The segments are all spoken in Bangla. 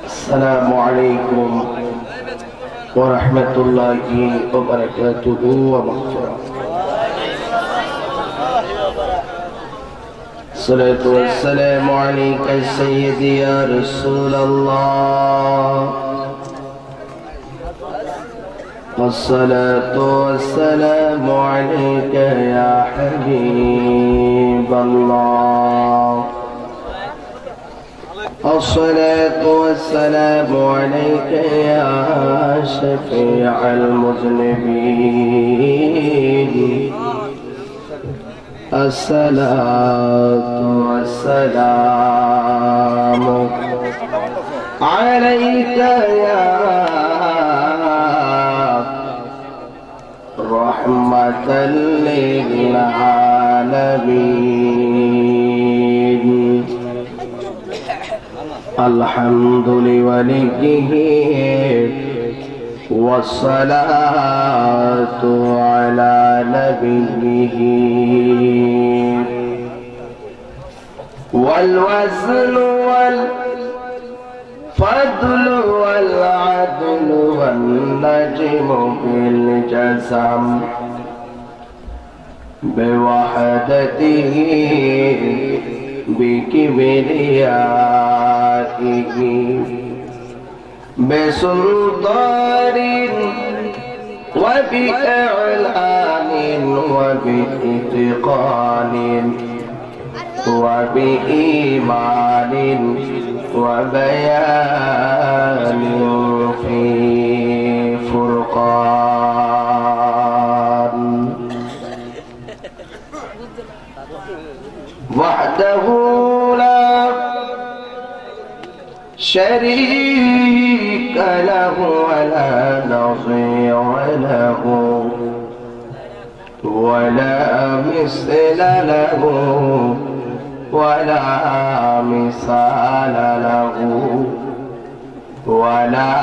السلام عليكم ورحمة الله وبركاته ومغفرته. الصلاة والسلام عليك سيدي يا رسول الله، الصلاة والسلام عليك يا حبيب الله، الصلاة والسلام عليك يا شفيع المذنبين، الصلاة والسلام عليك يا رحمة للعالمين. الحمد لوليه والصلاة على نبيه، والوزن والفضل والعدل والنجم بالجسم بوحدته بكبريائه بسلطان وبإعلان وبإتقان وبإيمان وبيان في فرقان، وحده لا شريك له ولا نظير له ولا مثل له ولا مثال له ولا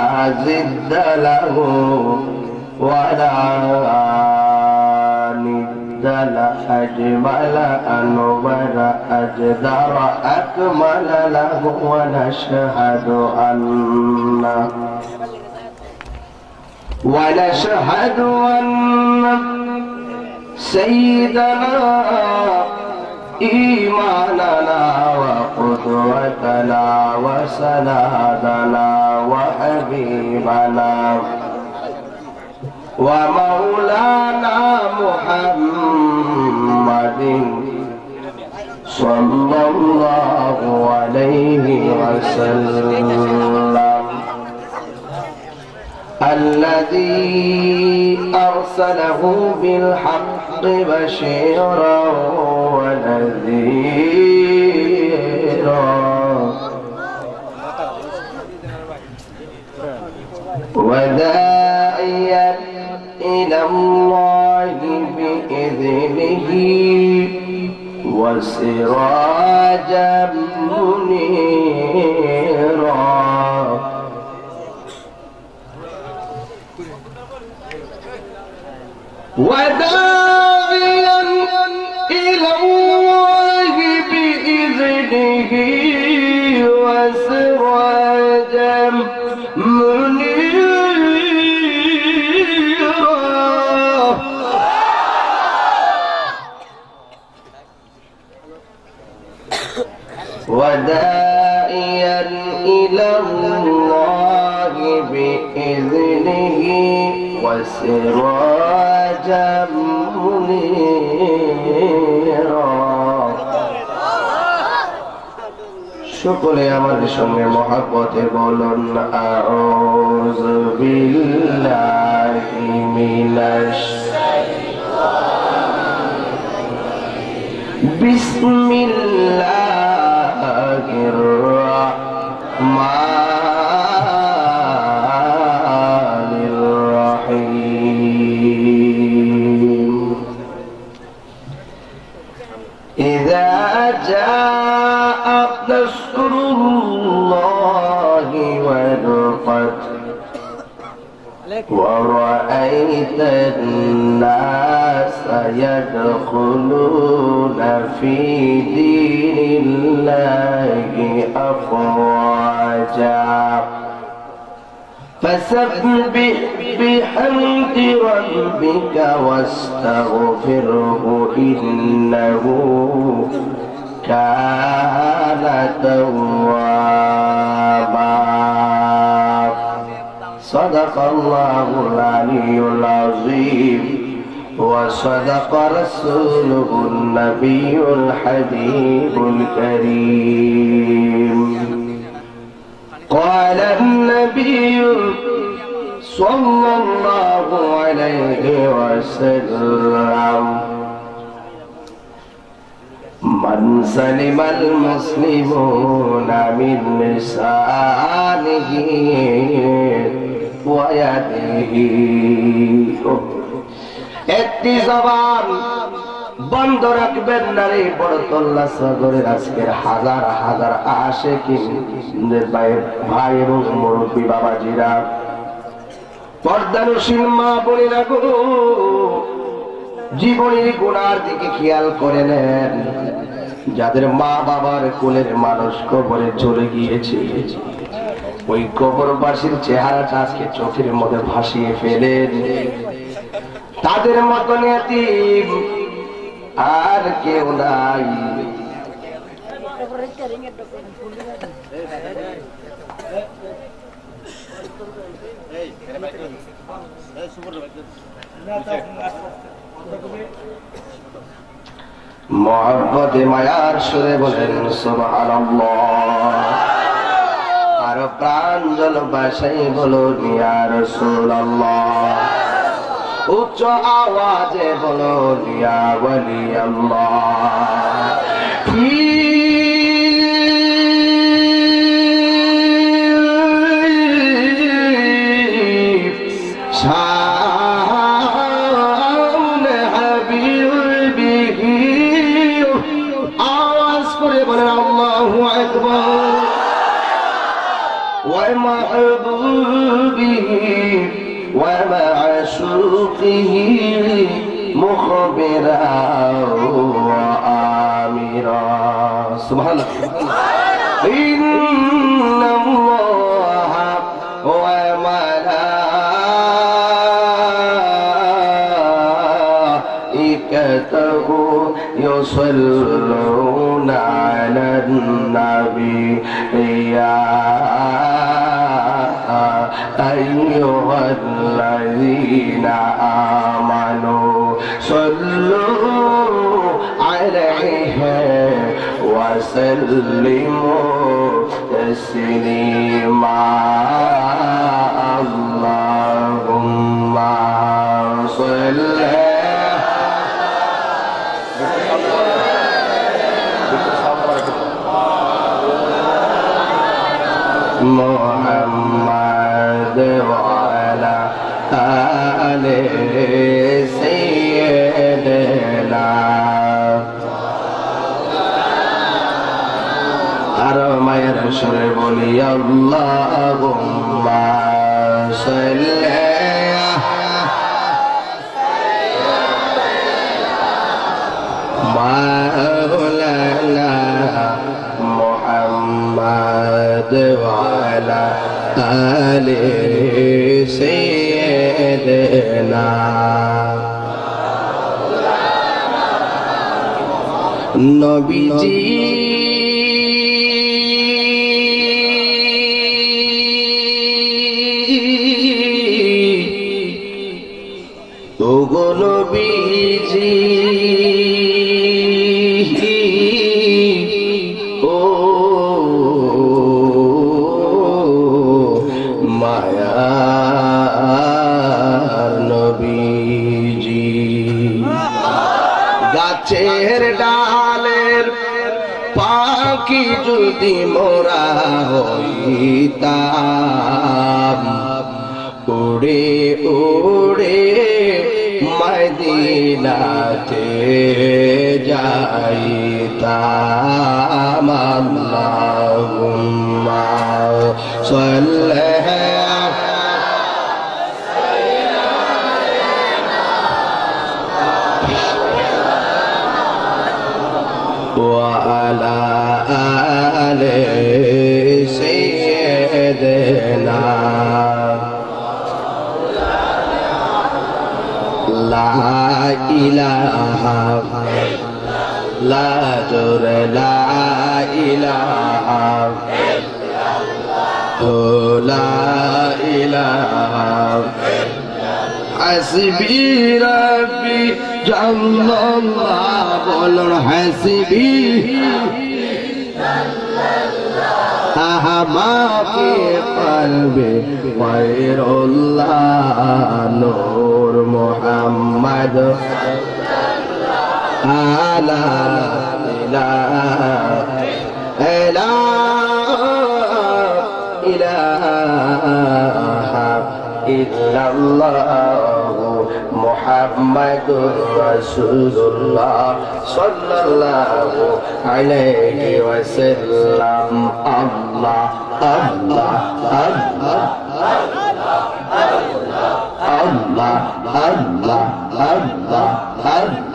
ضد له ولا ند له، أجمل أنور أجدر أكمل له. ونشهد أن سيدنا إيماننا وقدوتنا وسندنا وحبيبنا ومولانا محمد صلى الله عليه وسلم، الذي أرسله بالحق بشيرا ونذيرا وداعيا إلى الله بإذنه وسراجا منيرا. وداعيا إلى الله بإذنه وسراجا منيرا. وداعيا إلى الله بإذنه وسراجا منيرا. সকলে আমাদের সঙ্গে মহব্বতে বলুন আউযু বিল্লাহি মিনাশ বিসমিল্লাহির রাহমানির রহিম। ইযা জাআ নাসরুল্লাহি ওয়াল ফাতহ ورأيت الناس يدخلون في دين فسبح بحمد ربك واستغفره إنه كان توابا صدق الله العلي العظيم وصدق رسوله النبي الحبيب الكريم قال النبي صلى الله عليه وسلم من سلم المسلمون من لسانه ويده একটি জবান বন্ধ রাখবেন না রে বড়তল্লা সাগরের আজকের হাজার হাজার আশিকিন ভাই এবং মুরব্বী বাবাজিরা পর্দানুশীল মা বোনেরা গো জীবনের গুনার দিকে খেয়াল করে নেন যাদের মা বাবার কোলের মানুষ কবরে চলে গিয়েছে ওই কবরবাসীর চেহারাটা আজকে চোখের মধ্যে ভাসিয়ে ফেলেন তাদের মতন এতিম আর কেউ নাই মোহাম্মদে মায়ার সুরে বলেন সুবহানাল্লাহ আর প্রাঞ্জল ভাষায় বলুন ইয়া রাসূলুল্লাহ উচ্চ আওয়াজে বলুন ইয়া ওয়ালি আল্লাহ সামনে হাবিবিহি আওয়াজ করে বলেন আল্লাহু আকবার ওয়া মাহবুবিহি ومعشوقه مخبرا وآمرا سبحان الله إن الله وملائكته يصلون على النبي يا أيها الذين آمنوا صلوا عليه وسلموا تسليما اللهم صل محمد وعلى آل سيدنا আর মায়ের সুরে বলি আল্লাহুম্মা সাল্লি মাওলানা মুহাম্মদ وعلى آل سيدنا নবীজি ওগো নবীজি ও মায়ার নবীজি গাছের ডালের পাখি যদি মোরা হইতাম উড়ে উড়ে মদিনাতে যাইতাম আল্লাহুম্মা সাল্লি وعلى آل سيدنا ইলাহা লা জোরে লা ইলাহা লা ইলাহা হাসবি রাব্বি জাল্লাল্লাহ বলুন হাসবি মাফি করবে গায়রুল্লাহ নূর মুহাম্মদ আলা ইলাহা ইল্লাল্লাহ মুহাম্মাদুর রাসূলুল্লাহ সাল্লাল্লাহু আলাইহি ওয়াসাল্লাম আল্লাহ আল্লাহ আল্লাহ আল্লাহ আল্লাহ আল্লাহ আল্লাহ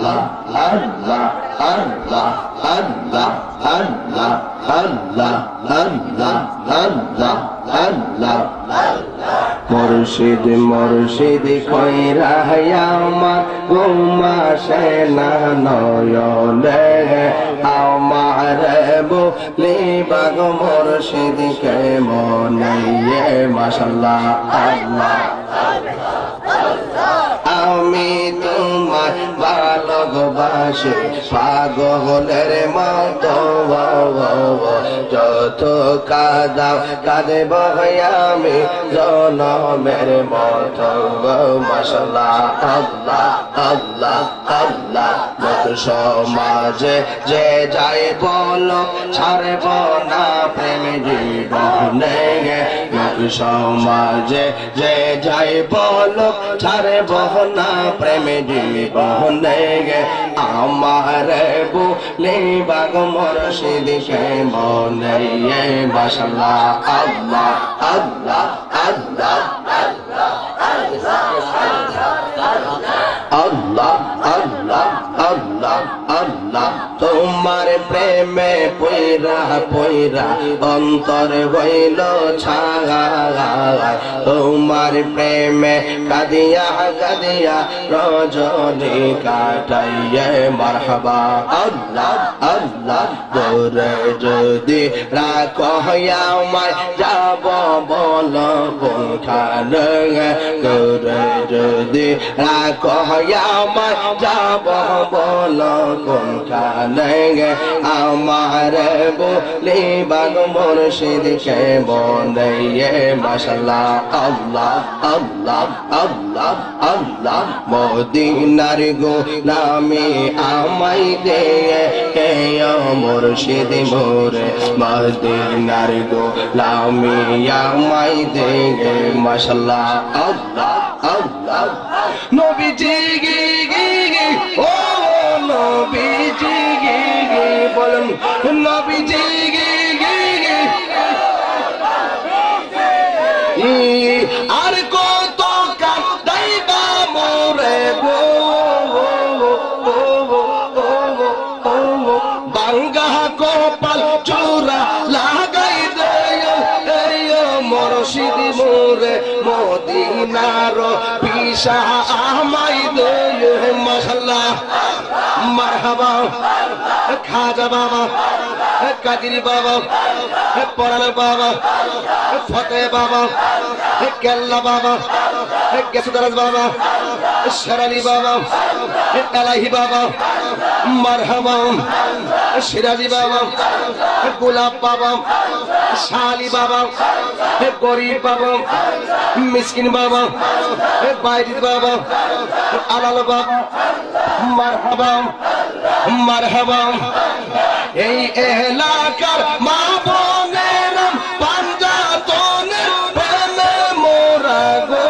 আল্লাহ আল্লাহ আল্লাহ আল্লাহ আল্লাহ আল্লাহ আল্লাহ আল্লাহ মুর্শিদ মুর্শিদ কইরা আমার ঘুমাসে না নয়নে আমার বলিবাগ মুর্শিদ কে মনে মাশাআল্লাহ আল্লাহ আমি তোমার ভালোবাসি পাগলের মতো যত কাঁদাও কাঁদব আমি জনমের মতো মাশাআল্লাহ আল্লাহ আল্লাহ আল্লাহ যত সমাজে যে যাই বলো ছাড়ব না প্রেম জীবনে যত সমাজে যে যাই বলো ছাড়ব না প্রেম জীবনে আমার বলিবাগ মুর্শিদ কে মনে মাশাআল্লাহ আল্লাহ আল্লাহ আল্লাহ আল্লাহ আল্লাহ আল্লাহ আল্লাহ তোমার প্রেমে পয়রা পয়রা অন্তর হইল ছায়া তোমার প্রেমে কাঁদিয়া কাঁদিয়া রজনী কাটাইয়ে মারহাবা আল্লাহ আল্লাহ দূরে যদি রাখো আমায় যাব বলো কোনখানে দূরে যদি রাখো আমায় যাব বলো কোনখানে আমার বলিবাগ মুর্শিদ কে মনে মাশাআল্লাহ আল্লাহ আল্লাহ আল্লাহ আল্লাহ মদিনার গোলামি আমায় দে মুর্শিদ মোরে মদিনার গোলামি আমায় দে মাশাআল্লাহ আল্লাহ আল্লাহ নবীজি ও নবীজি বলেন নবীজি আর কত কাঁদাইবা মোরে গো বাঙ্গা কপাল চূড়া লাগাই দে মুর্শিদ মোরে মদিনার পিসা আমায় দে মাশাআল্লাহ মারহাবা খাজা বাবা কাদির বাবা পরাণ বাবা ফতে বাবা কেল্লা বাবা কেসুদারাজ বাবা শেরালি বাবা এলাহি বাবা মারহাবা সিরাজি বাবা গোলাপ বাবা শালি বাবা গরিব বাবা মিসকিন বাবা বাইরিদ বাবা আলাল বাবা মারহাবা মারহাবা এই এলাকার মা বোনের পাঞ্জাতনের প্রেমে মোরা গো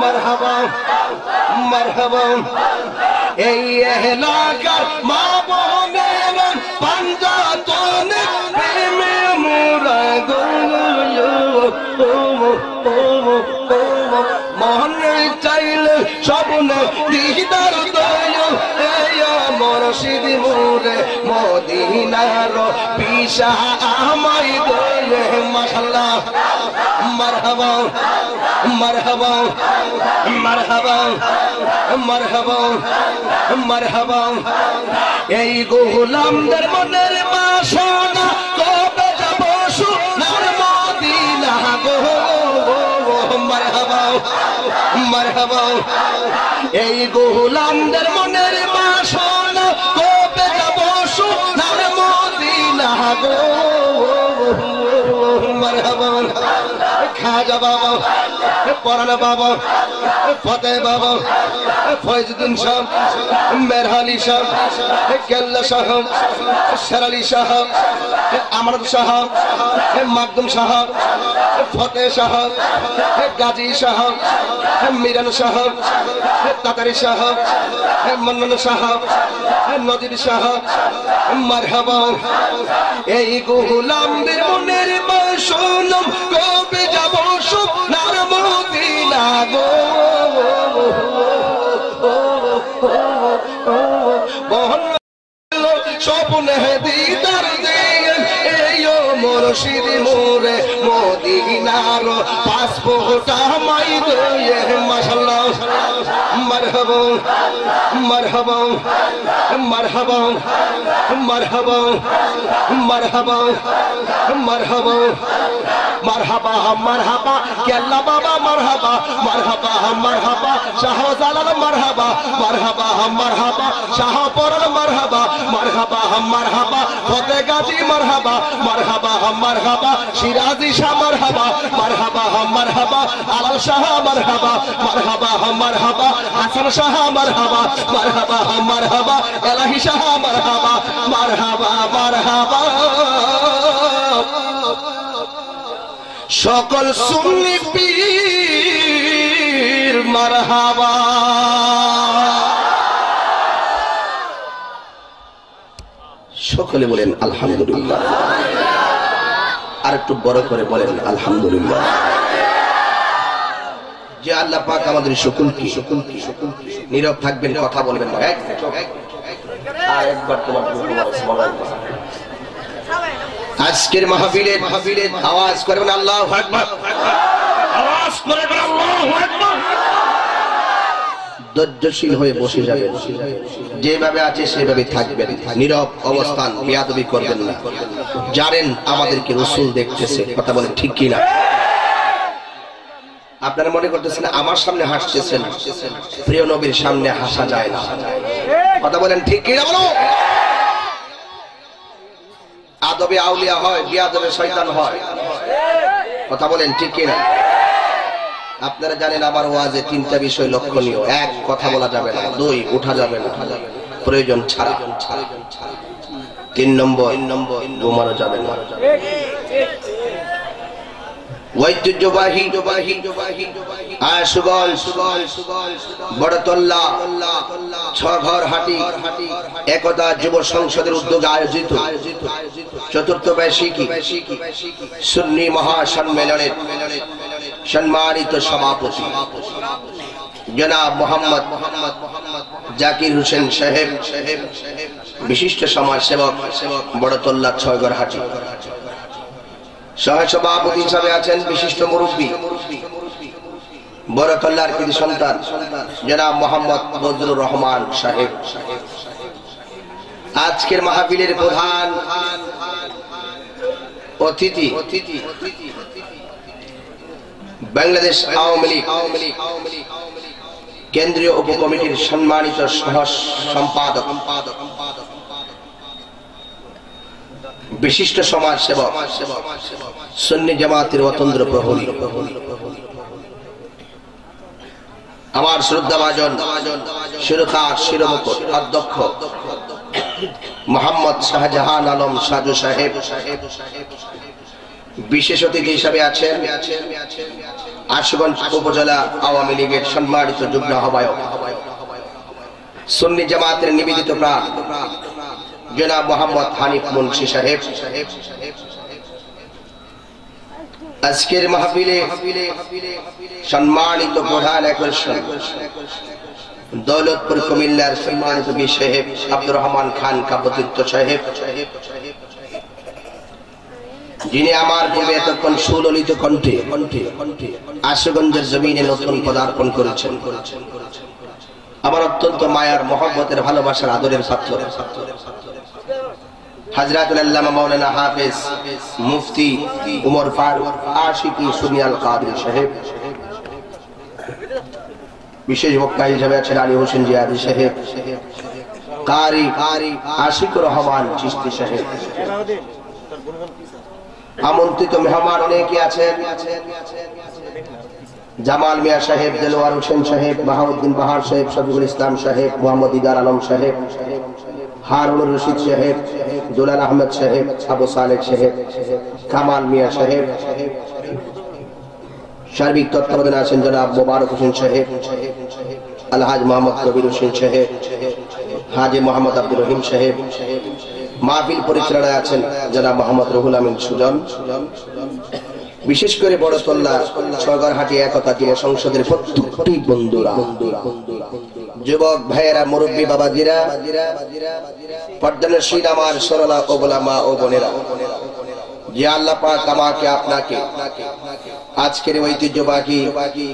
মারহাবা মারহাবা এই এলাকার মা বোনের পাঞ্জাতনের প্রেমে মোরা গো মনে চাইলে স্বপ্ন দিদার দয় মুর্শিদ মোরে মদিনার পিসা আমায় দে মাশাআল্লাহ মারহাবা মারহাবা মারহাবা মারহাবা মারহাবা এই গোলামদের মনের বাসনা কবে যাব সোনার মদিনা গো মারহাবা মারহাবা এই গোলামদের মনের বাসনা কবে যাব সোনার মদিনা গো মারহাবা খাজা বাবা পরানা বাবা ফতে বাবা ফয়জুদ্দিন শাহ মেরহালি শাহ কেল্লা শাহ শেরালি শাহ আমানত শাহ মাকদুম শাহ ফতে শাহ গাজী শাহ মিরান শাহ তাতারি শাহ মন্নন শাহ নজির শাহ মারহাবা এই গোলামদের মনের বাসনা কবে যাব সোনার মদিনা গো স্বপ্নে দিদার দিন এই মুর্শিদ মোরে মদিনার পাসপোর্ট আমায় দে মাশাআল্লাহ মারহাবা মারহাবা মারহাবা মারহাবা মারহাবা মারহাবা মারহাবা মারহাবা কেল্লা বাবা মারহাবা মারহাবা মারহাবা শাহজালাল মারহাবা মারহাবা মারহাবা শাহপরান মারহাবা মারহাবা মারহাবা ফতে গাজী মারহাবা মারহাবা মারহাবা সিরাজি শাহ মারহাবা মারহাবা মারহাবা আলাল শাহ মারহাবা মারহাবা মারহাবা হাসান শাহ মারহাবা মারহাবা মারহাবা এলাহি শাহ মারহাবা মারহাবা মারহাবা সকল সুন্নি পীর মারহাবা সকলে বলেন আলহামদুলিল্লাহ আর একটু বড় করে বলেন আলহামদুলিল্লাহ যে আল্লাহ পাক আমাদের সকলকে নীরব থাকবেন কথা বলবেন না আর একবার তোমার আজকের মাহফিলের আওয়াজ করবেন আল্লাহু আকবার আওয়াজ করবেন আল্লাহু আকবার ধৈর্যশীল হয়ে বসে যাবেন যেভাবে আছে সেভাবে থাকবেন নীরব অবস্থান বেয়াদবি করবেন না জানেন আমাদেরকে রাসূল দেখতেছে কথা বলেন ঠিক কি না আপনারা মনে করতেছেন আমার সামনে হাসতেছেন প্রিয় নবীর সামনে হাসা যায় না কথা বলেন ঠিক কি না বলো আদবে আউলিয়া হয় বিয়াদবে শয়তান হয় কথা বলেন ঠিক কি না আপনারা জানেন আমার ওয়াজে তিনটা বিষয় লক্ষণীয় এক কথা বলা যাবে না দুই উঠা যাবে না প্রয়োজন ছাড়া তিন নম্বর ঘুমানো যাবে না ঐতিহ্যবাহী আশুগঞ্জ বড়তল্লা ছঘর হাটি একতা যুব সংসদের উদ্যোগে আয়োজিত চতুর্থ বার্ষিকী সুন্নি মহাসম্মেলনের সম্মানিত সভাপতি জনাব মোহাম্মদ জাকির হোসেন সাহেব বিশিষ্ট সমাজসেবক বড়তল্লা ছঘর হাটি সহসভাপতি হিসাবে আছেন বিশিষ্ট মুরব্বী বড়তল্লার কৃতি সন্তান জনাব মোহাম্মদ বজলুর রহমান সাহেব আজকের মাহফিলের প্রধান অতিথি বাংলাদেশ আওয়ামী লীগ কেন্দ্রীয় উপকমিটির সম্মানিত সহ সম্পাদক বিশিষ্ট সমাজ সেবক সুন্নি জামাতের অতন্দ্র প্রহরী আমার শ্রদ্ধাভাজন শিরোধার শিরোমুকুট অধ্যক্ষ মোহাম্মদ শাহজাহান আলম সাজু সাহেব বিশেষ অতিথি হিসাবে আছেন আশুগঞ্জ উপজেলা আওয়ামী লীগের সম্মানিত যুগ্ম আহ্বায়ক সুন্নি জামাতের নিবেদিত প্রাণ জনাব মোহাম্মদ হানিফ মুন্সি সাহেব আজকের মাহফিলে সম্মানিত প্রধান আকর্ষণ দৌলতপুর কুমিল্লার সম্মানিত বীর সাহেব আব্দুর রহমান খান কাব্যতীর্থ সাহেব, যিনি আমার পূর্বে এতক্ষণ সুললিত কণ্ঠে আশুগঞ্জের জমিনে নতুন পদার্পণ করেছেন। আমার অত্যন্ত মায়ার মহব্বতের ভালোবাসার আদরের পাত্র হযরতুল আল্লামা মাওলানা হাফেজ মুফতি উমর ফারুক আশিকি সুনিয়াল কাদরি সাহেব, বিশেষ বক্তা হিসেবে আছেন আলী হোসেন জিয়াদি সাহেব, কারি আশিকুর রহমান চিশতি সাহেব, আমন্ত্রিত মেহমান অনেকে আছেন, জামাল মিয়া সাহেব, দেলোয়ার হোসেন সাহেব, বাহাউদ্দিন বাহার সাহেব, শফিকুল ইসলাম সাহেব, মোহাম্মদ ইদার আলম সাহেব, হারুনুর রশিদ সাহেব, দুলাল আহমেদ সাহেব, আবু সালেক সাহেব, কামাল মিয়া সাহেব, সার্বিক তত্ত্বাবধানে আছেন জনাব মোবারক হোসেন সাহেব, আলহাজ মোহাম্মদ কবির হোসেন সাহেব, হাজি মোহাম্মদ আব্দুর রহিম সাহেব, মাহফিল পরিচালনায় আছেন জনাব মোহাম্মদ রুহুল আমিন সুজন, বিশেষ করে বড়তল্লা ছগরহাটি একতা যুব সংসদের প্রত্যেকটি বন্ধুরা, যুবক ভাইয়েরা, মুরব্বী বাবাজিরা, পর্দানশীল আমার সরলা ওবলা মা ও বোনেরা, যে আল্লাহ পাক আমাকে আপনাকে আজকের ঐতিহ্যবাহী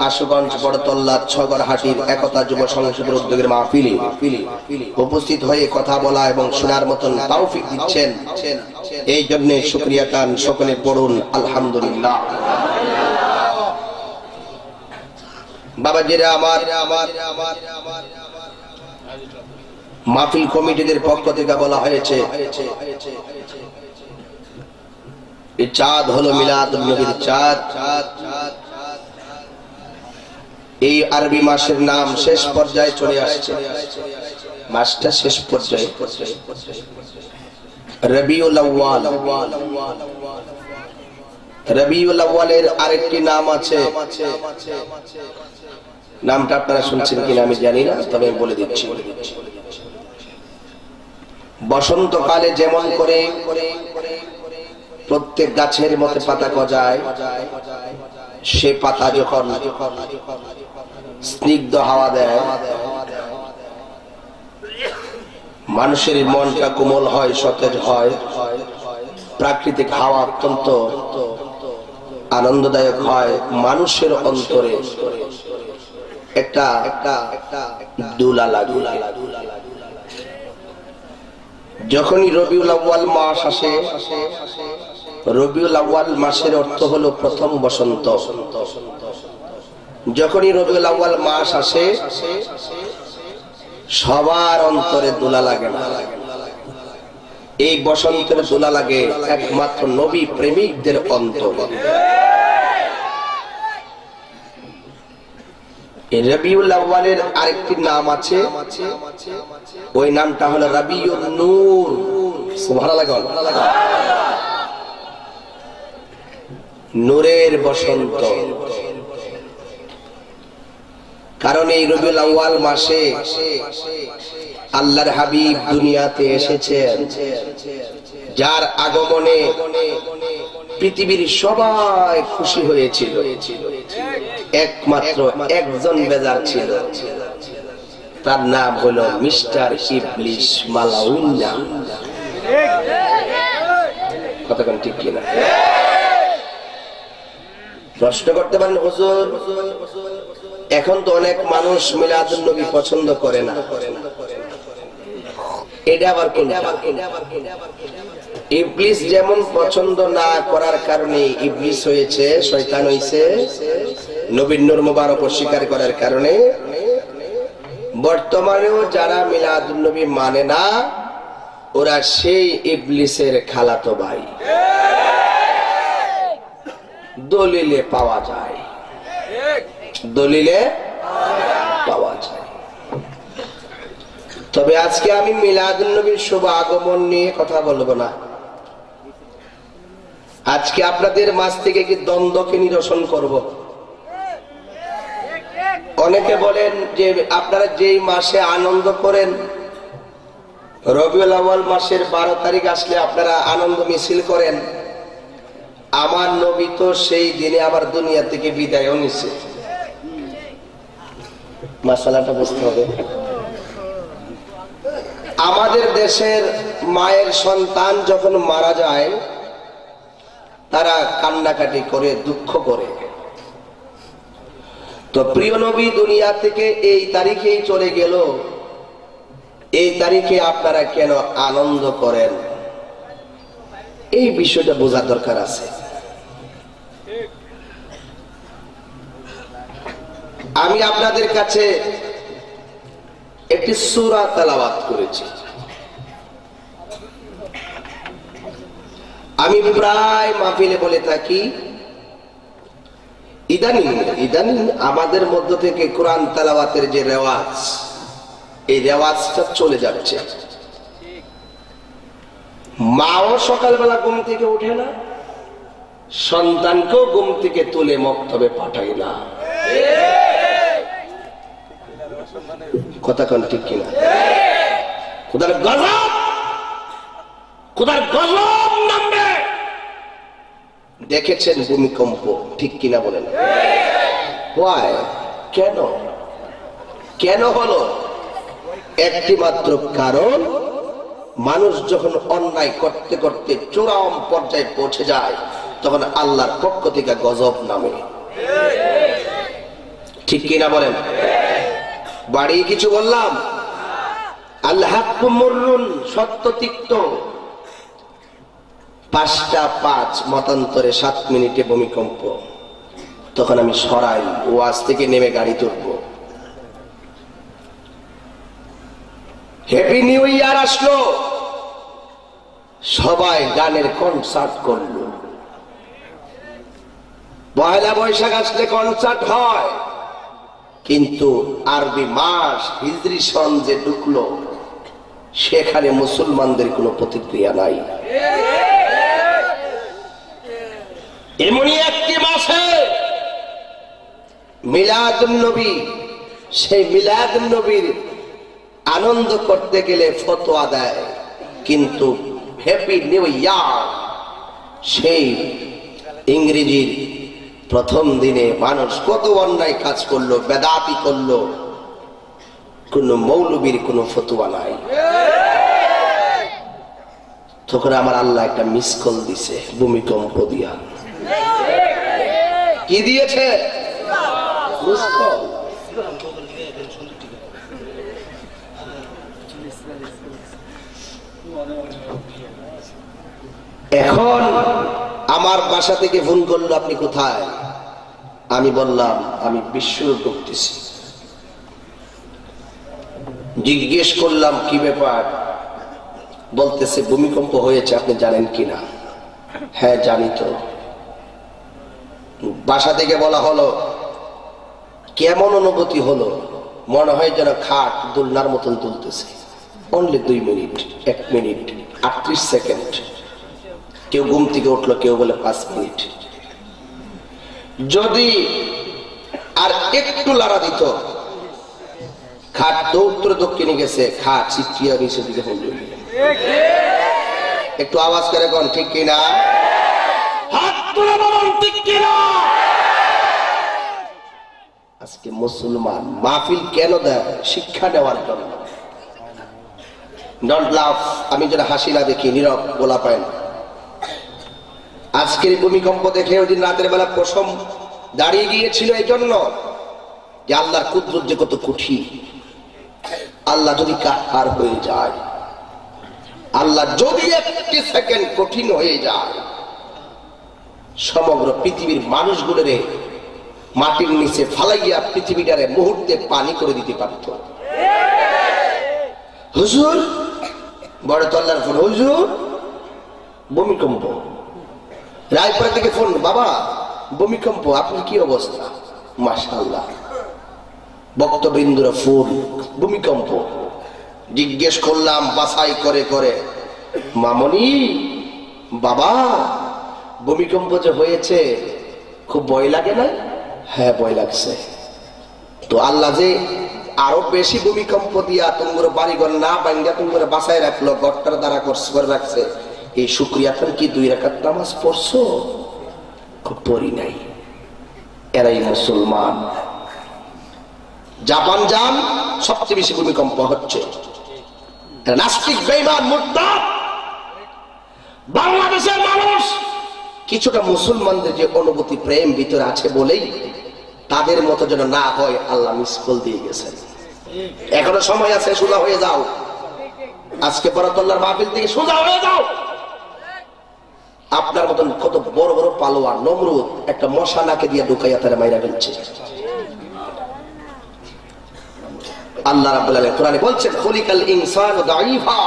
আশুগঞ্জ বড়তল্লা ছগরহাটির একতা যুব সংসদের উদ্যোগের মাহফিলে উপস্থিত হয়ে কথা বলা এবং শোনার মতন তৌফিক দিচ্ছেন, এই জন্য শুকরিয়া গান সকলে পড়ুন আলহামদুলিল্লাহ। বাবাজিরা আমার, মাহফিল কমিটিদের পক্ষ থেকে বলা হয়েছে এই চাঁদ হলো মিলাদুন নবীর চাঁদ। এই আরবি মাসের নাম শেষ পর্যায়ে চলে আসছে, মাসটা শেষ পর্যায়ে, রবিউল আউয়াল। রবিউল আউয়ালের আরেকটি নাম আছে, নামটা আপনারা শুনছেন কিনা আমি জানি না, তবে আমি বলে দিচ্ছি। বসন্তকালে যেমন করে প্রত্যেক গাছের মধ্যে পাতা গজায়, সে পাতা যখন স্নিগ্ধ হাওয়া দেয় মানুষের মনটা কোমল হয়, সতেজ হয়, প্রাকৃতিক হাওয়া অত্যন্ত আনন্দদায়ক হয়, মানুষের অন্তরে একটা দোলা লাগে। যখনই রবিউল আউয়াল মাস আসে, রবিউল আউয়াল মাসের অর্থ হলো প্রথম বসন্ত। যখনই রবিউল আউয়াল মাস আসে সবার অন্তরে দোলা লাগে না, এই বসন্তের দোলা লাগে একমাত্র নবী প্রেমিকদের অন্তরে। রবিউল আউয়ালের আরেকটি নাম আছে, ওই নামটা হলো রবিউন নূর। সুবহানাল্লাহ, নূরের বসন্ত। কারণ এই রবিউল আউয়াল মাসে আল্লাহর হাবিব দুনিয়াতে এসেছেন, যার আগমনে পৃথিবীর সবাই খুশি হয়েছিল, একমাত্র একজন বেজার ছিল, তার নাম হলো মিস্টার ইবলিস মালাউন্না। কতক্ষণ ঠিক কিনা? প্রশ্ন করতে পারেন হুজুর, এখন তো অনেক মানুষ মিলাদুন নবী পছন্দ করে না, এটা আবার কোনটা? ইবলিস যেমন পছন্দ না করার কারণে ইবলিস হয়েছে, শয়তান হয়েছে, নবীর নূর মুবারক অস্বীকার করার কারণে বর্তমানেও যারা মিলাদুন নবী মানে না, ওরা সেই ইবলিসের খালাতো ভাই, দলিলে পাওয়া যায়, দলিলে পাওয়া যায়। তবে আজকে আমি মিলাদুন নবীর শুভ আগমন নিয়ে কথা বলবো না, আজকে আপনাদের মাঝ থেকে কি দ্বন্দ্বকে নিরসন করব। অনেকে বলেন যে আপনারা যেই মাসে আনন্দ করেন, রবিউল আউয়াল মাসের 12 তারিখ আসলে আপনারা আনন্দ মিছিল করেন, আমার নবী তো সেই দিনে আবার দুনিয়া থেকে বিদায় নিছে। মাসালাটা বুঝতে হবে। আমাদের দেশের মায়ের সন্তান যখন মারা যায় তারা কান্নাকাটি করে, দুঃখ করে। তো প্রিয় নবী দুনিয়া থেকে এই তারিখেই চলে গেল, এই তারিখে আপনারা কেন আনন্দ করেন? এই বিষয়টা বোঝা দরকার আছে। আমি আপনাদের কাছে একটি সূরা তেলাওয়াত করেছি। আমি প্রায় মাহফিলে বলে থাকি, ইদানিং আমাদের মধ্য থেকে কোরআন তেলাওয়াতের যে রেওয়াজ, এই রেওয়াজটা চলে যাচ্ছে। মাও সকালবেলা ঘুম থেকে ওঠে না, সন্তানকেও ঘুম থেকে তুলে মক্তবে পাঠায় না। কথা কোন ঠিক কিনা? খোদার গজব নামবে। দেখেছেন ভূমিকম্প, ঠিক কিনা বলেন? কেন কেন হলো? একটি মাত্র কারণ, মানুষ যখন অন্যায় করতে করতে চূড়ান্ত পর্যায়ে পৌঁছে যায় তখন আল্লাহর পক্ষ থেকে গজব নামে। ঠিক কিনা বলেন? বাড়ি কিছু বললাম? আল্লাহ মুররুন, সত্য তিক্ত। 5:05 মতান্তরে 7 মিনিটে ভূমিকম্প। তখন আমি সরাই, ওয়াজ থেকে নেমে গাড়ি তুলব। হ্যাপি নিউ ইয়ার আসলো, সবাই গানের কনসার্ট করলো। পয়লা বৈশাখ আসলে কনসার্ট হয়, কিন্তু আরবি মাস হিজরি সন যে ঢুকলো সেখানে মুসলমানদের কোনো প্রতিক্রিয়া নাই। এমনই একটি মাসে মিলাদুন নবী, সেই মিলাদুন নবীর আনন্দ করতে গেলে ফতোয়া দেয়, কিন্তু হ্যাপি নিউ ইয়ার সেই ইংরেজির প্রথম দিনে মানুষ কত অন্যায় কাজ করলো, বেদাতি করলো, কোন মৌলবীর কোন ফতোয়া নাই। তখন আমার আল্লাহ একটা মিস কল দিছে, ভূমিকম্প দিয়া। কি দিয়েছে? Miss call. এখন আমার বাসা থেকে ফোন করলো, আপনি কোথায়? আমি বললাম আমি বিশ্বরূপ ঢুকতেছি। জিজ্ঞেস করলাম কি ব্যাপার? বলতেছে ভূমিকম্প হয়েছে, আপনি জানেন কিনা? হ্যাঁ জানি তো। বাসা থেকে বলা হলো, কেমন অনুভূতি হলো? মনে হয় যেন খাট দোলনার মতন তুলতেছে। Only 2 minute, 1 minute 38 second. কেউ ঘুম থেকে উঠলো, কেউ বলে 5 মিনিট। যদি আর একটু লাড়া দিত, খাট তো উত্তর দক্ষিণে গেছে, খাট চিঠিয়া নিচের দিকে পড়ল। একটু আওয়াজ করে কোন ঠিক কিনা? হাত তুলে বলুন ঠিক কিনা? আজকে মুসলমান মাহফিল কেন দেয়? শিক্ষা দেওয়ার জন্য। ডোন্ট লাভ। আমি যেন হাসি না দেখি, নীরব বলা পায় না। আজকের ভূমিকম্প দেখে ওই দিন রাতের বেলা পশম দাঁড়িয়ে গিয়েছিল এই জন্য যে আল্লাহর কুদরত যে কত কঠিন। আল্লাহ যদি কাহার হয়ে যায়, আল্লাহ যদি একটি সেকেন্ড কঠিন হয়ে যায়, সমগ্র পৃথিবীর মানুষগুলোরে মাটির নিচে ফালাইয়া পৃথিবীটারে মুহূর্তে পানি করে দিতে পারত। হুজুর, বড় তল্লার ফোন, হুজুর ভূমিকম্প। রায়পুরা থেকে ফোন, বাবা ভূমিকম্প, আপনার কি অবস্থা? মাশাআল্লাহ। বক্তবৃন্দরা ফোন, ভূমিকম্প। জিজ্ঞেস করলাম বাছাই করে করে, মামনি বাবা ভূমিকম্প যে হয়েছে খুব ভয় লাগে না? হ্যাঁ ভয় লাগছে। তো আল্লাহ যে আরো বেশি ভূমিকম্প দিয়া তোমার বাড়িঘর না ভাঙ্গা তোমার বাসায় রাখলো, ঘরটার দ্বারা করে রাখছে, এই শুকরিয়া কি 2 রাকাত নামাজ পড়ছো? খুব পড়ি নাই। এরাই মুসলমান। জাপান যান, সবচেয়ে বেশি ভূমিকম্প হচ্ছে। নাস্তিক, বেঈমান, মুরতাদ। বাংলাদেশের মানুষ কিছুটা মুসলমানদের যে অনুভূতি প্রেম ভিতরে আছে বলেই তাদের মতো যেন না হয়, আল্লাহ মিসকল দিয়ে গেছেন। এখনো সময় আছে, সোজা হয়ে যাও। আজকে বরাতুল্লাহর মাহফিল থেকে সোজা হয়ে যাও। আপনার মতন কত বড় বড় পালোয়ান নমরুদ একটা মশা নাকে দিয়ে ঢুকাইয়া তারা মাইরা ফেলছে। আল্লাহ রাব্বুল আলামিন কোরআনে বলছেন, খুলিকাল ইনসানু দাঈফা।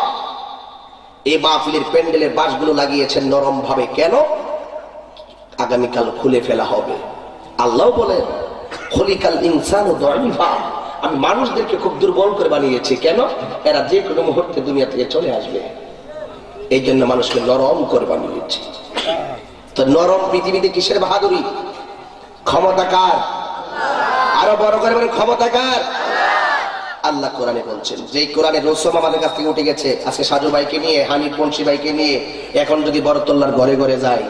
এই মাহফিলের প্যান্ডেলের বাঁশগুলো লাগিয়েছেন নরম ভাবে, কেন? আগামীকাল খুলে ফেলা হবে। আল্লাহ বলেন, খুলিকাল ইনসানু দাঈফা, আমি মানুষদেরকে খুব দুর্বল করে বানিয়েছি। কেন? এরা যে কোনো মুহূর্তে দুনিয়া থেকে চলে আসবে, এই জন্য মানুষকে নরম করে বানিয়েছি। তো নরম পৃথিবীতে কিসের বাহাদুরি? ক্ষমতা কার? আরো বড় করে বলেন, ক্ষমতা কার? আল্লাহ কোরআনে বলছেন, যেই কোরআনে রসম আমাদের কাছ থেকে উঠে গেছে, আজকে সাজু ভাইকে নিয়ে, হানিফ মুন্সি ভাইকে নিয়ে এখন যদি বরতল্লার ঘরে ঘরে যাই,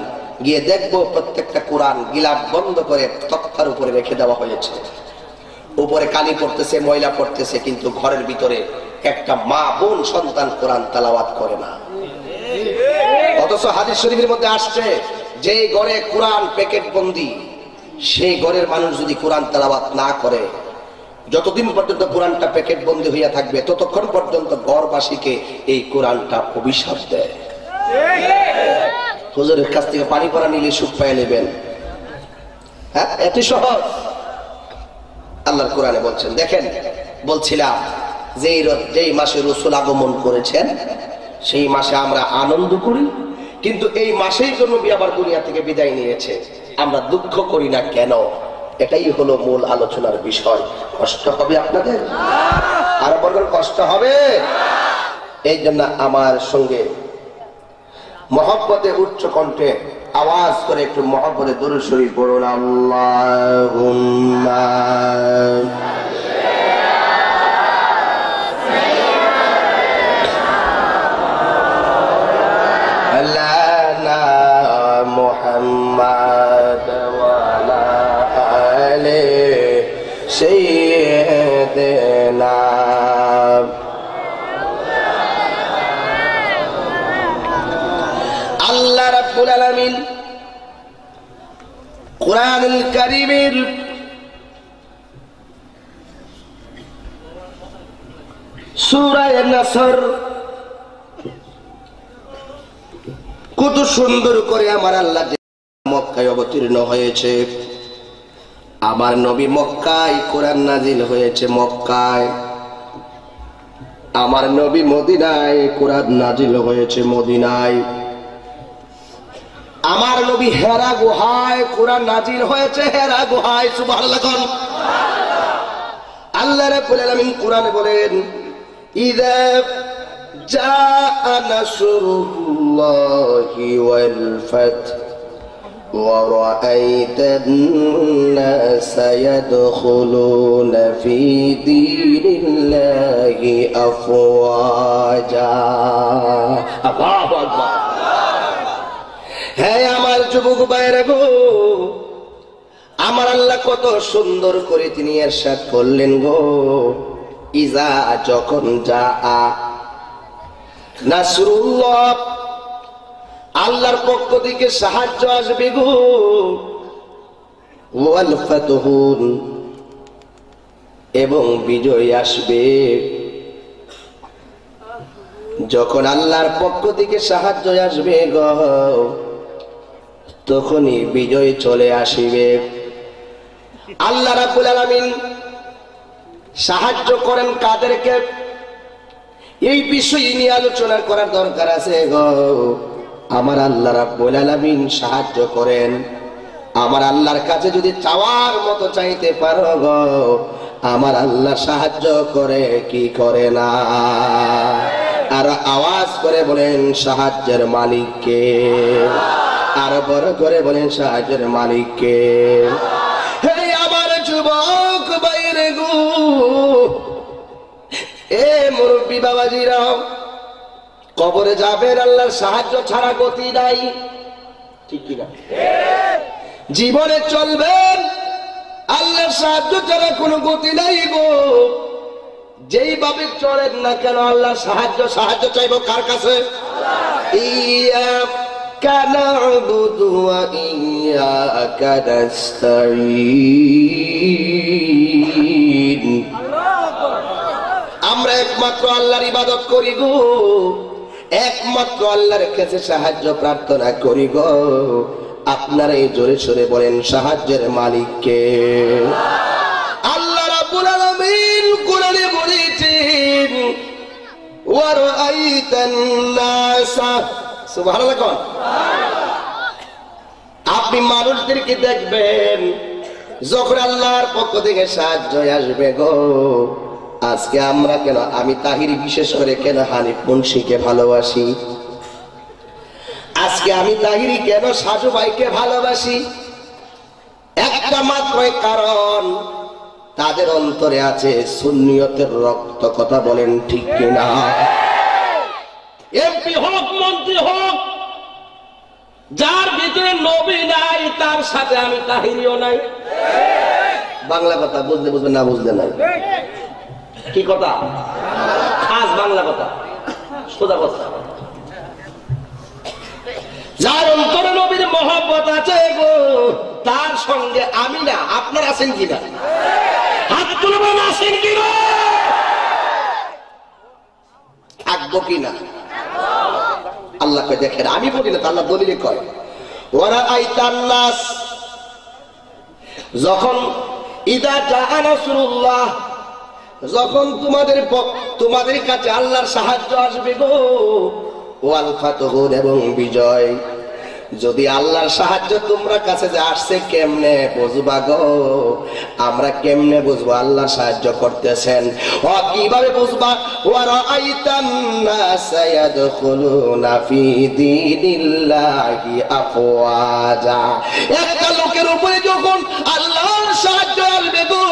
গিয়ে দেখবো প্রত্যেকটা কোরআন গিলাফ বন্ধ করে তক্তার উপরে রেখে দেওয়া হয়েছে। উপরে কালি পড়তেছে, ময়লা পড়তেছে, কিন্তু ঘরের ভিতরে একটা মা বোন সন্তান কোরআন তেলাওয়াত করে না। অথচ হাদিস শরীফের মধ্যে আসছে, যে ঘরে কোরআন প্যাকেট বন্দি, সেই ঘরের মানুষ যদি কোরআন তেলাওয়াত না করে, যতদিন পর্যন্ত কোরআনটা প্যাকেট বন্দি হইয়া থাকবে, ততক্ষণ পর্যন্ত ঘরবাসীকে এই কোরআনটা অভিশাপ দেয়। হুজুরের কাছ থেকে পানি পড়া নিলে সুখ পাইয়া নেবেন, হ্যাঁ, এত সহজ। আল্লাহর কোরআনে বলছেন, দেখেন, বলছিলাম যেই মাসে রাসূল আগমন করেছেন সেই মাসে আমরা আনন্দ করি, কিন্তু এই মাসেই তো নবী আবার দুনিয়া থেকে বিদায় নিয়েছে, আমরা দুঃখ করি না কেন? এটাই হলো মূল আলোচনার বিষয়। কষ্ট হবে আপনাদের? আর বলবেন কষ্ট হবে? এই জন্য আমার সঙ্গে মহব্বতে উচ্চ কণ্ঠে আওয়াজ করে একটু মহব্বতে দরুদ শরীফ পড়ুন। আল্লাহুম্মা আলা মুহাম্মাদ ওয়া আলা আলি সাইয়্যিদিনা। আল্লাহ রাব্বুল আলামিন কুরআনুল কারীমের সূরা নাসর কত সুন্দর করে আমার আল্লাহ মক্কায় অবতীর্ণ হয়েছে। আমার নবী মক্কায়, কোরআন নাজিল হয়েছে মক্কায়। আমার নবী মদিনায়, কোরআন নাজিল হয়েছে মদিনায়। আমার নবী হেরা গুহায়, কোরআন নাজিল হয়েছে হেরা গুহায়। সুবহানাল্লাহ। আল্লাহ রাব্বুল আলামিন কোরআনে বলেন, ইযা জাআ নাসরুল্লাহি ওয়াল ফাth ওয়া রাআইতান নাসা ইয়াদখুলুনা ফি দীনিল্লাহি আফওয়াজা। আল্লাহু আকবার। হ্যাঁ আমার যুবক ভাইরা গো, আমার আল্লাহ কত সুন্দর করে তিনি ইরশাদ করলেন গো, ইজা, যখন যা নাসরুল্লাহ, আল্লাহর পক্ষ থেকে সাহায্য আসবে গো, ওয়াল ফাতহু, এবং বিজয় আসবে। যখন আল্লাহর পক্ষ থেকে সাহায্য আসবে গো, তখনই বিজয় চলে আসিবে। আল্লাহ রাব্বুল আলামিন সাহায্য করেন কাদেরকে, এই বিষয় নিয়ে আলোচনা করার দরকার আছে গো। আমার আল্লাহ রাব্বুল আলামিন সাহায্য করেন। আমার আল্লাহর কাছে যদি চাওয়ার মতো চাইতে পারো গো, আমার আল্লাহ সাহায্য করে কি করে না? আর আওয়াজ করে বলেন, সাহায্যের মালিক কে? আর বড় করে বলেন, সাহায্যের মালিক কে? হে আমার যুবক বাইরে গো, এ মুরব্বী বাবাজিরা, কবরে যাবেন আল্লাহর সাহায্য ছাড়া গতি নাই, ঠিক কিনা? জীবনে চলবেন আল্লাহর সাহায্য ছাড়া কোনো গতি নাই গো। যেইভাবে চলেন না কেন আল্লাহর সাহায্য চাইবো কার কাছে? ইয়াকা না'বুদু ওয়া ইয়াকা নাস্তাঈন। আমরা একমাত্র আল্লাহর ইবাদত করি গো, একমাত্র আল্লাহর কাছে সাহায্য প্রার্থনা করি গো। আপনারা এই জোরে সোরে বলেন সাহায্যের মালিক কে? আল্লাহ রাব্বুল আলামিন কোরআনে বলেছেন ওয়া রাআইতান নাসা, সুবহানাল্লাহ কোন? আপনি মানুষদেরকে দেখবেন যখন আল্লাহর পক্ষ থেকে সাহায্য আসবে গো। আজকে আমরা কেন, আমি তাহিরি বিশেষ করে কেন হানিফ মুন্সিকে ভালোবাসি, আজকে আমি তাহিরি কেন সাজু ভাইকে ভালোবাসি? একটা মাত্রই কারণ, তাদের অন্তরে আছে সুন্নিয়তের রক্ত। কথা বলেন ঠিক কিনা? এমপি হোক মন্ত্রী হোক, যার ভিতরে নবী নাই তার সাথে আমি তাহিরিও নাই। বাংলা কথা বুঝলে বুঝবে, না বুঝলে নাই। কি কথা? খাস বাংলা কথা, সোজা কথা। যার অন্তরে নবীর মহব্বত আছে গো, তার সঙ্গে আমি না, আপনার আছেন কিনা? হাত তুলবেন, আছেন কিনা? থাকবো কিনা? আল্লাহকে দেখেন, আমি বলি না, আল্লাহ দলিলে কয় ওরা আইতান নাস, যখন ইদা জাআ নাসরুল্লাহ, যখন তোমাদের কাছে আল্লাহর সাহায্য আসবে গো, ওয়াল ফাতহু এবং বিজয়। যদি আল্লাহর সাহায্য তোমরা কাছে যে আসছে, কেমনে বুঝবা গো? আমরা কেমনে বুঝবো আল্লাহ সাহায্য করতেছেন? ও কিভাবে বুঝবা? ওয়া রাআইতান নাসা ইয়াদখুলুনা ফি দীনিল্লাহি আফওয়াজা, একটা লোকের উপরে যখন আল্লাহর সাহায্য আসবে গো,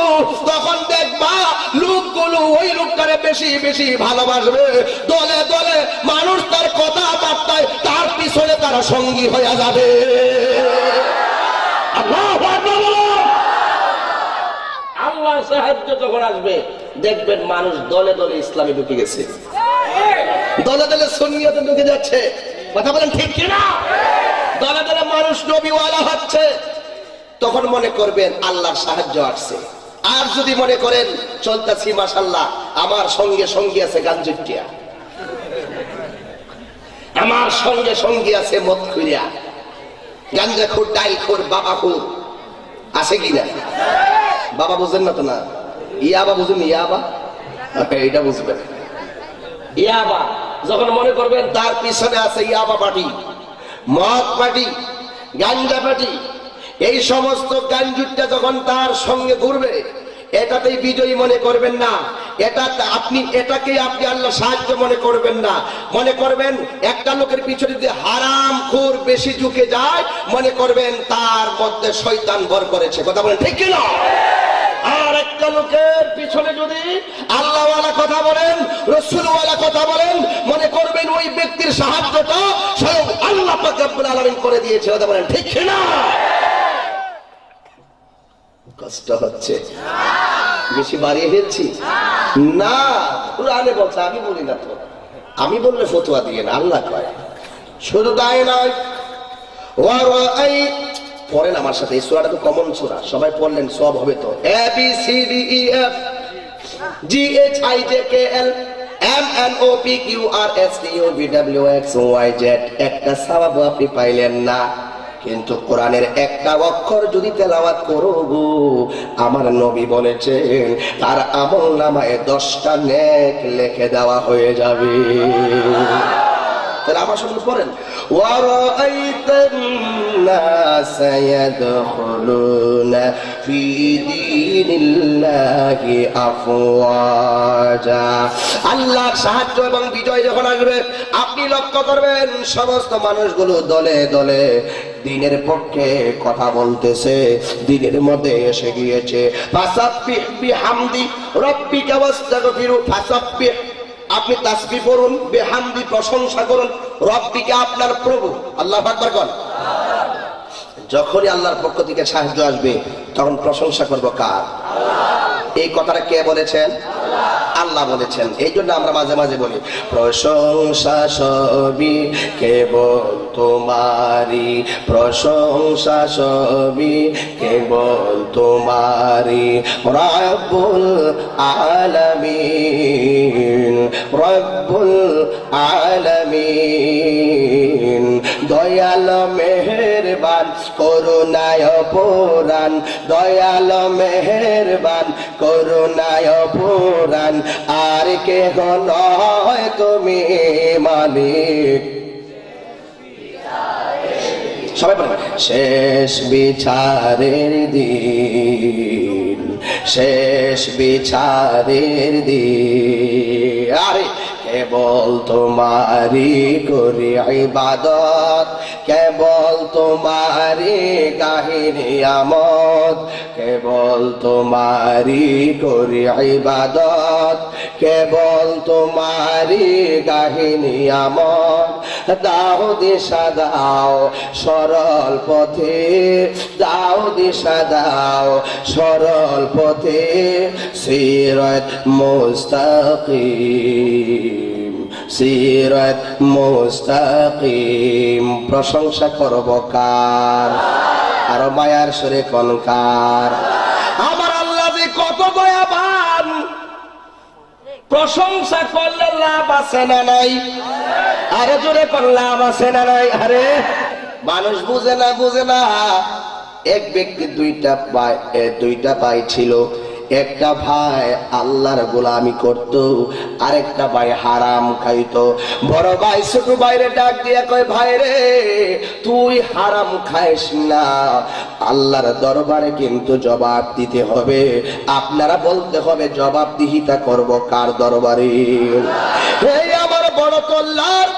তখন দেখবা লোকগুলো ওই লোকটারে বেশি বেশি ভালোবাসবে। দলে দলে মানুষ তার কথাবার্তায় তার পিছনে তারা সঙ্গী হয়ে যাবে। আল্লাহ সাহায্য যখন আসবে দেখবেন মানুষ দলে দলে ইসলামে ঢুকে গেছে, দলে দলে সুন্নিয়তে ঢুকে যাচ্ছে। কথা বলেন ঠিক কিনা? দলে দলে মানুষ নবীওয়ালা হচ্ছে। তখন মনে করবেন আল্লাহর সাহায্য আসছে। আর যদি মনে করেন চলতেছি মাশাআল্লাহ, আমার সঙ্গে সঙ্গী আছে গাঞ্জুটিয়া, আমার সঙ্গে সঙ্গী আছে মদ খুঁড়িয়া, গাঞ্জা খুর, ডাইল খুর, বাবা খুর, আছে কিনা? বাবা বুঝেন না তো? না, ইয়াবা বুঝুন, ইয়াবা এটা বুঝবেন। ইয়াবা যখন মনে করবেন তার পিছনে আছে ইয়াবা পার্টি, মদ পার্টি, গাঞ্জা পার্টি, এই সমস্ত গাঞ্জুটটা যখন তার সঙ্গে ঘুরবে, এটাতেই বিজয়ী মনে করবেন না। এটাকে আপনি আল্লাহ সাহায্য মনে করবেন না। মনে করবেন একটা লোকের পিছনে যদি হারাম খুর বেশি ঝুঁকে যায়, মনে করবেন তার মধ্যে শয়তান ভর করেছে। কথা বলেন ঠিক কিনা? আর একটা লোকের পিছনে যদি আল্লাহওয়ালা কথা বলেন, রাসূলওয়ালা কথা বলেন, মনে করবেন ওই ব্যক্তির সাহায্যটা স্বয়ং আল্লাহ পাক রব্বুল আলামিন করে দিয়েছে। কথা বলেন ঠিক কিনা? কষ্ট হচ্ছে? বেশি বাড়িয়ে ফেলছি না? কুরআনে বলছে, আমি বলি না তো। আমি বললে ফতোয়া দিয়ে না, আল্লাহ কয়। শুধু তাই নয়, পড়েন আমার সাথে, এই সূরাটা তো কমন সূরা, সবাই পড়লেন সব হবে তো। A B C D E F G H I J K L M N O P Q R S T U V W X Y Z, একটা সওয়াব আপনি পাইলেন না। কিন্তু কোরআনের একটা অক্ষর যদি তেলাওয়াত করো, আমার নবী বলেছেন তার আমলনামায় 10টা নেক লিখে দেওয়া হয়ে যাবে। তাহলে আমার সঙ্গে পড়েন, ওয়ারাআইতান নাসা ইয়াদখুলুনা ফি দীনিল্লাহি আফওয়াজা। আল্লাহর সাহায্য এবং বিজয় যখন আসবে, আপনি লক্ষ্য করবেন সমস্ত মানুষগুলো দলে দলে দ্বীনের পক্ষে কথা বলতেছে, দ্বীনের মধ্যে এসে গিয়েছে। ফাসাব্বিহ বিহামদি রাব্বিকা ওয়াস্তাগফিরু। ফাসাব্বিহ, আপনি তাসবিহ পড়ুন, বিহামদি প্রশংসা করুন, রব্বিকা আপনার প্রভু। আল্লাহু আকবার বল। যখনই আল্লাহর পক্ষ থেকে সাহায্য আসবে তখন প্রশংসা করব কার? এই কথাটা কে বলেছেন? আল্লাহ বলেছেন। এই জন্য আমরা মাঝে মাঝে বলি প্রশংসা সবই কেবল তোমারি, প্রশংসা সবই কেবল তোমারি, রব্বুল আলামিন, রব্বুল আলামিন। দয়াল মেহেরবান করুণায় পুরাণ, দয়াল মেহেরবান করুণায় পুরাণ, আর কেহ নয় তুমি মালিক। সবাই বলেন শেষ বিচারের দিন, শেষ বিচারের দিন, আরে কেবল তোমারি করি ইবাদত, কেবল তোমারি গাহি নিয়ামত, কেবল তোমারি করি ইবাদত, কেবল তোমারি গাহি নিয়ামত। দাও দিশা দাও সরল পথে, দাও দিশা দাও সরল পথে, সিরাত মুস্তাকিম, সিরাত মুস্তাকিম। প্রশংসা করব কার? আর মায়ার সুরে কোন কার? আমার আল্লাহ যে কত দয়াবান, প্রশংসা করলে লাভ আছে না নাই? আরে জোরে কোন লাভ আছে না নাই? আরে মানুষ বুঝে না, বুঝে না। এক ব্যক্তি দুইটা ভাই ছিল। একটা ভাই আল্লাহর গোলামি করত, আরেকটা ভাই হারাম খাইতো। বড় ভাই ছোট ভাইরে ডাক দিয়া কয়, ভাই রে তুই হারাম খাইস না, আল্লাহর দরবারে কিন্তু জবাব দিতে হবে। আপনারা বলতে হবে জবাবদিহিতা করব কার দরবারে? এই আমার বড় কল্যাণ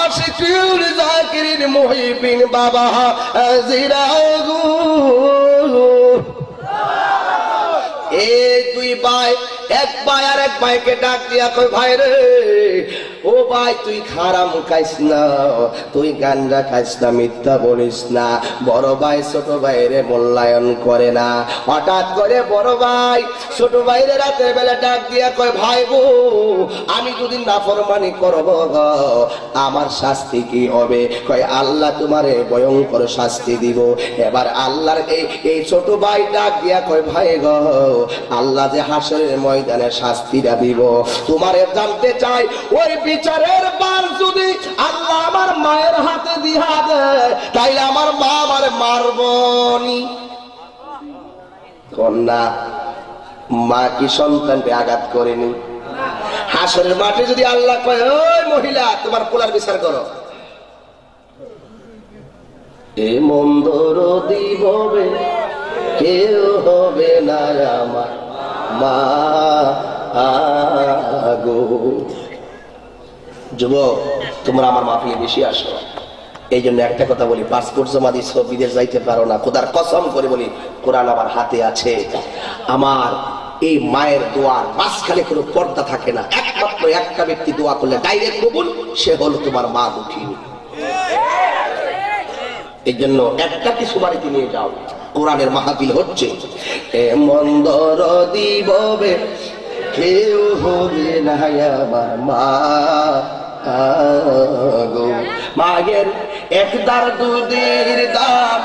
আশিকুর জাকিরিন মুহিবিন বাবা জিরাগু। এই দুই ভাই, এক ভাই আর এক ভাইকে ডাক দিয়া কই, ভাই রে ও ভাই তুই হারাম খাইস না, তুই গাঞ্জা খাইস না, মিথ্যা বলিস না। বড় ভাই ছোট ভাইরে মূল্যায়ন করে না। হঠাৎ করে বড় ভাই ছোট ভাইরে রাতের বেলা ডাক দিয়া কয়, ভাই গো আমি যদি নাফরমানি করব আমার শাস্তি কি হবে? কয় আল্লাহ তোমারে ভয়ঙ্কর শাস্তি দিব। এবার আল্লাহর এই ছোট ভাই ডাক দিয়া কয়, ভাই গো আল্লাহ যে হাসরের ময়দানে শাস্তিটা দিব তোমারে জানতে চাই। ওই বিচারের বার যদি আল্লাহ আমার মায়ের হাতে দিয়া দেয় তাইলে আমার মা আমারে মারবনি। কন্যা মা কি সন্তানকে আঘাত করেনি? হাসরের মাঠে যদি আল্লাহ কয়, ওই মহিলা তোমার পোলার বিচার করো, এ মন্দর দিবে কেউ হবে না আমার মা গো। যুবক তোমরা আমার মাহফিলে বেশি আসো, এই জন্য একটা কথা বলি, পাসপোর্ট জমা দিচ্ছ বিদেশ যাইতে পারো না, খোদার কসম করে বলি কোরআন আমার হাতে আছে। আমার এই মায়ের দোয়ার মাঝখানে কোনো পর্দা থাকে না। একমাত্র একটা ব্যক্তি দোয়া করলে ডাইরেক্ট কবুল, সে হলো তোমার মা দুঃখী। এই জন্য একটা কিছু বাড়িতে নিয়ে যাও, কোরআনের মাহফিল হচ্ছে। এ মন্দর দিবে কেউ হবে না আমার মা গো। মায়ের একদার দুধের দাম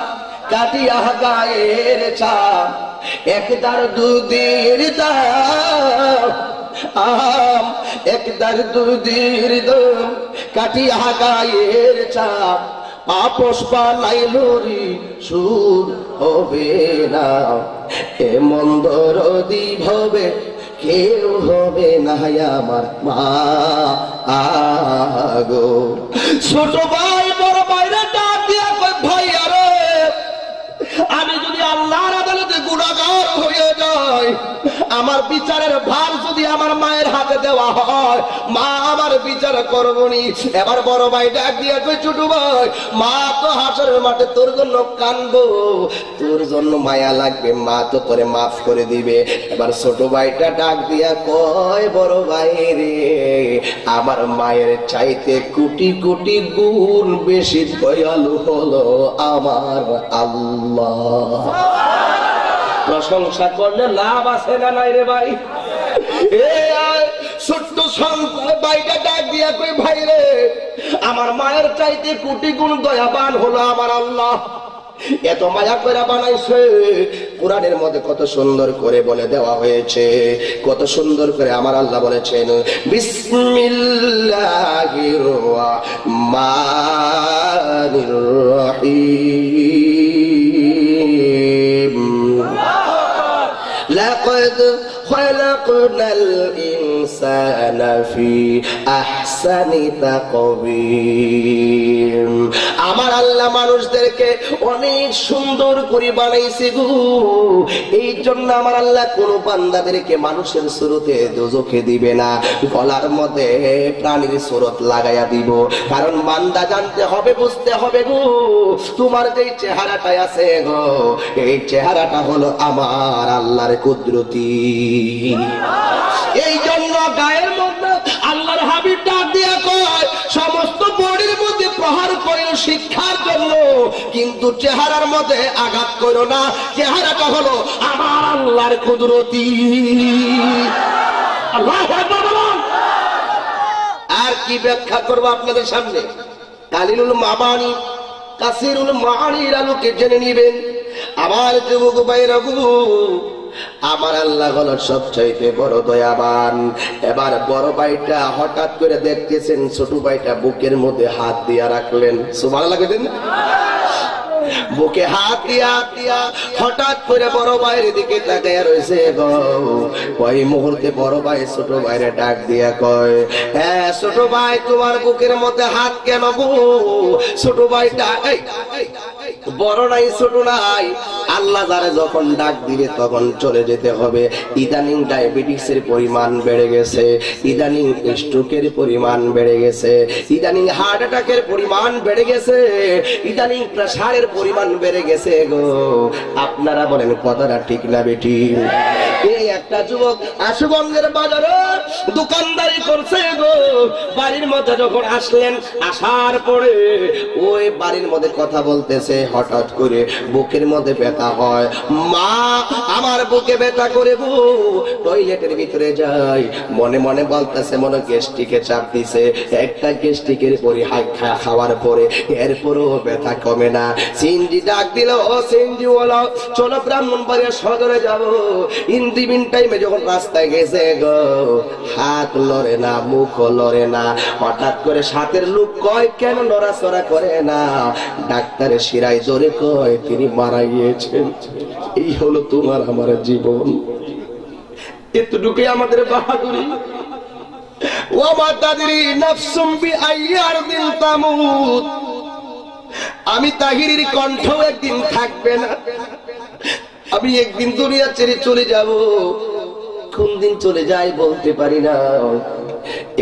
কাটিয়া গায়ের চাপ, একদার দুধের দাম আম, একদার দুধের দাম কাটিয়া গায়ের চাপ, আপোষ বানাইল রে সুদ হবে না। এ মন্দর দিব হবে কেউ হবে না আমার মা গো। ছোট ভাই বড় ভাইরা ডাক দিয়া কয়, ভাই আরে আমি যদি আল্লাহর আদালতে গুনাহগার হয়ে যাই, আমার বিচারের ভার যদি আমার মায়ের হাতে দেওয়া হয়, মা আমার বিচার করবনি। এবার বড় ভাই ডাক দিয়ে কই, ছোট ভাই, মা তো হাসরের মাঠে তোর জন্য কানবো, তোর জন্য মায়া লাগবে, মা তো তোরে মাফ করে দিবে। এবার ছোট ভাইটা ডাক দিয়া কয়, বড় ভাই রে, আমার মায়ের চাইতে কোটি কোটি গুণ বেশি দয়ালু হলো আমার আল্লাহ। প্রশংসা করলে লাভ আছে না নাই রে ভাই? ছোট্ট ভাইটা ডাক দিয়া কই, ভাই রে, আমার মায়ের চাইতে কোটি গুণ দয়াবান হলো আমার আল্লাহ। এত মায়া করে বানাইছে। কোরআনের মধ্যে কত সুন্দর করে বলে দেওয়া হয়েছে, কত সুন্দর করে আমার আল্লাহ বলেছেন, বিসমিল্লাহির রহমানির রহিম। লাকাদ খালাকনাল ইনসানা ফি আহসানি তাকওয়িম। আমার আল্লাহ মানুষদেরকে অনেক সুন্দর করে বানাইছে গো। এই জন্য আমার আল্লাহ কোন বান্দাদেরকে মানুষের সুরতে দোজখে দিবে না, গলার মধ্যে প্রাণীর সুরত লাগাইয়া দিব। কারণ বান্দা জানতে হবে, বুঝতে হবে গো, তোমার যে চেহারাটা আছে গো, এই চেহারাটা হলো আমার আল্লাহর কুদরতি। এই জন্য গায়ের মধ্যে আল্লাহর হাবিব ডাক দিয়া কয়, সমস্ত বডির মধ্যে প্রহার করো শিক্ষার জন্য, কিন্তু চেহারার মধ্যে আঘাত করো না। চেহারাটা হলো আমার আল্লাহর কুদরতি। আল্লাহু আকবার। আর কি ব্যাখ্যা করবো আপনাদের সামনে? কালিলুল মাবানি কাসিরুল মাআনির আলোকে জেনে নিবেন আমার যুবক ভাইরা গো। আমার আল্লাহ হলো সবচাইতে বড় দয়াবান। এবার বড় ভাইটা হঠাৎ করে দেখতেছেন ছোট ভাইটা বুকের মধ্যে হাত দিয়া রাখলেন। সুবহানাল্লাহ কইতেন না? বুকে হাত দিয়া হঠাৎ করে বড় ভাইয়ের দিকে তাকায়া রয়েছে গো। ওই মুহূর্তে বড় ভাই ছোট ভাইরে ডাক দিয়া কয়, হ্যাঁ ছোট ভাই, তোমার বুকের মধ্যে হাত কেন গো? ছোট ভাইটা বড় নাই ছোট নাই, আল্লাহ যারে যখন ডাক দিবে তখন চলে যেতে হবে। ইদানিং ডায়াবেটিসের পরিমাণ বেড়ে গেছে, ইদানিং স্ট্রোকের পরিমাণ বেড়ে গেছে, ইদানিং হার্ট অ্যাটাকের পরিমাণ বেড়ে গেছে, ইদানিং প্রেসারের পরিমাণ বেড়ে গেছে গো। আপনারা বলেন কথাটা ঠিক না বেটি? এই একটা যুবক আশুগঞ্জের বাজারে দোকানদারি করছে গো। বাড়ির মধ্যে যখন আসলেন, আসার পরে ওই বাড়ির মধ্যে কথা বলতেছে, হঠাৎ করে বুকের মধ্যে ব্যথা হয়। মা, আমার বুকে ব্যথা করে গো, টয়লেটের ভিতরে যাই। মনে মনে বলতেছে, মনে গ্যাস্ট্রিকে চাপ দিছে, একটা গ্যাস্ট্রিকের পরে খাওয়ার পরে এরপরও ব্যথা কমে না। সিনজি ডাক দিল, ও সিনজি ওয়ালা, চলো ব্রাহ্মণবাড়িয়া সদরে যাবো। ইন্দিবিন টাইমে যখন রাস্তায় গেছে গো, হাত লড়ে না, মুখ লড়ে না। হঠাৎ করে সাথের লোক কয়, কেন নড়াচড়া করে না? ডাক্তারের শিরায় জোরে কয়, তিনি মারা গিয়েছেন। এই হলো তোমার আমার জীবন। এতটুকুই আমাদের বাহাদুরি। ওয়া তাদরি নাফসুম বিআইয়ারদিন তামুত। আমি তাহিরির কণ্ঠ একদিন থাকবে না, আমি একদিন দুনিয়া ছেড়ে চলে যাব। কোন দিন চলে যাই বলতে পারি না।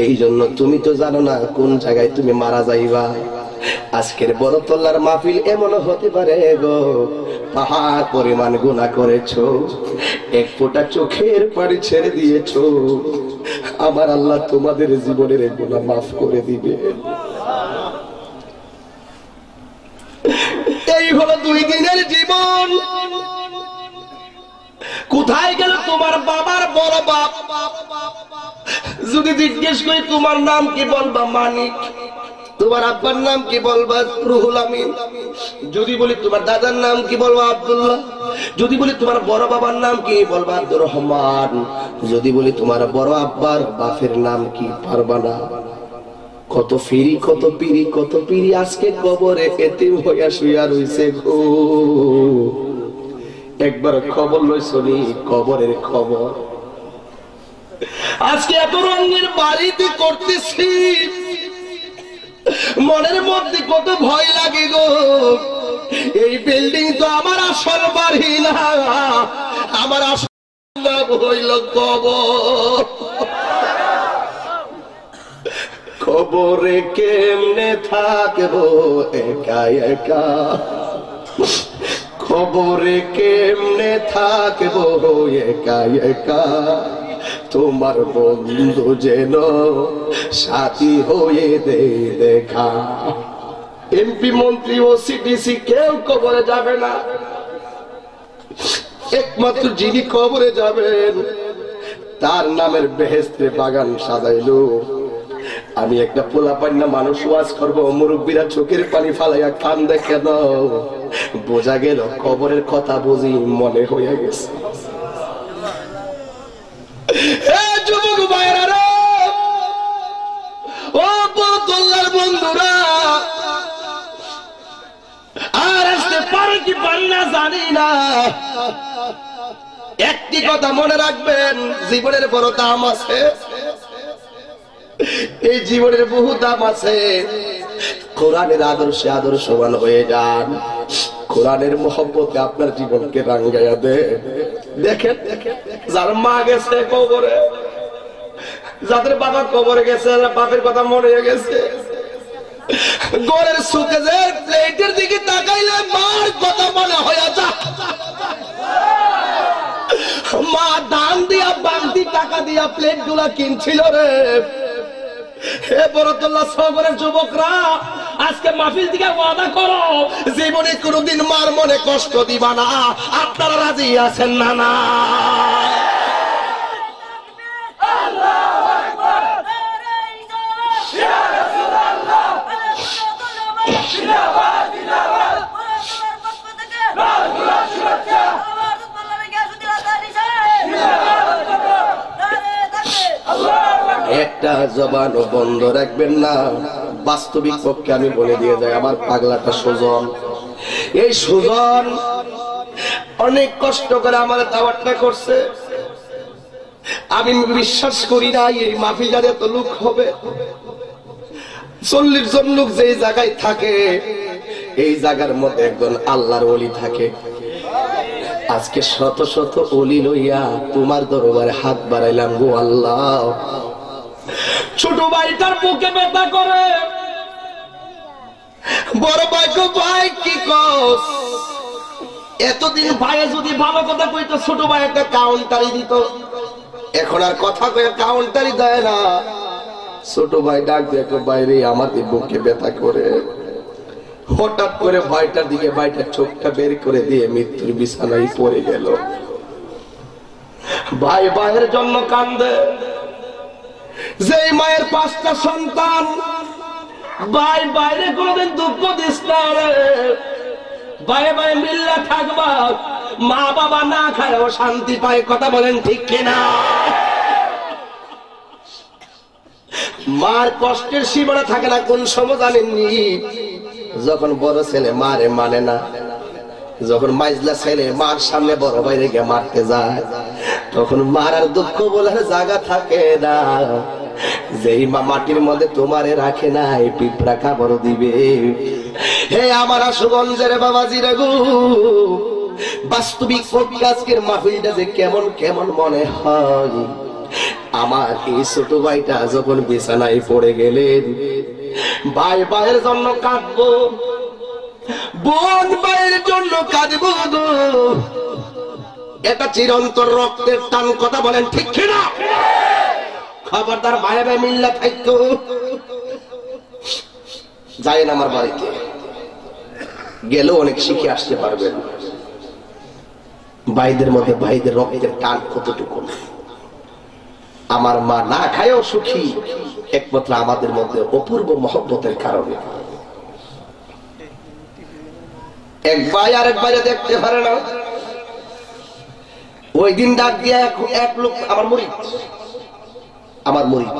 এই জন্য তুমি তো জানো না কোন জায়গায় তুমি মারা যাইবা। আজকের বড় তল্লার মাহফিল এমন হতে পারে গো, পাহাড় পরিমাণ গুনাহ করেছো, এক ফোঁটা চোখের পানি ছেড়ে দিয়েছো, আমার আল্লাহ তোমাদের জীবনের গুনাহ মাফ করে দিবে। এই হলো 2 দিনের জীবন। কোথায় গেল তোমার বাবার বড় বাপ? যদি জিজ্ঞেস করি তোমার নাম কি, বলবা মানিক। তোমার আব্বার নাম কি, বলবা রুহুল আমিন। যদি বলি তোমার দাদার নাম কি, বলবা আব্দুল্লাহ। যদি বলি তোমার বড় বাবার নাম কি, বলবা আব্দুর রহমান। যদি বলি তোমার বড় আব্বার বাপের নাম কি, পারবা না। কত ফিরি, কত পিরি, কত পিরি আজকে কবরে এতিম হইয়া শুইয়া রইছে গো। একবার খবর লইছনি, কবরের খবর। আজকে এত রঙের বাড়িতে করতেছি, মনের মধ্যে কত ভয় লাগে গো। এই বিল্ডিং তো আমার আসল বাড়ি না, আমার আসল নাম হইল কবর। কবরে কেমনে থাকবো একা একা, কবরে কেমনে থাকবো একা একা, তোমার বন্ধু যেন সাথী হয়ে দে দেখা। এমপি মন্ত্রী ও সিডিসি কেউ কবরে যাবে না, একমাত্র যিনি কবরে যাবেন তার নামের বেহেশতের বাগান সাজাইলো। আমি একটা পোলাপান্না মানুষ ওয়াজ করবো, মুরব্বীরা চোখের পানি ফালাইয়া কান দেখে দাও, বোঝা গেল কবরের কথা বুঝি মনে হয়ে গেছে। যুবক ভাইরা, ও বদল্লার বন্ধুরা, আর আসতে পারে কি পারি না জানি না, একটি কথা মনে রাখবেন, জীবনের বড় দাম আছে, এই জীবনের বহু দাম আছে। কোরআনের আদর্শে আদর্শবান হয়ে যান, কোরআনের মহব্বতে আপনার জীবনকে রাঙ্গাইয়া দে। দেখেন যার মা গেছে কবরে, যাদের বাবা কবরে গেছে, বাপের কথা মনে হয়ে গেছে, গোরের সুখে যে প্লেটের দিকে তাকাইলে মার কথা মনে হয়ে যা। মা দান দিয়া বালতি টাকা দিয়া প্লেট গুলা কিনছিল রে। হে বরকতুল্লাহ সবরের যুবকরা, আজকে মাহফিল থেকে ওয়াদা করো জীবনে কোনোদিন মার মনে কষ্ট দিবা না। আপনারা রাজি আছেন না? না একটা জবানও বন্ধ রাখবেন না। বাস্তবিক পক্ষে আমি বলে দিয়ে যাই, আমার পাগলাটা সুজন, এই সুজন অনেক কষ্ট করে আমার দাওয়াতটা করছে। আমি বিশ্বাস করি না এই মাহফিলে এত লোক হবে। 40 জন লোক যেই জায়গায় থাকে, এই জায়গার মধ্যে একজন আল্লাহর ওলি থাকে। আজকে শত শত ওলি লইয়া তোমার দরবারে হাত বাড়াইলাম গো আল্লাহ। ছোট ভাইটার বুকে ব্যথা করে, বড় ভাইকে ভাই কি কস, এতদিন ভাইয়ে যদি ভালো কথা কইতো ছোট ভাই একটা কাউন্টারি দিত, এখন আর কথা কয়ে কাউন্টারি দেয় না। ছোট ভাই ডাক দেখো বাইরে আমাদের বুকে ব্যথা করে। হঠাৎ করে ভাইটার দিকে ভাইটার চোখটা বের করে দিয়ে মৃত্যুর বিছানায় পড়ে গেল। ভাই ভাইয়ের জন্য কান্দে। যেই মায়ের 5টা সন্তান, ভাই বাইরে কোনদিন দুঃখ দিস না রে। ভাই ভাই মিল্লা থাকবা, মা বাবা না খায়ও শান্তি পায়। কথা বলেন ঠিক কিনা? মার কষ্টের সীমানা থাকে না কোন সময় জানেননি? যখন বড় ছেলে মারে মানে না, যখন মাইজলা ছেলে মার সামনে বড় বাইরে গিয়ে মারতে যায়, তখন মার আর দুঃখ বলার জায়গা থাকে না। যেই মা মাটির মধ্যে তোমারে রাখে না, এই পিঁপড়া খাবার দিবে। হে আমার আশুগঞ্জের বাবাজিরা গো, বাস্তবিক আজকের মাহফিলটা যে কেমন কেমন মনে হয়। আমার এই ছোট ভাইটা যখন বিছানায় পড়ে গেলেন, ভাই ভাইয়ের জন্য কাঁদবো, বোন ভাইয়ের জন্য কাঁদবো গো। এটা চিরন্তর রক্তের টান। কথা বলেন ঠিক কিনা? খবরদার ভাই ভাই মিল্লা থাকতো যাই না। আমার বাড়িতে গেলেও অনেক শিখে আসতে পারবেন ভাইদের মধ্যে ভাইদের রক্তের টান কতটুকু। আমার মা না খায়ও সুখী, একমাত্র আমাদের মধ্যে অপূর্ব মহব্বতের কারণে। এক ভাই আরেক ভাইরে দেখতে পারে না। ওই দিন ডাক দিয়া এক লোক, আমার মুরিদ,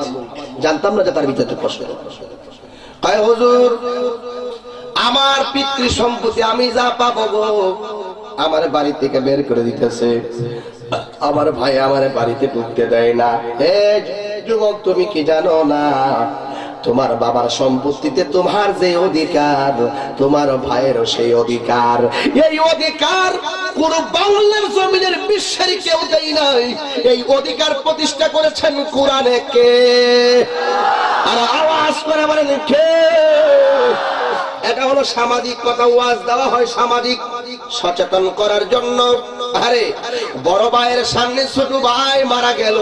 জানতাম না যে তার ভিতরে কষ্ট। কয় হুজুর, আমার পিতৃ সম্পত্তি আমি যা পাবো গো, আমার বাড়ি থেকে বের করে দিতেছে। আমার ভাই আমার বাড়িতে ঢুকতে দেয় না। হে যুবক, তুমি কি জানো না তোমার বাবার সম্পত্তিতে তোমার যে অধিকার, তোমার ভাইয়েরও সেই অধিকার। এই অধিকার কোন বাংলার জমিনের বিশ্বের কেউ দেয় নাই। এই অধিকার প্রতিষ্ঠা করেছেন কোরআনে কে? আর আওয়াজ করে বলেন কে? এটা হলো সামাজিক কথা। ওয়াজ দেওয়া হয় সামাজিক সচেতন করার জন্য। আরে বড় ভাইয়ের সামনে ছোট ভাই মারা গেল,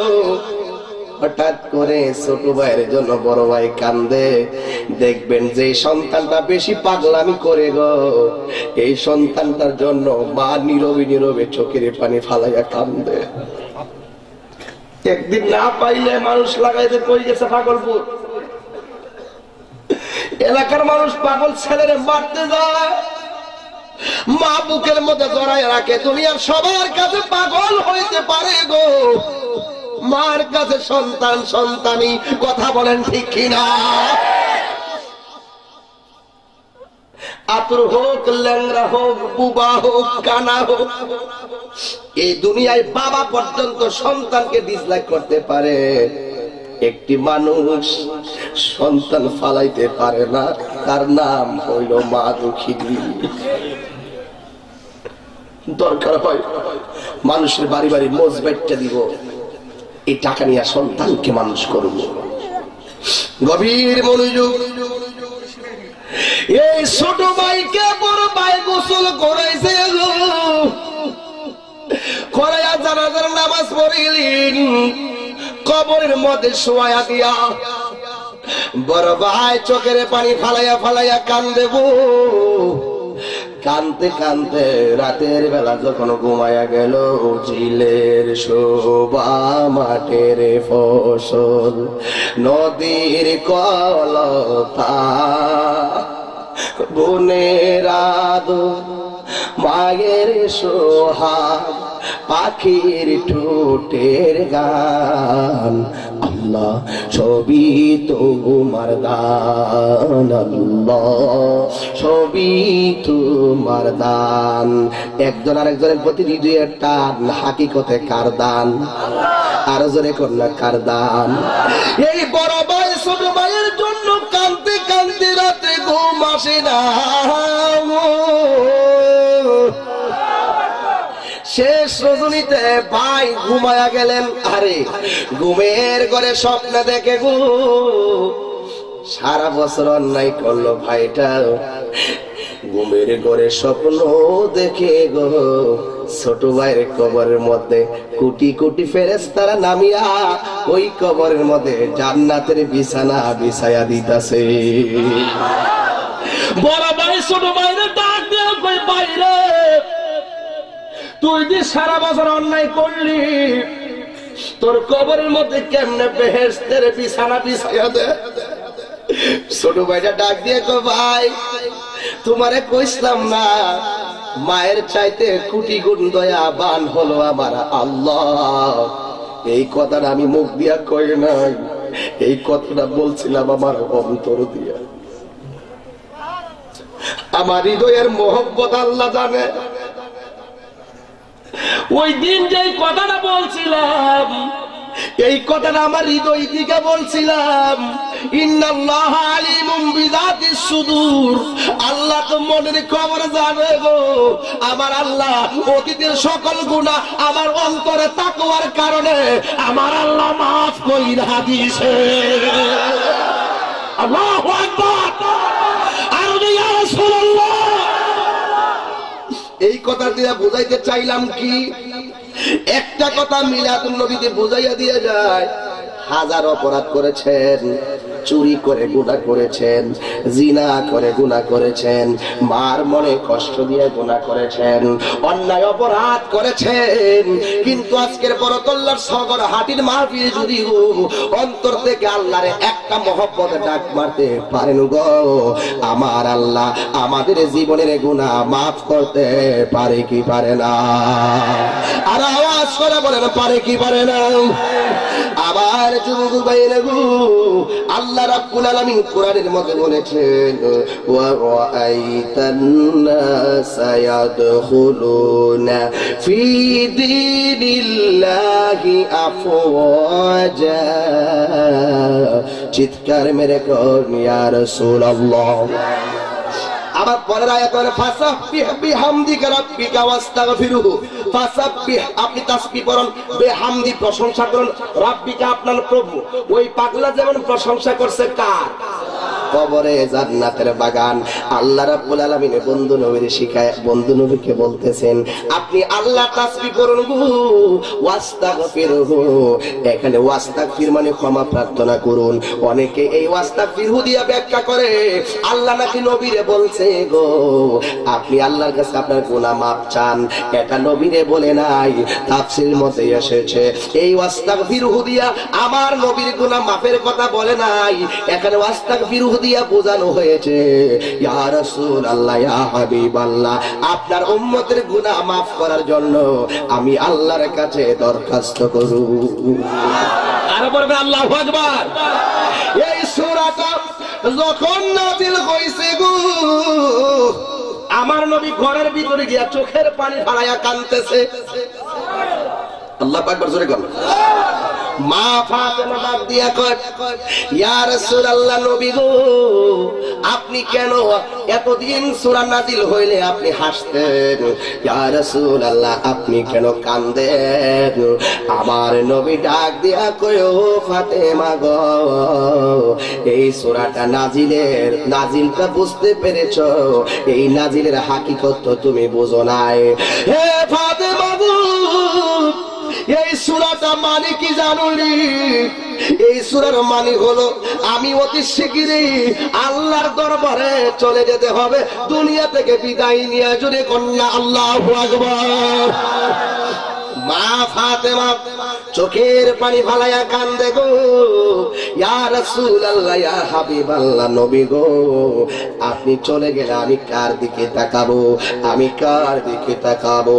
হঠাৎ করে ছোট ভাইয়ের জন্য বড় ভাই কান্দে। দেখবেন যে সন্তানটা বেশি পাগলামি করে গো, এই সন্তানটার জন্য মা নীরবে নীরবে চোখের পানি ফালাইয়া কান্দে। একদিন না পাইলে মানুষ লাগাইতে কই গেছে পাগলপুর। এলাকার মানুষ পাগল ছেলেরে মারতে যায়, মা বুকের মধ্যে জড়ায় রাখে। দুনিয়ার সবার কাছে পাগল হইতে পারে গো, মার কাছে সন্তান সন্তানি। কথা বলেন ঠিক কিনা? আতুর হোক, ল্যাংরা হোক, বুবা হোক, কানা হোক, এই দুনিয়ায় বাবা পর্যন্ত সন্তানকে ডিসলাইক করতে পারে। একটি মানুষ সন্তান ফালাইতে পারে না, তার নাম হইল মা দুঃখিনী। দরকার হয় মানুষের বাড়ি বাড়ি মোজবেটটা দিব, এই টাকা নিয়ে সন্তানকে মানুষ করব। গভীর মনোযোগ। এই ছোট ভাইকে বড় ভাই গোসল করাইছে, করাইয়া জানাজার নামাজ পড়িলেন, কবরের মধ্যে শোয়া দিয়া বড় ভাই চোখের পানি ফালাইয়া ফালাইয়া কান্দে গো। কানতে কানতে রাতের বেলা যখন ঘুমায়া গেল, ঝিলের শোভা মাঠের ফসল, নদীর কলতা, বনের আদর, মায়ের সোহাগ, পাখির ঠোঁটের গান, আল্লাহ সবই তোমার দান, আল্লাহ সবই তোমার দান। একজন আরেকজনের প্রতি হৃদয়ের টান, হাকিকতে কার দান? আরো জোরে কন্যা কার দান? এই বড় ভাই ছোট ভাইয়ের জন্য কাঁদতে কাঁদতে রাতে ঘুম আসে না। শেষ রজনীতে ভাই ঘুমায়া গেলেন। আরে ঘুমের ঘরে স্বপ্ন দেখে গো, সারা বছর অন্যায় করলো ভাইটা, ঘুমের ঘরে স্বপ্ন দেখে গো, ছোট ভাইয়ের কবরের মধ্যে কোটি কোটি ফেরেশতারা নামিয়া ওই কবরের মধ্যে জান্নাতের বিছানা বিছায়া দিতাছে। বড় ভাই ছোট ভাইরে ডাক দিয়ে কই, বাইরে তুই যে সারা বছর অন্যায় করলি, তোর কবরের মধ্যে কেমনে বেহেশতের বিছানা বিছাইয়া দে। ছোট ভাইটা ডাক দিয়ে কই, ভাই তোমারে কইছিলাম না, মায়ের চাইতে কোটি গুণ দয়াবান হলো আমার আল্লাহ। এই কথাটা আমি মুখ দিয়া কই নাই, এই কথাটা বলছিলাম আমার অন্তর দিয়া। আমার হৃদয়ের মোহব্বত আল্লাহ জানে। ওই দিন যে কথাটা বলছিলাম, এই কথাটা আমার হৃদয় থেকে বলছিলাম। ইন্নাল্লাহ আলিমুম বিযাতিস সুদূর, আল্লাহ তো মনের খবর জানে গো। আমার আল্লাহ অতীতের সকল গুনাহ আমার অন্তরে তাকওয়ার কারণে আমার আল্লাহ মাফ কইরা দিয়েছে। আল্লাহু আকবার। আর ইয়া রাসূলুল্লাহ, এই কথা দিয়ে বুঝাইতে চাইলাম কি, একটা কথা মিলাদুন নবীতে বুঝাইয়া দিয়ে যায়। হাজার অপরাধ করেছেন, চুরি করে গুনাহ করেছেন, জিনা করে গুনাহ করেছেন, মার মনে কষ্ট দিয়ে গুনাহ করেছেন, অন্যায় অপরাধ করেছেন, কিন্তু আজকের বরকল্লার সগর হাটির মাহফিলে যদি অন্তর থেকে আল্লাহর একটা মহব্বত ডাক মারতে পারেন গো, আমার আল্লাহ আমাদের জীবনের গুনাহ মাফ করতে পারে কি পারে না? আর আওয়াজ করে বলেন পারে কি পারে না? আবার যুবক ভাইরা গো, আল্লাহ রাব্বুল আলামিন কোরআনের মধ্যে বলেছেন, ওয়া রাআইতান নাসা ইয়াদখুলুনা ফি দীনিল্লাহি আফওয়াজা চিৎকার মেরে কোন ইয়া রাসূলুল্লাহ। আবার পরের আয়াত বলে ফাসাব্বিহ বিহামদিকা রাব্বিকা ওয়াস্তাগফিরুহু। ফাসাব্বিহ আপনি তাসবিহ করুন, বিহামদি প্রশংসা করুন, রাব্বিকা আপনার প্রভু। ওই পাগলা যেমন প্রশংসা করছে কার? কবরে জান্নাতের বাগান। আল্লাহ রাব্বুল আলামিন বন্ধু নবীর শিখায়, বন্ধু নবীকে বলতেছেন আপনি আল্লাহ তাসবিহ করুন গো, ওয়াস্তাগফিরুহু। এখানে ওয়াস্তাগফির মানে ক্ষমা প্রার্থনা করুন। অনেকে এই ওয়াস্তাগফিরহু দিয়া ব্যাখ্যা করে আল্লাহ নাকি নবীরে বলছে গো আপনি আল্লাহর কাছে আপনার গুনাহ মাফ চান। এটা নবীরে বলে নাই, তাফসীরের মধ্যে এসেছে এই ওয়াস্তাগফিরহু দিয়া আমার নবীর গুনাহ মাফের কথা বলে নাই। এখানে ওয়াস্তাগফিরহু দিয়া বোঝানো হয়েছে ইয়া রাসূলুল্লাহ ইয়া হাবিবাল্লাহ আপনার উম্মতের গুনাহ মাফ করার জন্য আমি আল্লাহর কাছে দরখাস্ত করু। আর বলবেন আল্লাহু আকবার। এই সূরাটা যখন নাযিল হইছে গো আমার নবী ঘরের ভিতরে গিয়া চোখের পানি ঢালাইয়া কাঁদতেছে। আল্লাহু আকবার জোরে বলেন। মা ফাতেমা ডাক দিয়া কয় ইয়া রাসূলুল্লাহ নবী গো আপনি কেন এতদিন সূরা নাযিল হইলে আপনি হাসতেন, ইয়া রাসূলুল্লাহ আপনি কেন কাঁদেন? আমার নবী ডাক দিয়া কয় ও ফাতেমা গো এই সূরাটা নাযিলটা বুঝতে পেরেছো, এই নাযিলের হাকিকত তো তুমি বুঝো নাই। হে ফাতেমা গো এই সূরাটা মানে কি জানোনি? এই সূরার মানে হলো আমি অতি শিগগিরই আল্লাহর দরবারে চলে যেতে হবে, দুনিয়া থেকে বিদায় নিয়ে জুড়ে কন্যা আল্লাহু আকবার। মা ফাতেমা চোখের পানি ফালাইয়া কান্দে গো ইয়া রাসূলুল্লাহ ইয়া হাবিবাল্লাহ নবী গো আপনি চলে গেলে আমি কার দিকে তাকাবো, আমি কার দিকে তাকাবো?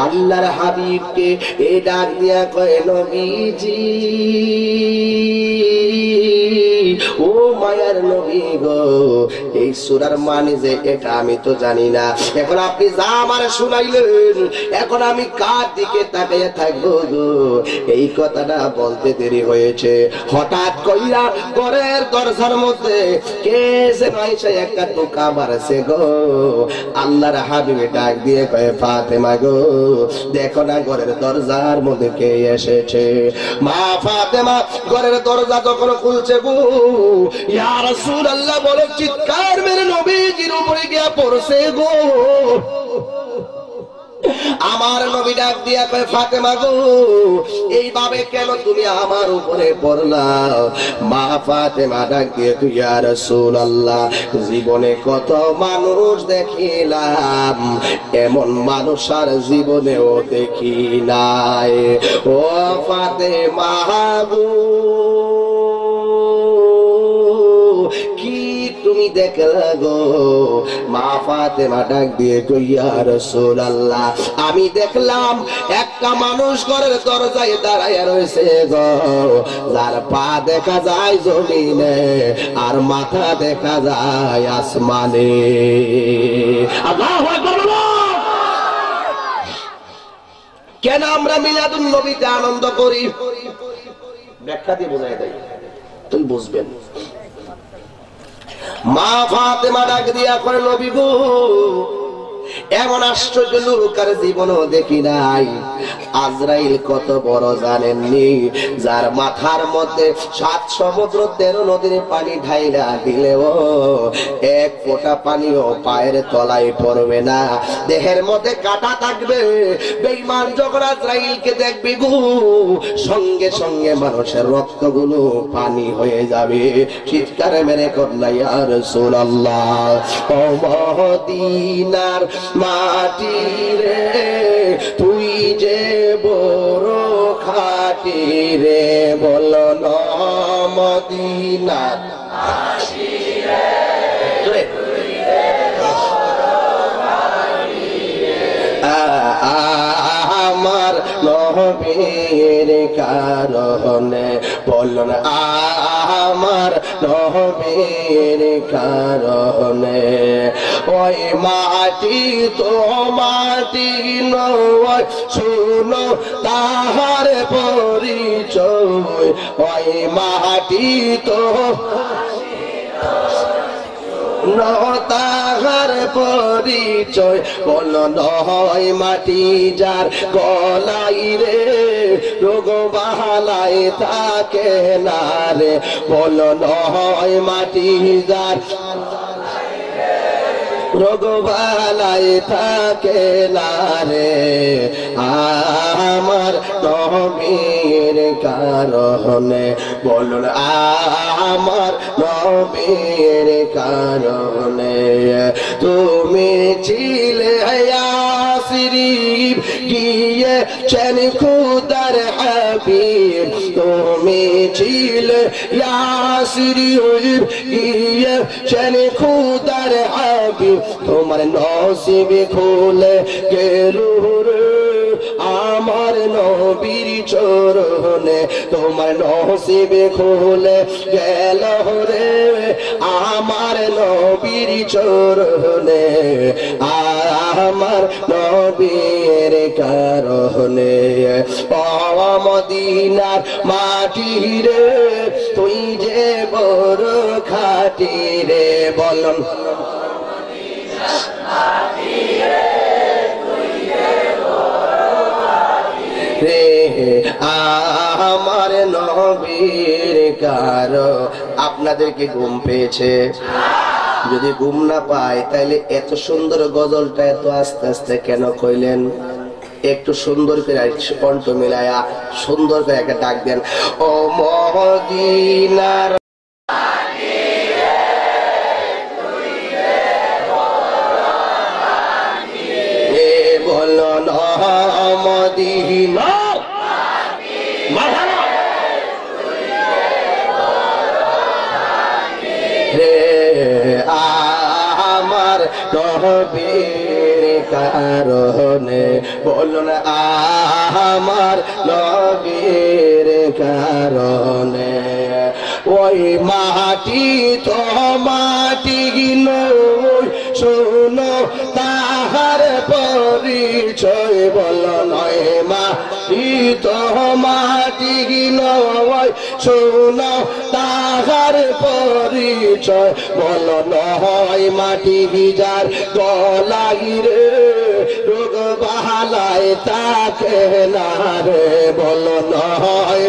আল্লাহর হাবিবকে এই ডাক দিয়া কয় নবীজি ও মায়ার নবী গো এই সূরার মানে যে এটা আমি তো জানি না, এখন আপনি যা আমারে শুনাইলেন এখন আমি কার দিকে তাকিয়ে থাকবো গো? এই কথাটা বলতে দেরি হয়েছে। হঠাৎ কইরা ঘরের দরজার মধ্যে কে যেন এসে একটা টোকা মারছে গো। আল্লাহর হাবিব ডাক দিয়ে কয় ফাতেমা গো দেখো না ঘরের দরজার মধ্যে কে এসেছে। মা ফাতেমা ঘরের দরজা যখন খুলছে গো ইয়া রাসূলুল্লাহ বলে চিৎকার মেরে নবীজির উপরে গিয়া পড়ছে গো। আমার নবী ডাক দিয়া কয় ফাতেমা গো এইভাবে কেন তুমি আমার উপরে পড়লা? মা ফাতেমা ডাক দিয়ে তুই ইয়া রাসূলুল্লাহ জীবনে কত মানুষ দেখিলাম, এমন মানুষ আর জীবনেও দেখি নাই। ও ফাতেমা গো কি তুমি দেখলা গো? মা ফাতেমা ডাক দিয়ে কই ইয়া রাসূলুল্লাহ আমি দেখলাম একটা মানুষ ঘরের দরজায় দাঁড়ায় রয়েছে গো, যার পা দেখা যায় জমিনে আর মাথা দেখা যায় আসমানে। আল্লাহু আকবার। কেন আমরা মিলাদুন নবীতে আনন্দ করি? ব্যাখ্যা দিয়ে বোঝাই দেয়, তুমি বুঝবেন। মা ফাতেমা ডাক দিয়া করে নবী গো এমন আশ্চর্য লোক আর জীবনও দেখি নাই। আজরাইল কত বড় জানেননি? যার মাথার মধ্যে 7 সমুদ্র 13 নদীর পানি ঢাইলা দিলেও এক ফোঁটা পানিও পায়ের তলায় পড়বে না, দেহের মধ্যে কাটা থাকবে। বেঈমান যখন আজরাইলকে দেখবে গো সঙ্গে সঙ্গে মানুষের রক্তগুলো পানি হয়ে যাবে। চিৎকার মেরে করলা ইয়া রাসূলুল্লাহ ও মদিনার মাটি রে তুই যে বড় খাটি রে, বলো না মদিনার মাটি রে তুই যে বড় খাটি রে, আমার নবীর কারণে বলো না আমার নবীর কারণে। ওই মাটি তো মাটি নয়, শুনো তাহার পরিচয়। ওই মাটি তো তাহার পরিচয়। বল নয় মাটি যার গলাই রে, রোগ বালাই থাকে না রে। বল নয় মাটি যার রোগ বালাই থাকে না রে, আমার নবীর কারণে। বলুন আমার নবীর কারণে। তুমি ছিলে ইয়াসরিব গিয়েছেন খুদার হাবিব। তুমি ছিলে ইয়াসরিব গিয়েছেন খুদার হাবিব। তোমার নসিবে খুলে গেল রে আমার নবীর চরণে। তোমার নসিবে খুলে গেল রে আমার নবীর চরণে। আমার নবীর কারণে। ও মদিনার মাটি রে, তুই যে বড় খাঁটি রে। বলুন রে আমার নবীর কারো। আপনাদেরকে ঘুম পেয়েছে? যদি ঘুম না পায় তাহলে এত সুন্দর গজলটা এত আস্তে আস্তে কেন কইলেন? একটু সুন্দর করে কণ্ঠ মিলায়া সুন্দর করে একটা ডাক দেন, ও মদিনার বলো না মদিনা রে আমার নবীর কারণে। বলুন আমার নবীর কারণে। ওই মাটি তো মাটি নয়, শোনো তাহার পরিচয়। বল নয় মাটি তো মাটি নয়, শোনো তাহার পরিচয়। বল নয় মাটি যার গলাই রে, রোগ বালাই তাকে না রে। বল নয়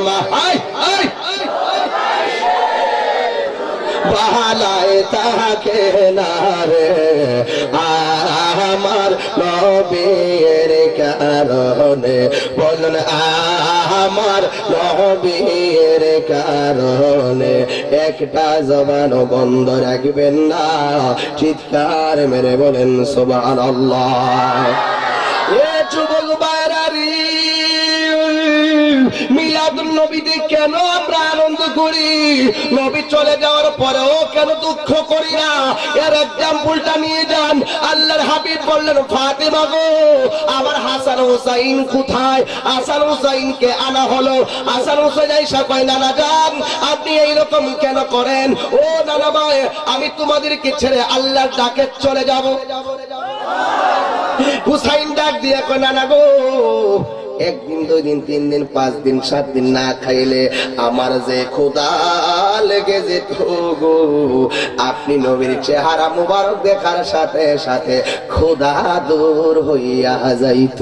বালাই তাকে না রে, আমার নবীর কারণে। বলুন আমার নবীর কারণে। একটা জবান বন্ধ রাখবেন না, চিৎকার মেরে বলেন সুবহানাল্লাহ। এ যুবক বাইরারি, মিলাদুন নবীতে কেন আমরা আনন্দ করি? নবী চলে যাওয়ার পরেও কেন দুঃখ করি না? এর এক্সাম্পলটা নিয়ে যান। আল্লাহর হাবিব বললেন, ফাতেমা গো, আমার হাসান হুসাইন কোথায়? হাসান হুসাইনকে আনা হলো। হাসান হুসাইন আয়েশা কয়, নানা যান আপনি এইরকম কেন করেন? ও নানা ভাই, আমি তোমাদেরকে ছেড়ে আল্লাহর ডাকে চলে যাব। হুসাইন ডাক দিয়ে কয়, নানা গো, একদিন, 2 দিন, 3 দিন, 5 দিন, 7 দিন না খাইলে আমার যে ক্ষুধা লেগে যেত গো। আপনি নবীর চেহারা মুবারক দেখার সাথে সাথে ক্ষুধা দূর হইয়া যাইত।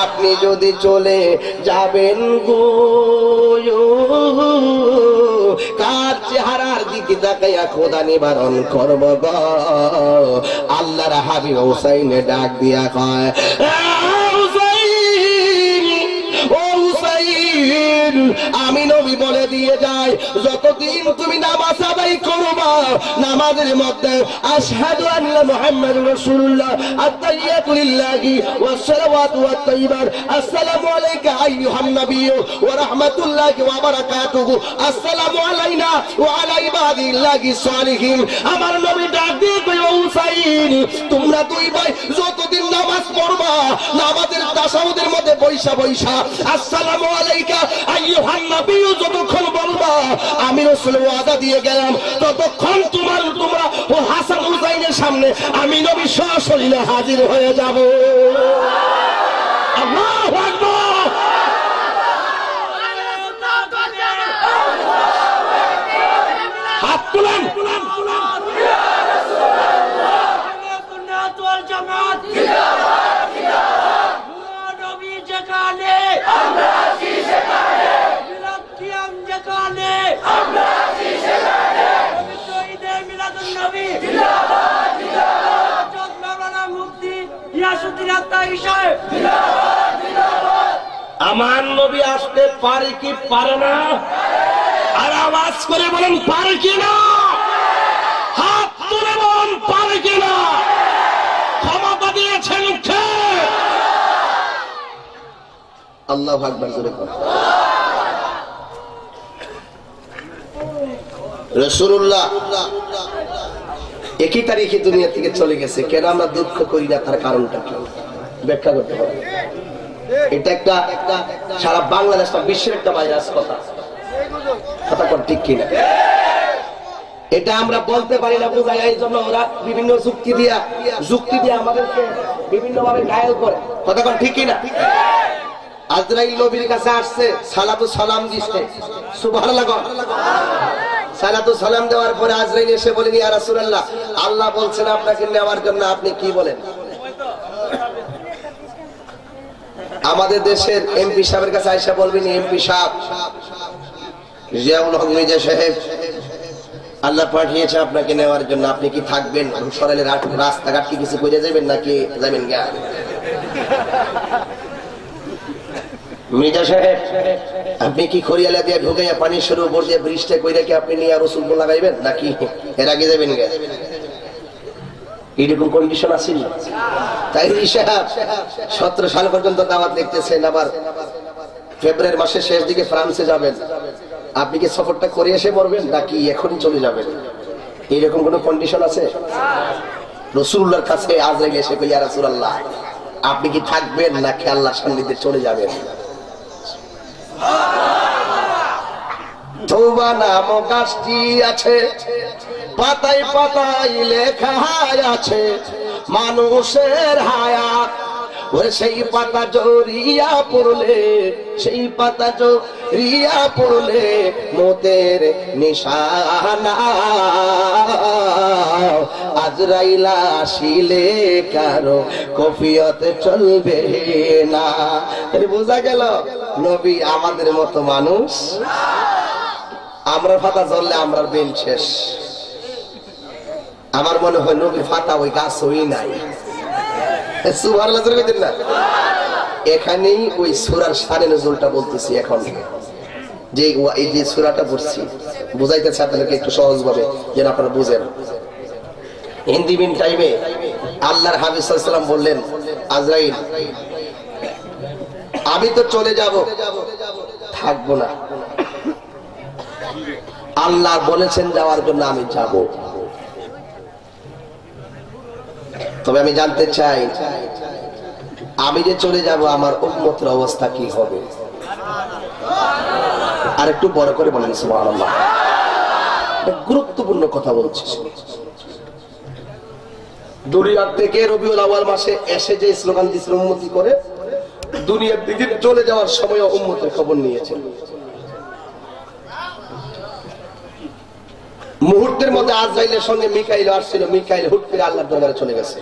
আপনি যদি চলে যাবেন গো, কার চেহারার দিকে তাকাইয়া খোদা নিবারণ করব গো? আল্লাহর হাবিব হুসাইনে ডাক দিয়া কয়, আমি নবী বলে দিয়ে যাই, যতদিন তুমি নামাজ আদায় করবা, নামাজের মধ্যে আশহাদু আন্না মুহাম্মাদুর রাসূলুল্লাহ, আত-তাহিয়াতু লিল্লাহি ওয়াস সালাওয়াতু ওয়াত তাইয়্যিবাত, আসসালামু আলাইকা আইয়ুহান নাবিয়্যু ওয়া রাহমাতুল্লাহি ওয়া বারাকাতুহু, আসসালামু আলাইনা ওয়া আলা ইবাদিল্লাহিস সালিহিন। আমার নবী ডাক দিয়ে কই, ও হুসাইন, তোমরা দুই ভাই যতদিন নামাজ পড়বা, নামাজের তাশাহুদের মধ্যে বৈশা বৈশা আসসালামু আলাইকা আইয়ুহান নাবিয়্যু যতক্ষণ বলবা আমি রাসূল ওয়াদা দিয়ে গেলাম, ততক্ষণ তোমরা ও হাসান হুসাইনের সামনে আমি নবী সশরীরে হাজির হয়ে যাব। আল্লাহু আকবার। হাত তুলেন। আমার নবী আসতে পারে কি পারে না? আর আওয়াজ করে বলেন পারে কি না? হাত তুলে বলেন পারে কি না? ক্ষমতা দিয়েছেন কে? আল্লাহু আকবার জোরে বলেন। রাসূলুল্লাহ একই তারিখে দুনিয়া থেকে চলে গেছে, কেন আমরা দুঃখ করি না তার কারণটা কি ব্যাখ্যা করতে হবে। এটা একটা সারা বাংলাদেশ বিশ্বের একটা ভাইরাস কথা, কথা ঠিক কিনা? এটা আমরা বলতে পারি না বুঝাই, এই জন্য ওরা বিভিন্ন যুক্তি দিয়ে আমাদেরকে বিভিন্ন ভাবে ঘায়েল করে, কথা ঠিক কিনা? আজরাইল নবীর কাছে আসছে, সালাতু সালাম দিচ্ছে, সুবহানাল্লাহ। সালাতু সালাম দেওয়ার পরে আজরাইল এসে বলেন, ইয়া রাসূলুল্লাহ, আল্লাহ বলছেন আপনাকে নেওয়ার জন্য, আপনি কি বলেন? আমাদের দেশের এমপি সাহেবের কাছে আয়েশা বলবেন, এমপি সাহেব জিয়াউল হক মির্জা সাহেব আল্লাহ পাঠিয়েছে আপনাকে নেওয়ার জন্য, আপনি কি থাকবেন? সরাইলের রাস্তাঘাট কি কিছু করে যাবেন নাকি যাবেন গা? মির্জা সাহেব আপনি কি খড়িয়ালা দিয়ে ঢুকাইয়া পানি শুরু উপর দিয়ে ব্রিজটা কইরা কি আপনি নিয়ে রসুল লাগাইবেন নাকি এর আগে যাবেন গা? এরকম কন্ডিশন আছে। তাই সাহেব 17 সাল পর্যন্ত দাওয়াত দেখতেছেন, আবার ফেব্রুয়ারি মাসের শেষ দিকে ফ্রান্সে যাবেন, আপনি কি সফরটা করে এসে পড়বেন নাকি এখনই চলে যাবেন? এইরকম কোন কন্ডিশন আছে? রাসূলুল্লাহর কাছে আজরাইল এসে কই, ইয়া রাসূলুল্লাহ আপনি কি থাকবেন নাকি আল্লাহর সান্নিধ্যে চলে যাবেন? তওবা নামক গাছটি আছে, পাতায় পাতায় লেখা আছে মানুষের হায়াত, ওরে সেই পাতা জড়িয়া পড়লে, সেই পাতা জড়িয়া পড়লে মতের নিশানা, আজরাইল আসিলে কারো কফিয়ত চলবে না। বোঝা গেল নবী আমাদের মতো মানুষ, আমরা পাতা জ্বললে আমরা বেল শেষ। আমার মনে হয় নবীর পাতা ওই গাছ ওই নাই। এখানেই ওই সূরার শানে নজুলটা বলতেছি এখন, যে এই যে সূরাটা পড়ছি বুঝাইতেছে আপনাদেরকে একটু সহজ ভাবে যেন আপনারা বুঝেন। হিন্দি বিন টাইমে আল্লাহর হাবিব সাল্লাল্লাহু আলাইহি ওয়াসাল্লাম বললেন, আজরাইল আমি তো চলে যাব, থাকবো না, আল্লাহ বলেছেন যাওয়ার জন্য আমি যাব, তবে আমি জানতে চাই আমি যে চলে যাব আমার উম্মতের অবস্থা কি হবে? আর একটু বড় করে বলেন সুবহানাল্লাহ। গুরুত্বপূর্ণ কথা বলছি। দুনিয়া থেকে রবিউল আউয়াল মাসে এসে যে স্লোগান দিয়েছিল উম্মতি করে, দুনিয়ার দিকে চলে যাওয়ার সময় উম্মতের খবর নিয়েছেন। মুহূর্তের মধ্যে আজরাইলের সঙ্গে মিকাইল আসছিল, মিকাইল হুট করে আল্লাহর দরবারে চলে গেছে,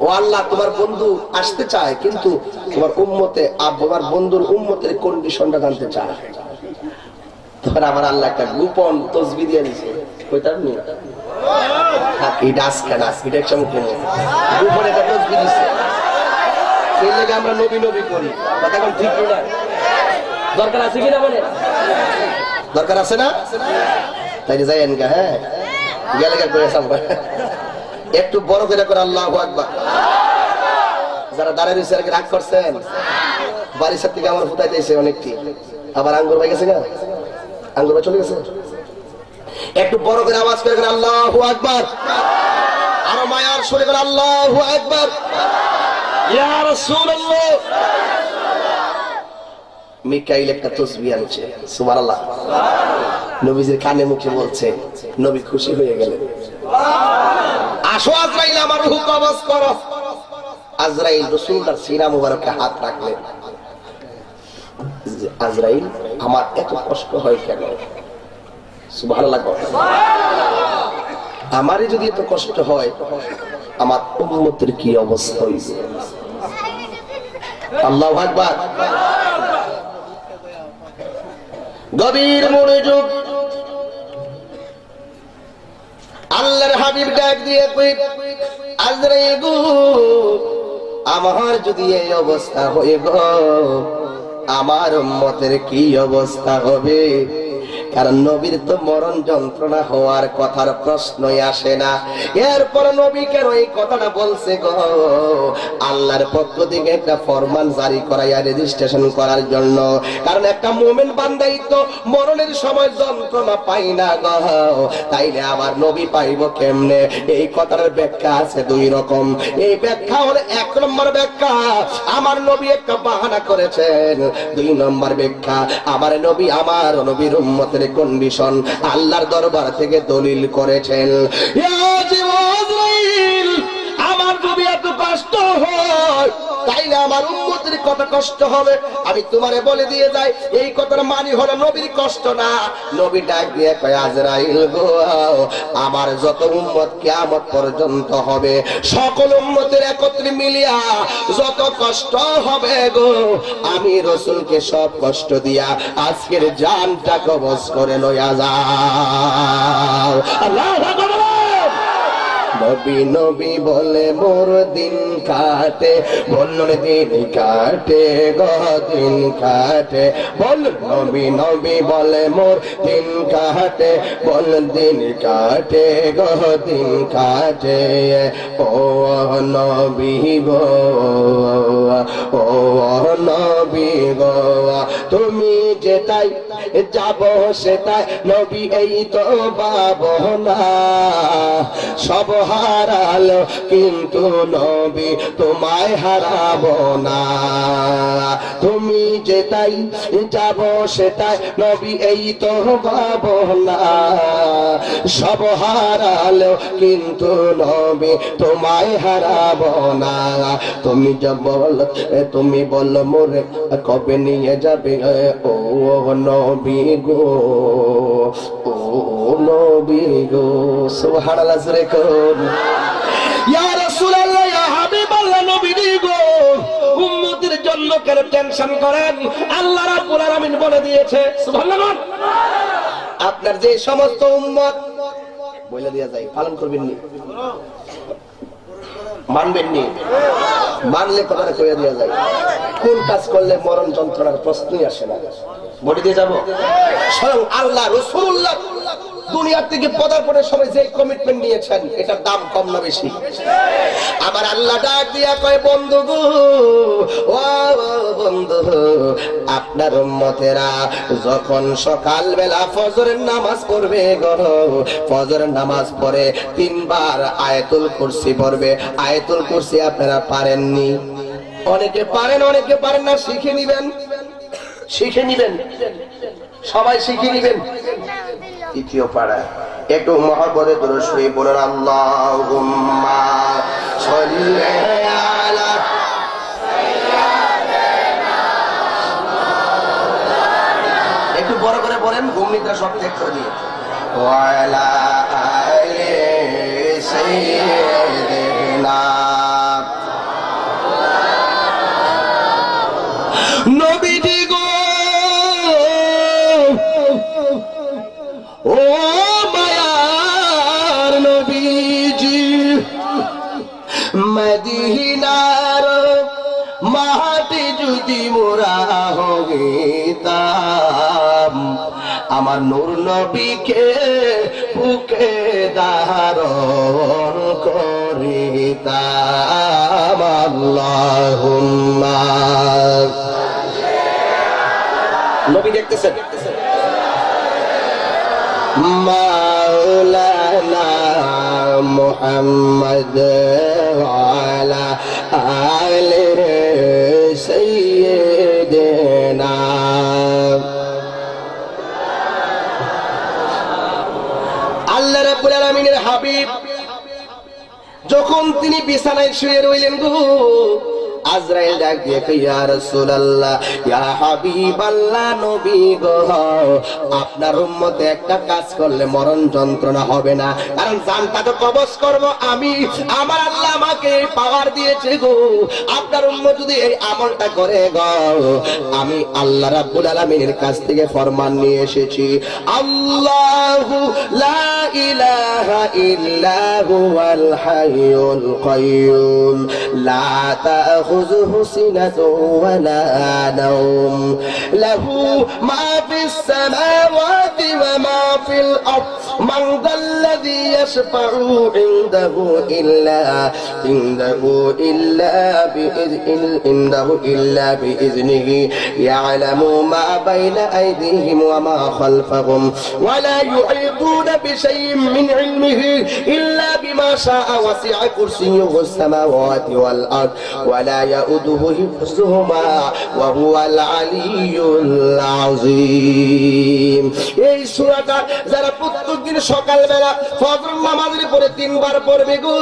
ও আল্লাহ তোমার বন্ধু আসতে চায় কিন্তু তোমার উম্মতে তোমার বন্ধুর উম্মতের কন্ডিশনটা জানতে চায়। তখন আমার আল্লাহ একটা গোপন তসবিহ দিয়ে দিয়েছে, কইতাম নি এটা আজকে না, এটা একটা মুখে গোপন একটা তসবিহ দিয়েছে। সেই লেগে আমরা নবী নবী করি, কথা এখন ঠিক না? দরকার আছে কিনা বলে? দরকার আছে না? তাই যাইয়েন গা, হ্যাঁ গেলে করে একটু বড় করে করে আল্লাহু আকবার। যারা দাঁড়িয়ে রয়েছে রাগ করছেন, বাড়ির সাথে থেকে আমার ফুটাই দিয়েছে অনেকটি, আবার আঙ্গুর ভাই গেছে না, আঙ্গুর ভাই চলে গেছে। একটু বড় করে আওয়াজ করে করে আল্লাহু আকবার, আরো মায়ার সুরে করে আল্লাহু আকবার। ইয়া রাসূলুল্লাহ মিকাইল একটা তসবিহ আনছে, সুবহানাল্লাহ। নবীজির কানে মুখে বলছে, নবী খুশি হয়ে গেলেন। আসো আজরাইল, আমার রূহ কবজ করো। আজরাইল রাসূলুল্লাহর সিনা মুবারকে হাত রাখলেন। আজরাইল, আমার এত কষ্ট হয় কেন? সুবহানাল্লাহ। আমারই যদি এত কষ্ট হয়, আমার উম্মতের কি অবস্থা হইবে? আল্লাহু আকবার। গভীর মনোযোগ। আল্লাহর হাবিব ডাক দিয়ে কই, আজরাইল গো, আমার যদি এই অবস্থা হয়ে গো, আমার উম্মতের কি অবস্থা হবে? কারণ নবীর তো মরণ যন্ত্রণা হওয়ার কথার প্রশ্নই আসে না। এরপর নবী কেন এই কথাটা বলছে গো? আল্লাহর পক্ষ থেকে একটা ফরমান জারি করাইয়া রেজিস্ট্রেশন করার জন্য। কারণ একটা মুমিন বান্দাই তো মরণের সময় যন্ত্রণা পাই না গো, তাইলে আবার নবী পাইব কেমনে? এই কথার ব্যাখ্যা আছে দুই রকম। এই ব্যাখ্যা হলো, এক নম্বর ব্যাখ্যা, আমার নবী একটা বাহানা করেছেন। দুই নম্বর ব্যাখ্যা, আমার নবী আমার নবীর উম্মতের কন্ডিশন আল্লাহর দরবার থেকে দলিল করেছেন। আমার যদি এত কষ্ট হয়, তাইলে আমার উম্মতের কত কষ্ট হবে? আমি তোমারে বলে দিয়ে যাই, এই কথার মানে হলো নবীর কষ্ট না। নবী ডাক দিয়ে কয়, আজরাইল গো, আমার যত উম্মত কিয়ামত পর্যন্ত হবে, সকল উম্মতের একত্রে মিলিয়া যত কষ্ট হবে গো, আমি রাসূলকে সব কষ্ট দিয়া আজকের জানটা কবজ করে লইয়া যাও। আল্লাহু আকবার। নবী নবী বলে মোর দিন কাটে, বলুন দিন কাটে গো, দিন কাটে। বলুন নবী নবী বলে মোর দিন কাটে, বলুন দিন কাটে গো, দিন কাটে। ও নবী গো, ও নবী গো, তুমি যেটাই যাব সেটাই নবী এই তো ভাবনা। সব হারালো কিন্তু নবী তোমায় হারাবো না। তুমি যেটাই যাব সেটাই নবী এই তো ভাবনা। সব হারালো কিন্তু নবী তোমায় হারাবো না। তুমি তুমি বল মোরে কবে নিয়ে যাবে ও নবী গো, ও নবী গো। সুবহানাল্লাহ। জোরে কোন ইয়া রাসূলুল্লাহ, ইয়া হাবিবাল্লাহ, নবী গো, উম্মতের জন্য কেন টেনশন করেন? আল্লাহ রাব্বুল আলামিন বলে দিয়েছে। সুবহানাল্লাহ। আপনার যে সমস্ত উম্মত বলে দিয়া যায়, পালন করবেন নি? মানবেন নি? মানলে কথাটা কইয়া দিয়া যায়। কোন কাজ করলে মরণ যন্ত্রণার প্রশ্নই আসে না? বলে দিয়ে যাব। স্বয়ং আল্লাহ রাসূলুল্লাহ দুনিয়া থেকে পদার্পণের সময় যে কমিটমেন্ট নিয়েছেন, এটার দাম কম না বেশি? আমার আল্লাহ ডাক দিয়া কয়, বন্ধু গো, ও বন্ধু, আপনার উম্মতেরা যখন সকালবেলা ফজরের নামাজ পড়বে গো, ফজরের নামাজ পড়ে 3 বার আয়াতুল কুরসি পড়বে। আয়াতুল কুরসি আপনারা পারেননি? অনেকে পারেন, অনেকে পারেন না। শিখে নিবেন, শিখে নিবেন, সবাই শিখে নিবেন। তৃতীয় পাড়া একটু মহব্বতে দরুদ শরীফ বলুন, আল্লাহুম্মা সাল্লি আলা সাইয়্যিদিনা। একটু বড় করে বলেন, ঘুমনিটা সব ত্যাগ করে দিয়ে। ওয়া আলা আলি সাইয়্যিদিনা। নবীজি গো, ও মায়ার নবীজি, মদিনার মাটি যদি মোরা হইতাম, আমার নূর নবীকে বুকে ধারণ করিতাম। আল্লাহুম্মা। নবী দেখতেছেন, মাওলানা মুহাম্মদ আলা আলি সাইয়্যিদিনা হাবিব যখন তিনি বিছানায় শুয়ে রইলেন গো, আজরাইল ডাক দিয়ে কই, ইয়া রাসূলুল্লাহ, ইয়া হাবিবাল্লাহ, নবী গো, আপনার উম্মতে একটা কাজ করলে মরণ যন্ত্রণা হবে না, কারণ জানটা তো কবজ করব আমি, আমার আল্লাহ আমাকে পাওয়ার দিয়েছে গো। আপনার উম্মত যদি এই আমলটা করে গো, আমি আল্লাহ রাব্বুল আলামিনের কাছ থেকে ফরমান নিয়ে এসেছি, আল্লাহু লা ইলাহা ইল্লা হুয়াল হাইয়ুল কাইয়্যুম লা تأخذه سنة ولا نوم له ما في السماوات وما في الأرض من ذا الذي يشفع عنده إلا بإذنه يعلم ما بين أيديهم وما خلفهم ولا يحيطون بشيء من علمه إلا بما شاء وسع كرسيه السماوات والأرض ولا يؤوده حفظهما وهو العلي العظيم। এই সূরাটা যারা প্রত্যেকদিন সকালবেলা ফজর নামাজের পরে 3 বার পড়বে গো,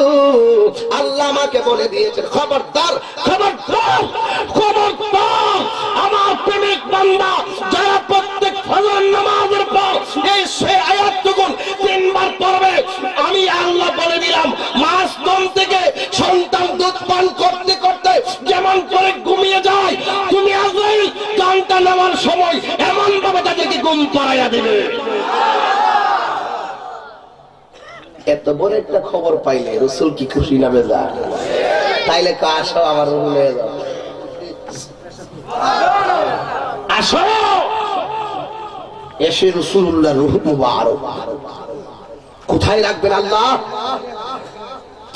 আল্লাহ আমাকে বলে দিয়েছেন, খবরদার খবরদার খবরদার আমার প্রেমিক বান্দা যারা প্রত্যেক ফজর নামাজের পর এই আয়াতটুকু 3 বার পড়বে, আমি আল্লাহ বলে দিলাম মাসদম থেকে সন্তান দুধ পান করতে করতে যেমন করে ঘুমিয়ে যায়, তুমি আজরাইল গানটা নেওয়ার সময় এমন ভাবে তাদেরকে ঘুম পাড়াইয়া দেবে। এত বড় একটা খবর পাইলে রাসূল কি খুশি না বেজার? তাইলে কা আসো আমার রুমে যাও, আসো, এসে রাসূলুল্লাহর রূহ মুবারক কোথায় রাখবেন আল্লাহ?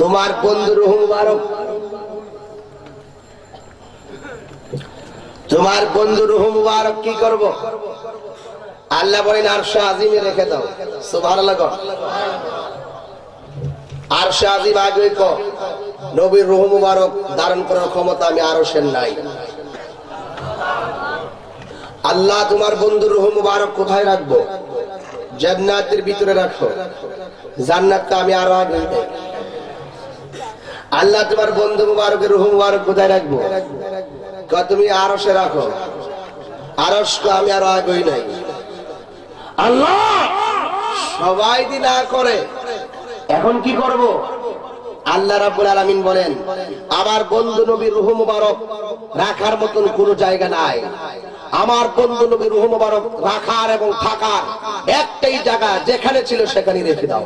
তোমার বন্ধু রূহ মুবারক, তোমার বন্ধু রূহ মুবারক কি করব? আল্লাহ বলেন আরশে আজিমে রেখে দাও। সুবহানাল্লাহ। আরশে আজিম আগে কো নবীর রূহ মুবারক ধারণ করার ক্ষমতা আমি আরশের নাই। আল্লাহ তোমার বন্ধু রূহ মুবারক কোথায় রাখবো? জান্নাতের ভিতরে রাখো, জান্নাতটা আমি আরো আগে। আল্লাহ তোমার বন্ধু মুবারকের রূহ মুবারক কোথায় রাখবো? তুমি আরশে রাখো, আরশ আমি আরো আগেই নাই। আল্লাহ সবাই দি না করে, এখন কি করব? আল্লাহ রাব্বুল আলামিন বলেন আমার বন্ধু নবীর রূহ মুবারক রাখার মতন কোনো জায়গা নাই। আমার বন্ধু নবীর রূহ মুবারক রাখার এবং থাকার একটাই জায়গা, যেখানে ছিল সেখানে রেখে দাও।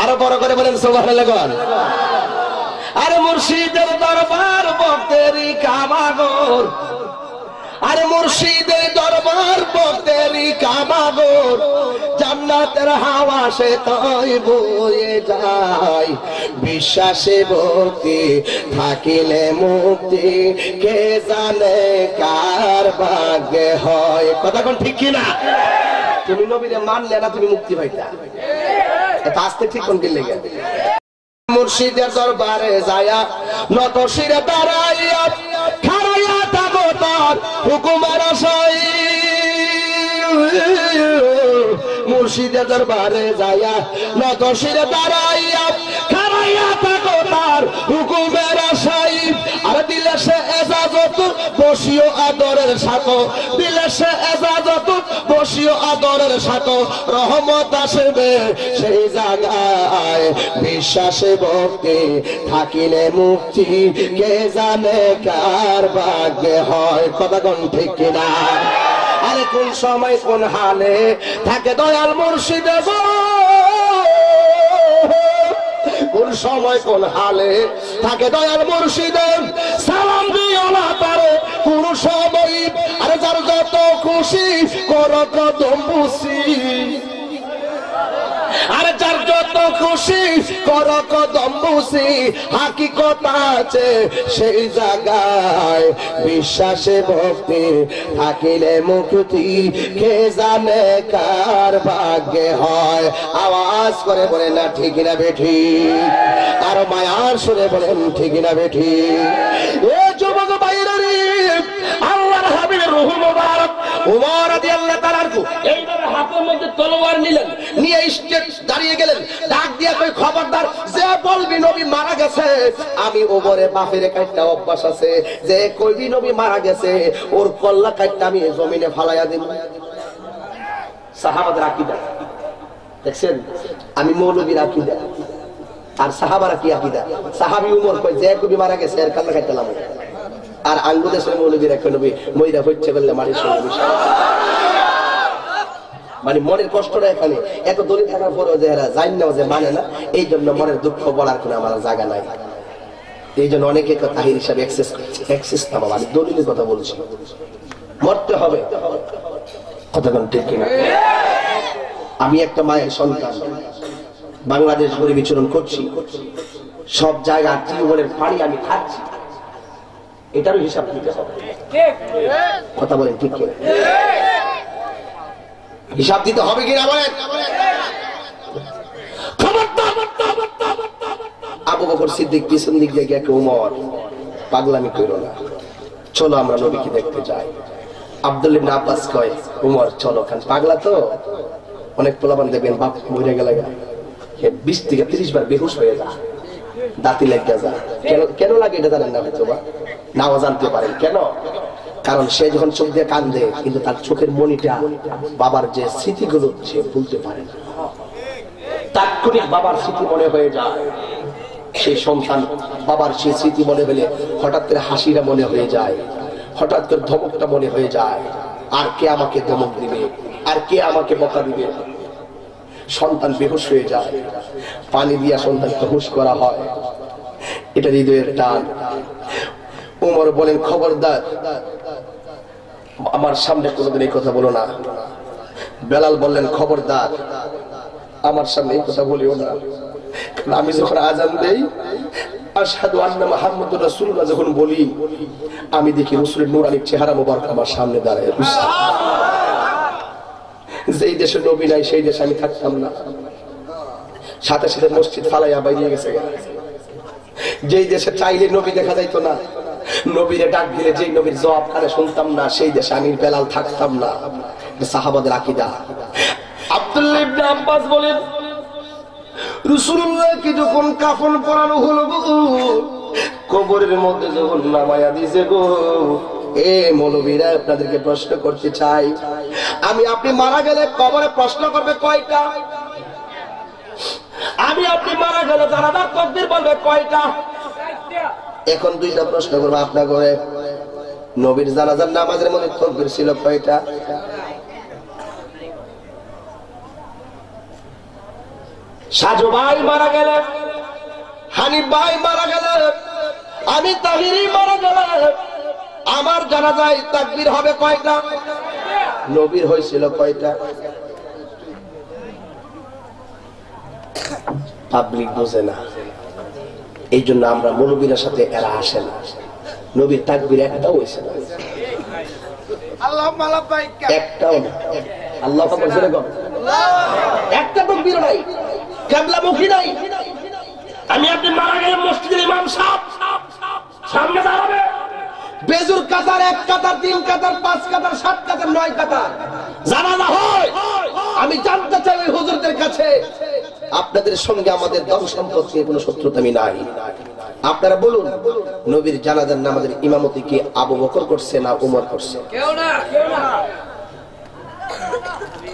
আরো বড় করে বলেন সুবহানাল্লাহ। আরে মুর্শিদের দরবার ভক্তেরই কামাগর, আরে মুর্শিদের দরবার ভক্তেরই কামাগর, জান্নাতের হাওয়া সে তাই বয়ে যায়, বিশ্বাসে ভক্তি থাকিলে মুক্তি, কে জানে কার ভাগ্যে হয়। কথা কোন ঠিক কিনা? তুমি নবীরে মানলে না তুমি মুক্তি পাইতা, এটা আস্তে ঠিক কোন দিলে গেছে। মুর্শিদের দরবারে যায়া নত শিরে দাঁড়াইয়া খাড়াইয়া থাকো তার হুকুমের আশায়। মুর্শিদের দরবারে যায়া নত শিরে দাঁড়াইয়া খাড়াইয়া থাকো তার হুকুমের আশায়। আর দিলে সে এজাজত বসিও আদরের সাথে, দিলে সে এজাজত বসিও আদরের সাথে, রহমত আসবে সেই জায়গায়, বিশ্বাসে ভক্তি থাকিলে মুক্তি, কে জানে কার ভাগ্যে হয়। কথা কোন ঠিক কিনা? আরে কোন সময় কোন হালে থাকে দয়াল মুর্শিদে গো, কোন সময় কোন হালে থাকে দয়াল মুর্শিদে, সালাম দিও না তারে কোন সময়, আরে যার যত খুশি কর কদম বুঝি, আরে যার যত খুশি কর কদম বুঝি, হাকিকত আছে সেই জায়গায়, বিশ্বাসে ভক্তি থাকিলে মুক্তি, কে জানে কার ভাগ্যে হয়। আওয়াজ করে বলেন না ঠিক না বেঠি, আর মায়ার সুরে বলেন ঠিক না বেঠি। এ যুবক ভাইরা রে, আল্লাহর হাবিবের রূহ মুবারক ওমর রাদিয়াল্লাহু তাআলা এইভাবে হাতের মধ্যে তলোয়ার নিলেন, নিয়ে স্টেজ দাঁড়িয়ে গেলেন, ডাক দিয়ে কই খবরদার যে বলবি নবী মারা গেছে, আমি ওমরে বাপের কাটটা অভ্যাস আছে, যে কইবি নবী মারা গেছে ওর কল্লা কাটটা আমি জমিনে ফালাইয়া দিব। সাহাবাদের আকীদা দেখছেন, আমি মৌলবীর আকীদা আর সাহাবারা কি আকীদা। সাহাবী উমর কই যে কবি মারা গেছে এর কল্লা কাটলাম, আর আঙ্গু দেশের মৌলবীরা কই নবী মইরা হচ্ছে বললে মারি শুনবি। মানে মনের কষ্টটা এখানে, এত দলিল থাকার পরেও যে এরা জান না যে মানে না, এই জন্য মনের দুঃখ বলার কোনো আমার জায়গা নাই। এই জন্য অনেকে তাহির হিসাবে অ্যাক্সেস না বাবা, আমি দলিলের কথা বলছি। মরতে হবে, কথা কোন ঠিক কিনা? আমি একটা মায়ের সন্তান, বাংলাদেশ ঘুরে বিচরণ করছি, সব জায়গায় টিউবওয়েলের পানি আমি খাচ্ছি, এটারও হিসাব দিতে হবে। কথা বলেন ঠিক কিনা? হিসাব দিতে হবে কিনা বলেন? আবু বকর সিদ্দিক পিছন দিক দিয়ে গিয়ে উমর পাগলামি কইরো না, চলো আমরা নবীকে দেখতে যাই। আব্দুল্লাহ ইবনে আব্বাস কয় উমর চলো, কারণ পাগলা তো, অনেক পোলাপান দেখবেন বাপ মরে গেলে 20 থেকে 30 বার বেহুশ হয়ে যায়, দাঁতি লেগে যায়। কেন লাগে এটা জানেন না হয়তো বা, নাও জানতে পারেন কেন। কারণ সে যখন চোখ দিয়ে কান্দে কিন্তু তার চোখের মনিটা বাবার যে স্মৃতিগুলো সে ভুলতে পারে না, তাৎক্ষণিক বাবার স্মৃতি মনে হয়ে যায়। সেই সন্তান বাবার সেই স্মৃতি মনে হলে হঠাৎ করে হাসিটা মনে হয়ে যায়, হঠাৎ করে ধমকটা মনে হয়ে যায়, আর কে আমাকে ধমক দিবে, আর কে আমাকে বকা দিবে। সন্তান বেহুশ হয়ে যায়, পানি দিয়া সন্তানকে হুশ করা হয়, এটা হৃদয়ের টান। ওমর বলেন খবরদার আমার সামনে কোনোদিন এই কথা বলো না। বেলাল বললেন খবরদার আমার সামনে এই কথা বলিও না। আমি যখন আজান দেই আশহাদু আন্না মুহাম্মাদুর রাসূলুল্লাহ যখন বলি, আমি দেখি রাসূলের নূরানী চেহারা মোবারক আমার সামনে দাঁড়ায়। যেই দেশে নবী নাই সেই দেশে আমি থাকতাম না, সাথে সাথে মসজিদ ফালাইয়া বাইরে গেছে। যেই দেশে চাইলে নবী দেখা যাইতো না, নবীরে ডাক দিলে যেই নবীর জবাব কানে শুনতাম না, সেই দেশে আমি বেলাল থাকতাম না। সাহাবাদের আকীদা। আব্দুল্লাহ ইবনে আব্বাস বলেন রাসূলুল্লাহকে যখন কাফন পরানো হলো গো, কবরের মধ্যে যখন নামায়া দিয়েছে গো, এ মৌলবীরা আপনাদেরকে প্রশ্ন করতে চাই, আমি আপনি মারা গেলে কবরে প্রশ্ন করবে কয়টা? আমি আপনি মারা গেলে জানাজার তাকবীর বলবে কয়টা? এখন দুইটা প্রশ্ন করবো আপনার ঘরে, নবীর জানাজার নামাজের মধ্যে তাকবীর ছিল কয়টা? সাজু ভাই মারা গেলে, হানিফ ভাই মারা গেলে, আমি তাহিরি মারা গেলে আমার জানাজায় তাকবীর হবে কয়টা? নবীর হয়েছিল কয়টা? পাবলিক বোঝে না, এই জন্য আমরা মৌলবীর সাথে এরা আসে না। নবীর তাকবীর একটাও হয়েছে না, একটাও না। আল্লাহু আকবার জোরে বল। একটা তাকবীর নাই, কিবলামুখী নাই। আমি আপনি মারা গেলে মসজিদের ইমাম সাহেব সামনে দাঁড়াবে, বেজুর কাতার 1 কাতার 3 কাতার 5 কাতার 7 কাতার 9 কাতার জানাজা হয়। আমি জানতে চাই ওই হুজুরদের কাছে, আপনাদের সঙ্গে আমাদের ধন সম্পদ নিয়ে কোনো শত্রুতা নাই। আপনারা বলুন নবীর জানাজার নামাজের ইমামতি কি আবু বকর করছে না উমর করছে? কেউ না।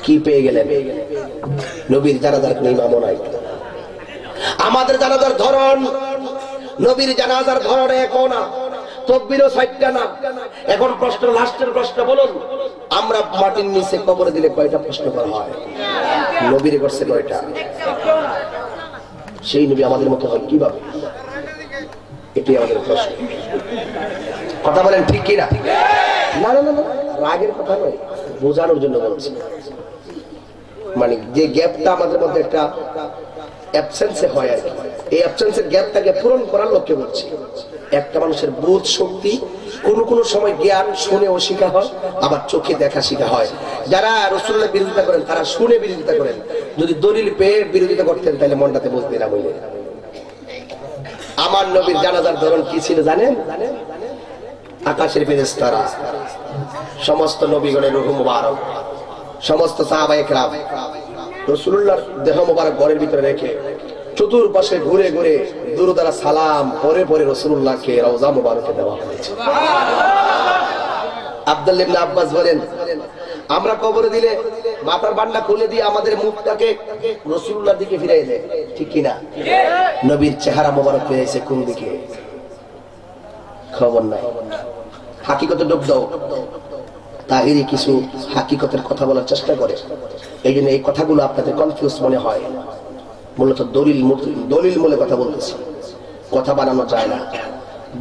কি পেয়ে গেলেন? নবীর জানাজার কোনো ইমামও নাই। আমাদের জানাজার ধরন নবীর জানাজার ধরন একও না, তাকবীরও 60টা না। এখন প্রশ্ন, লাস্টের প্রশ্ন বলুন, আমরা মাটির নিচে কবরে দিলে কয়টা প্রশ্ন করা হয়? নবীর করছে কয়টা? সেই নবী আমাদের মতো হয় কিভাবে? এটাই আমাদের প্রশ্ন। কথা বলেন ঠিক কিনা? না না না, রাগের কথা নয়, বোঝানোর জন্য বলছি। মানে যে গ্যাপটা আমাদের মধ্যে একটা অ্যাবসেন্সে হয় আর কি, এই অ্যাবসেন্সের গ্যাপটাকে পূরণ করার লক্ষ্যে বলছি। একটা মানুষের বোধ শক্তি কোন সময় জ্ঞান শুনেও শিখা হয়, আবার চোখে দেখা শিখা হয়। যারা রাসূলুল্লাহর বিরোধিতা করেন তারা শুনে বিরোধিতা করেন, যদি দলিল পেয়ে বিরোধিতা করতেন তাহলে মনটাতে বুঝতে না বলে। আমার নবীর জানাজার ধরন কি ছিল জানেন? আকাশের ফেরেশতারা সমস্ত নবীগণের রূহ মুবারক সমস্ত সাহাবায়ে কেরাম রাসূলুল্লাহর দেহ মোবারক ঘরের ভিতরে রেখে চতুর্পাশে ঘুরে ঘুরে দুরুদারা সালাম পরে পরে রাসূলুল্লাহকে রওজা মোবারকে দেওয়া হয়েছে। আব্দুল্লাহ ইবনে আব্বাস বলেন, আমরা কবরে দিলে মাথার বান্ডা খুলে দিয়ে আমাদের মুখটাকে রাসূলুল্লাহর দিকে ফিরিয়ে দেয়, ঠিক কি না? নবীর চেহারা মোবারক ফিরেছে কোন দিকে খবর নাই। হাকিকতে ডুব দাও, তাহিরি কিছু হাকিকতের কথা বলার চেষ্টা করে, এই জন্য এই কথাগুলো আপনাদের কনফিউজ মনে হয়। মূলত দলিল মূলে কথা বলতেছি, কথা বানানো যায় না,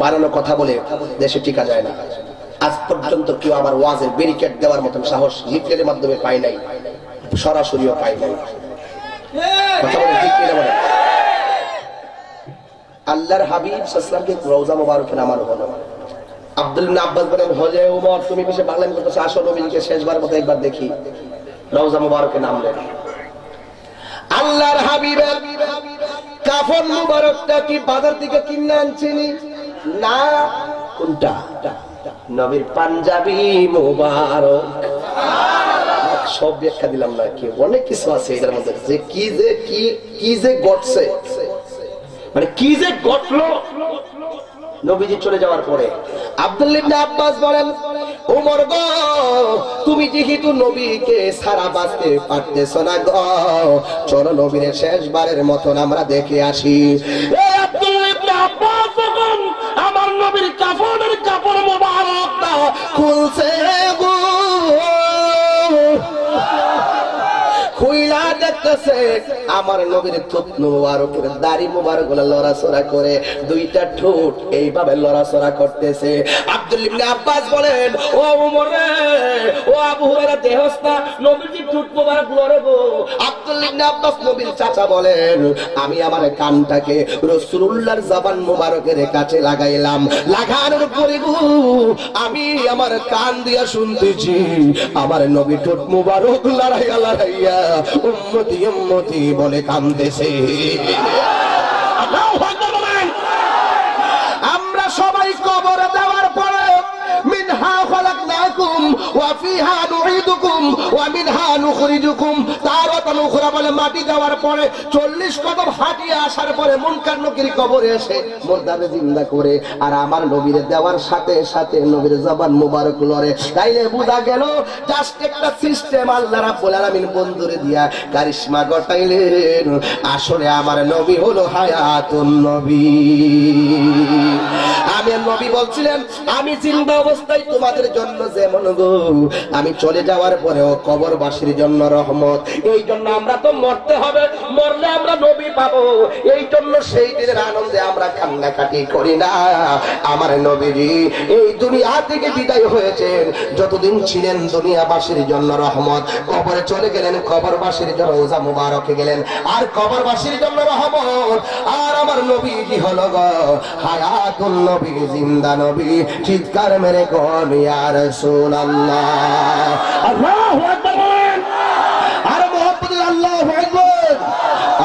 বানানো কথা বলে দেশে টিকা যায় না। আজ পর্যন্ত কেউ আমার ওয়াজের ব্যারিকেড দেওয়ার মতন সাহস লিফলেটের মাধ্যমে পাই নাই, সরাসরিও পাই নাই। কথা বলে ঠিক কিনা বলে? আল্লাহর হাবিব সাল্লাল্লাহু আলাইহি ওয়াসাল্লামকে রওজা মোবারকে নামানো হলো। আব্দুল্লাহ ইবনে আব্বাস বলেন, হলে ওমর তুমি বেশি বাংলামি করতেছো, আসো নবীকে শেষবার মতো একবার দেখি। রওজা মোবারকে নামলেন। আল্লাহর হাবিবের কাফন মোবারকটা কি বাজার থেকে কিনে আনছিনি না? কোনটা? নবীর পাঞ্জাবি মোবারক। সব ব্যাখ্যা দিলাম না, কি অনেক কিছু আছে এটার মধ্যে, যে কি যে ঘটছে, মানে কি যে ঘটলো নবীজি চলে যাওয়ার পরে। আব্দুল্লাহ ইবনে আব্বাস বলেন, ওমর গো তুমি যেহেতু নবীকে সারা বাঁচতে পারতেছ না গো, চলো নবীর শেষবারের মতন আমরা দেখে আসি। আব্দুল্লাহ ইবনে আব্বাস যখন আমার নবীর কাফনের কাপড় মোবারকটা খুলছে গো, খুইলা দেখতেছে আমার নবীর থুত মুবারকের দাড়ি মুবারক গুলো লড়াচড়া করে, দুইটা ঠোঁট এইভাবে লড়াচড়া করতেছে। আব্দুল্লাহ ইবনে আব্বাস বলেন, ও ওমর রে, ও আবু হুরায়রা দেহস না নবীর ঠোঁট মুবারক লড়ে গো। আব্দুল্লাহ ইবনে আব্বাস নবীর চাচা বলেন, আমি আমার কানটাকে রাসূলুল্লাহর জবান মুবারকের কাছে লাগাইলাম, লাগানোর পরে গো আমি আমার কান দিয়া শুনতেছি আমার নবী ঠোঁট মুবারক লড়াইয়া লড়াইয়া উম্মতি উম্মতি বলে কাঁদতেছে। আল্লাহু আকবার বলেন। আমরা সবাই কবরে দেওয়ার পরে মিনহা খালাকনাকুম ওয়া ফিহা নুঈদুকুম ওয়া মিনহা নুখরিজুকুম তারাতান উখরা বলে মাটি দেওয়ার পরে 40 কদম হাঁটিয়ে আসার পরে মুনকার নকির কবরে এসে মুর্দারে জিন্দা করে, আর আমার নবীর দেওয়ার সাথে সাথে নবীর জবান মুবারক লড়ে। তাইলে বোঝা গেল জাস্ট একটা সিস্টেম আল্লাহ রাব্বুল আলামিন বন্ধুরে দিয়া কারিশমা ঘটাইলেন। আসলে আমার নবী হলো হায়াতুন নবী। আমি নবী বলছিলেন, আমি জিন্দা অবস্থায় তোমাদের জন্য যেমন গো, আমি চলে যাওয়ার পরেও কবরবাসীর জন্য রহমত। এই জন্য আমরা তো মরতে হবে, মরলে আমরা নবী পাবো, এই জন্য সেই দিনের আনন্দে আমরা কান্নাকাটি করি না। আমার নবীজি এই দুনিয়া থেকে বিদায় হয়েছেন, যতদিন ছিলেন দুনিয়াবাসীর জন্য রহমত, কবরে চলে গেলেন কবরবাসীর জন্য রওজা মুবারকে গেলেন আর কবরবাসীর জন্য রহমত। আর আমার নবীজি হলো গো হায়াতুল নবী, জিন্দা নবী। চিৎকার মেরে কোন ইয়া রাসূলুল্লাহ, আল্লাহু আকবার। আর মুহাম্মদ আল্লাহু আকবার।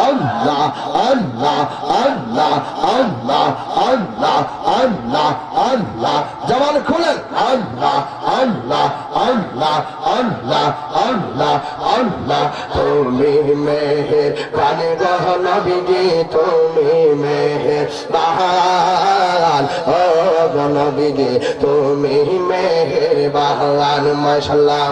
আল্লাহ আল্লাহ আল্লাহ আল্লাহ আল্লাহ আল্লাহ আল্লাহ, জবান খুলেন। আল্লাহ আল্লাহ আল্লাহ আল্লাহ আল্লাহ আল্লাহ। তুমি মেহেরবান গো নবীজি, তুমি মেহেরবান ও গো নবীজি, তুমি মেহেরবান। মাশাআল্লাহ।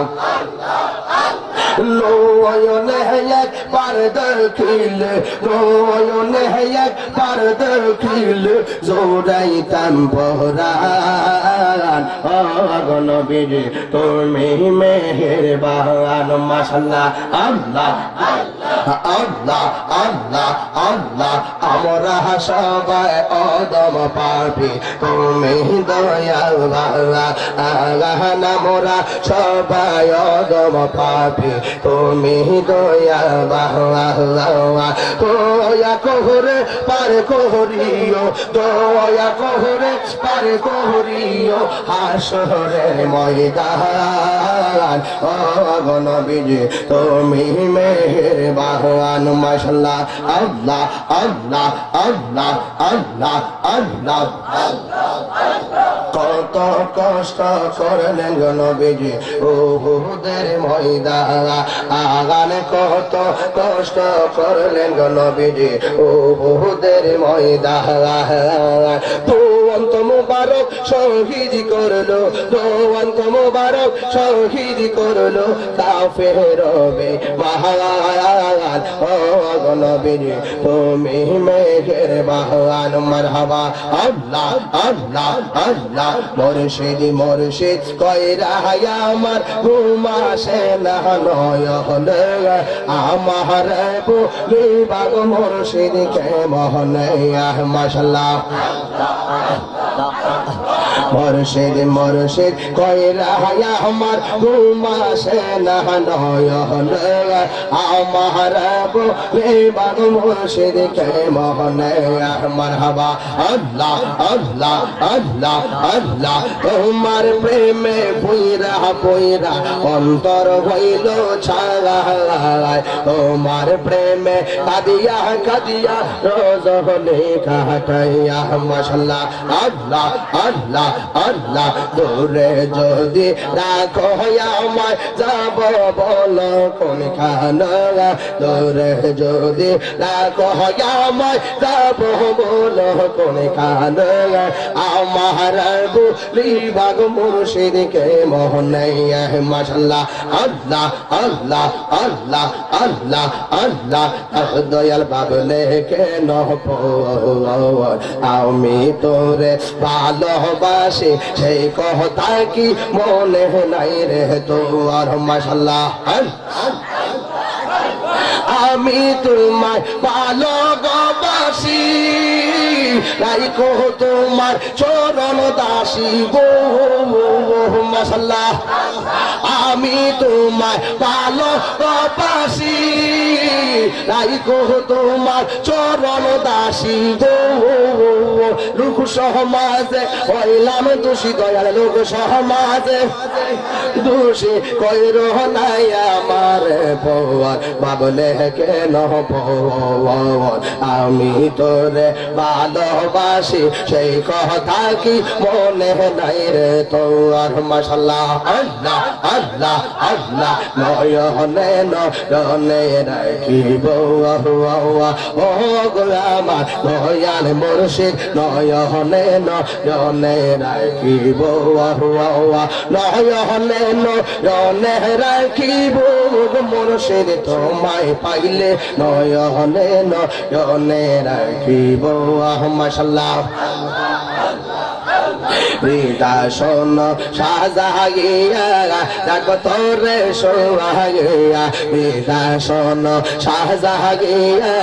নয়নে একবার দেখিলে, নয়নে একবার দেখিলে জোড়াইতাম পরাণ ও গো নবীজি, তুমি মেহেরবান। মাশাআল্লাহ। আল্লাহ আল্লাহ আল্লাহ আল্লাহ। আমরা সবাই অদম পাপী, তুমি দয়াল বাবা। আমরা সবাই অদম পাপী, তুমি দয়াল বাবা। দয়া করে পার করিও, দয়া করে পার করিও হাসরের ময়দান ও গো নবীজি, তুমি মেহেরবান। বাহান মাশাআল্লাহ আল্লাহ আল্লাহ আল্লাহ আল্লাহ আল্লাহ কত কষ্ট করলেন গো নবীজি উহুদের ময়দানে কত কষ্ট করলেন গো নবীজি উহুদের ময়দানে দুয়ন্ত মুবারক শহীদ করলো দুয়ন্ত মুবারক শহীদ করলো কাফের হবে মহান ও গো নবীজি তুমি মেঘের বাহান মারহাবা আল্লাহ আল্লাহ আল্লাহ মুর্শিদ মুর্শিদ কইরা আমার ঘুমাসে না নয়নে আমার বিভাগ মুর্শিদ কে মোহনে মাশাআল্লাহ মুর্শিদ মুর্শিদ কইরা আমার ঘুমাসে না নয়নে আমার বিভাগ মুর্শিদ কে মোহনে মারহাবা আল্লাহ আল্লাহ আল্লাহ আল্লাহ তোমার প্রেমে পইরা পইরা অন্তর হইল ছাড়ায় তোমার প্রেমে কাদিয়া কাদিয়া রোজ হলে কাটাইয়া মাশাআল্লাহ আল্লাহ আল্লাহ আল্লাহ দূরে যদি রাখো আমায় যাব বলো কোন খানা দূরে যদি রাখো আমায় যাব বলো কোন খানা আমার বিভাগ মুর্শিদ কে মোহনাইয়া মাশাআল্লাহ আল্লাহ আল্লাহ আল্লাহ আল্লাহ আল্লাহ দয়াল বাবলে কেন আমি তোরে ভালোবাসি সেই কথা কি মনে নাই রে তোর মাশাআল্লাহ আমি তোমায় ভালোবাসি রাইখো তোমার চরণ দাসী গো মাশাআল্লাহ আমি তোমায় ভালোবাসি রাইখো তোমার চরণ দাসী গো লোক সমাজে হইলাম দোষী দয়াল লোক সমাজে দোষী কইরো নাই আমার পর বাবলে কেন পর আমি তোরে ভালোবাসি সেই কথা কি মনে নাই রে তোর মাশাআল্লাহ আল্লাহ আল্লাহ আল্লাহ নয়নে নয়নে রাখিব ও গো আমার দয়াল মুর্শিদ নয়নে নয়নে রাখিব নয়নে নয়নে রাখিব মুর্শিদ তোমায় পাইলে নয়নে নয়নে রাখিব মাশাআল্লাহ বিদাসন সাজাইয়া রাখ তোরে সোহাইয়া বিদাসন সাজাইয়া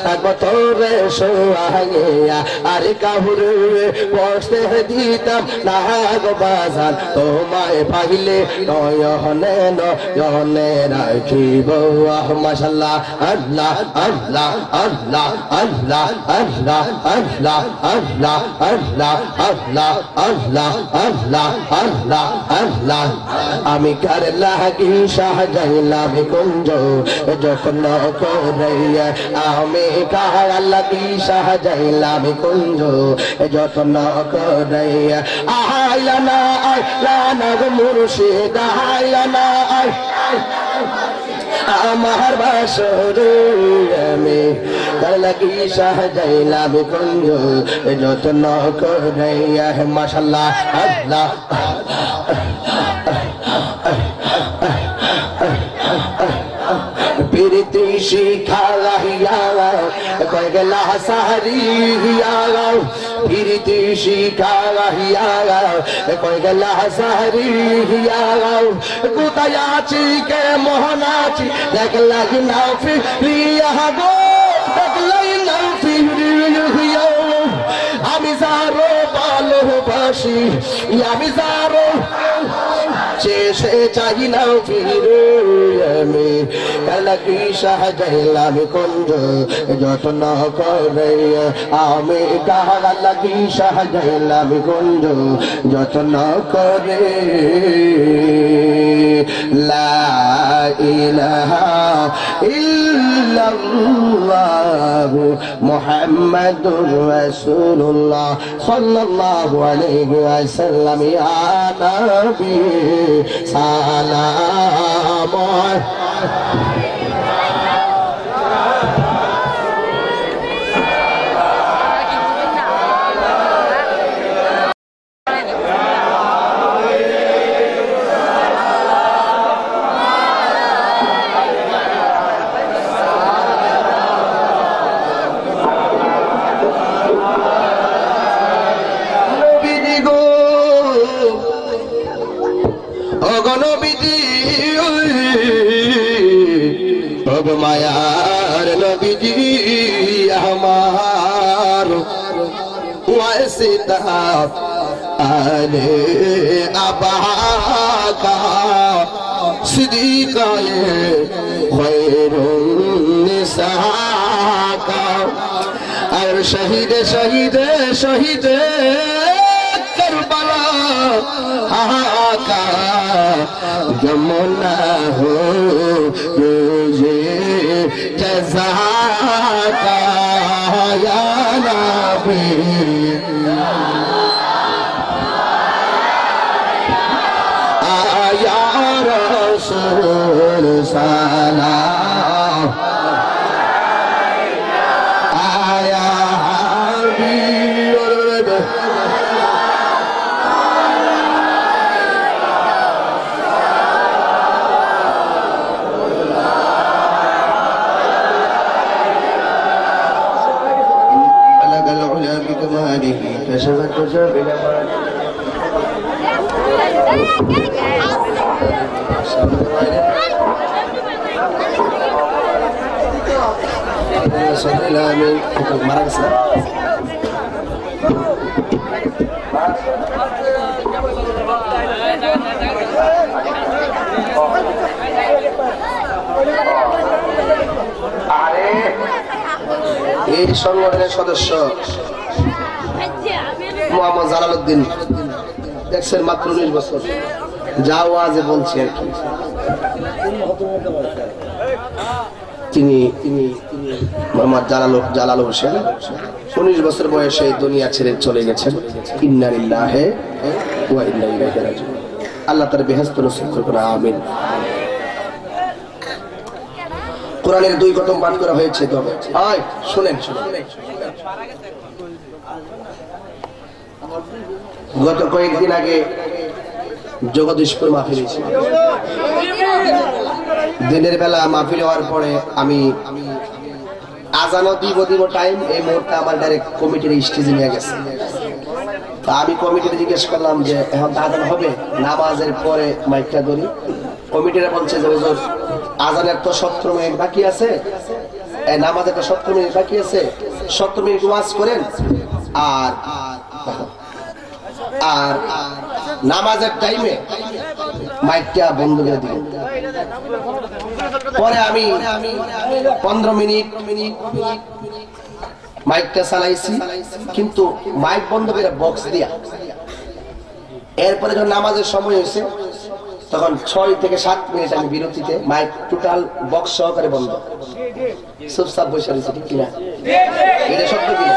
রাখ তোরে সোহাইয়া আরে কাহুরে বসতে দিতাম না গো বাজান তোমায় পাইলে নয়নে নয়নে রাখিব মাশাআল্লাহ আল্লাহ আল্লাহ আল্লাহ আল্লাহ আল্লাহ আল্লাহ আল্লাহ আল্লাহ আল্লাহ আল্লাহ আল্লাহ আল্লাহ আল্লাহ আমি কার লাগি সাজাইলাম কুঞ্জ যখন করাইয়া আমি কার লাগি সাজাইলাম কুঞ্জ যখন করাইয়া আইলা না গো মুর্শিদ আইলা না আমার বাসর আমি কার লাগি সাজাইলাম কুঞ্জ যত্ন করাইয়া মাশাআল্লাহ আল্লাহ প্রীতি শিখাইয়া কয় গেলা সাহারিয়া প্রীতি শিখাইয়া কয় গেলা সাহারিয়া কোথায় আছি কে মোহন আছি দেখলা না ফিরিয়া গো দেখলা না ফিরিয়া আমি যারো ভালোবাসি আমি যারো শেষে চাই না ফিরে আমি কালকি শাহজালাল কুঞ্জ যত্ন করে আমি কালকি শাহজালাল কুঞ্জ যত্ন করে লা ইলাহা ইল্লাল্লাহ মুহাম্মাদুর রাসূলুল্লাহ সাল্লাল্লাহু আলাইহি ওয়াসাল্লাম ইয়া নবী সালাম মায়ার নবীজি আমার ওয়াসিতা আলে আবাকা সিদ্দিকায়ে খৈরুন নিসাকা আর শহীদে শহীদে শহীদে करबला हाका जमुना हो रोजे जज़ा का या नबी आया रसूल सलाम आया हबीब كشفت كشف الأمان صلى الله عليه وسلم এই সংগঠনের সদস্য মোহাম্মদ জালালউদ্দিন দেখছেন মাত্র 19 বছর যা ওয়াজে বলছে আর কি তিনি মোহাম্মদ জালাল হোসেন 19 বছর বয়সে দুনিয়া ছেড়ে চলে গেছেন ইন্না লিল্লাহি ওয়া ইন্না ইলাইহি রাজিউন আল্লাহ তার বেহেশত নসিব করুন আমিন কোরআনের 2 খতম পাঠ করা হয়েছে তো হয় শুনেন গত কয়েকদিন আগে জগদীশপুর মাহফিল ছিল দিনের বেলা মাহফিল হওয়ার পরে আমি আজানও দিব টাইম এই মুহূর্তে আমার ডাইরেক্ট কমিটির স্টেজে নিয়ে গেছে তো আমি কমিটিতে জিজ্ঞেস করলাম যে এখন আজান হবে নামাজের পরে মাইকটা ধরি কমিটিরা বলছে যে হুজুর আজানের তো 17 মিনিট বাকি আছে নামাজের তো 17 মিনিট বাকি আছে 17 মিনিট ওয়াজ করেন আর নামাজের টাইমে মাইকটা বন্ধ করে দিলেন পরে আমি 15 মিনিট মাইকটা চালাইছি কিন্তু মাইক বন্ধ করে বক্স দিয়া এরপরে যখন নামাজের সময় হয়েছে তখন 6 থেকে 7 মিনিট আমি বিরতিতে মাইক টোটাল বক্স সহকারে বন্ধ চুপচাপ বসে রয়েছে ঠিক কিনা এটা সত্য কিনা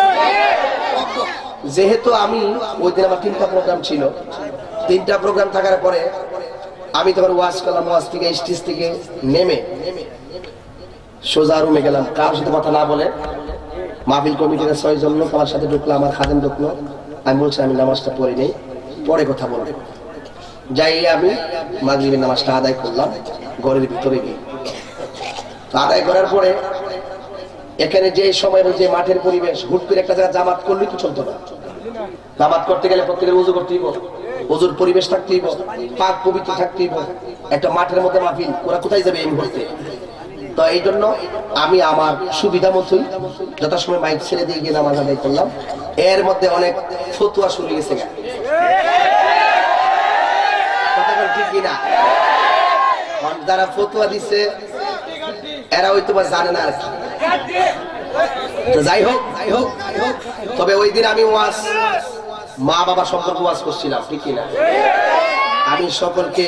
যেহেতু আমি ওই দিন আমার 3টা প্রোগ্রাম ছিল 3টা প্রোগ্রাম থাকার পরে আমি তখন ওয়াজ করলাম ওয়াজ থেকে স্টেজ থেকে নেমে সোজা রুমে গেলাম কারোর সাথে কথা না বলে মাহফিল কমিটির 6 জন লোক আমার সাথে ঢুকলো আমার খাদেম ঢুকলো আমি বলছি আমি নামাজটা পড়ি নেই পরে কথা বলবো যাই আমি মাগরিবের নামাজটা আদায় করলাম ঘরের ভিতরে গিয়ে আদায় করার পরে এখানে যে সময় যে মাঠের পরিবেশ হুট করে একটা জায়গা জামাত করলেই তো চলতো না জামাত করতে গেলে প্রত্যেকের ওযু করতেই হবে ওযুর পরিবেশ থাকতেই হবে পাক পবিত্র থাকতেই হবে একটা মাঠের মধ্যে মাহফিল ওরা কোথায় যাবে এই মুহূর্তে তো এই জন্য আমি আমার সুবিধা মতোই যথাসময় মাইক ছেড়ে দিয়ে গিয়ে নামাজ আদায় করলাম এর মধ্যে অনেক ফতোয়া শুরু হয়ে গেছে ঠিক কিনা? যারা ফতোয়া দিচ্ছে এরা ওই তোমার জানে না। যাই হোক, তবে ওই দিন আমি ওয়াজ মা বাবা সম্পর্কে ওয়াজ করছিলাম, ঠিক কিনা? আমি সকলকে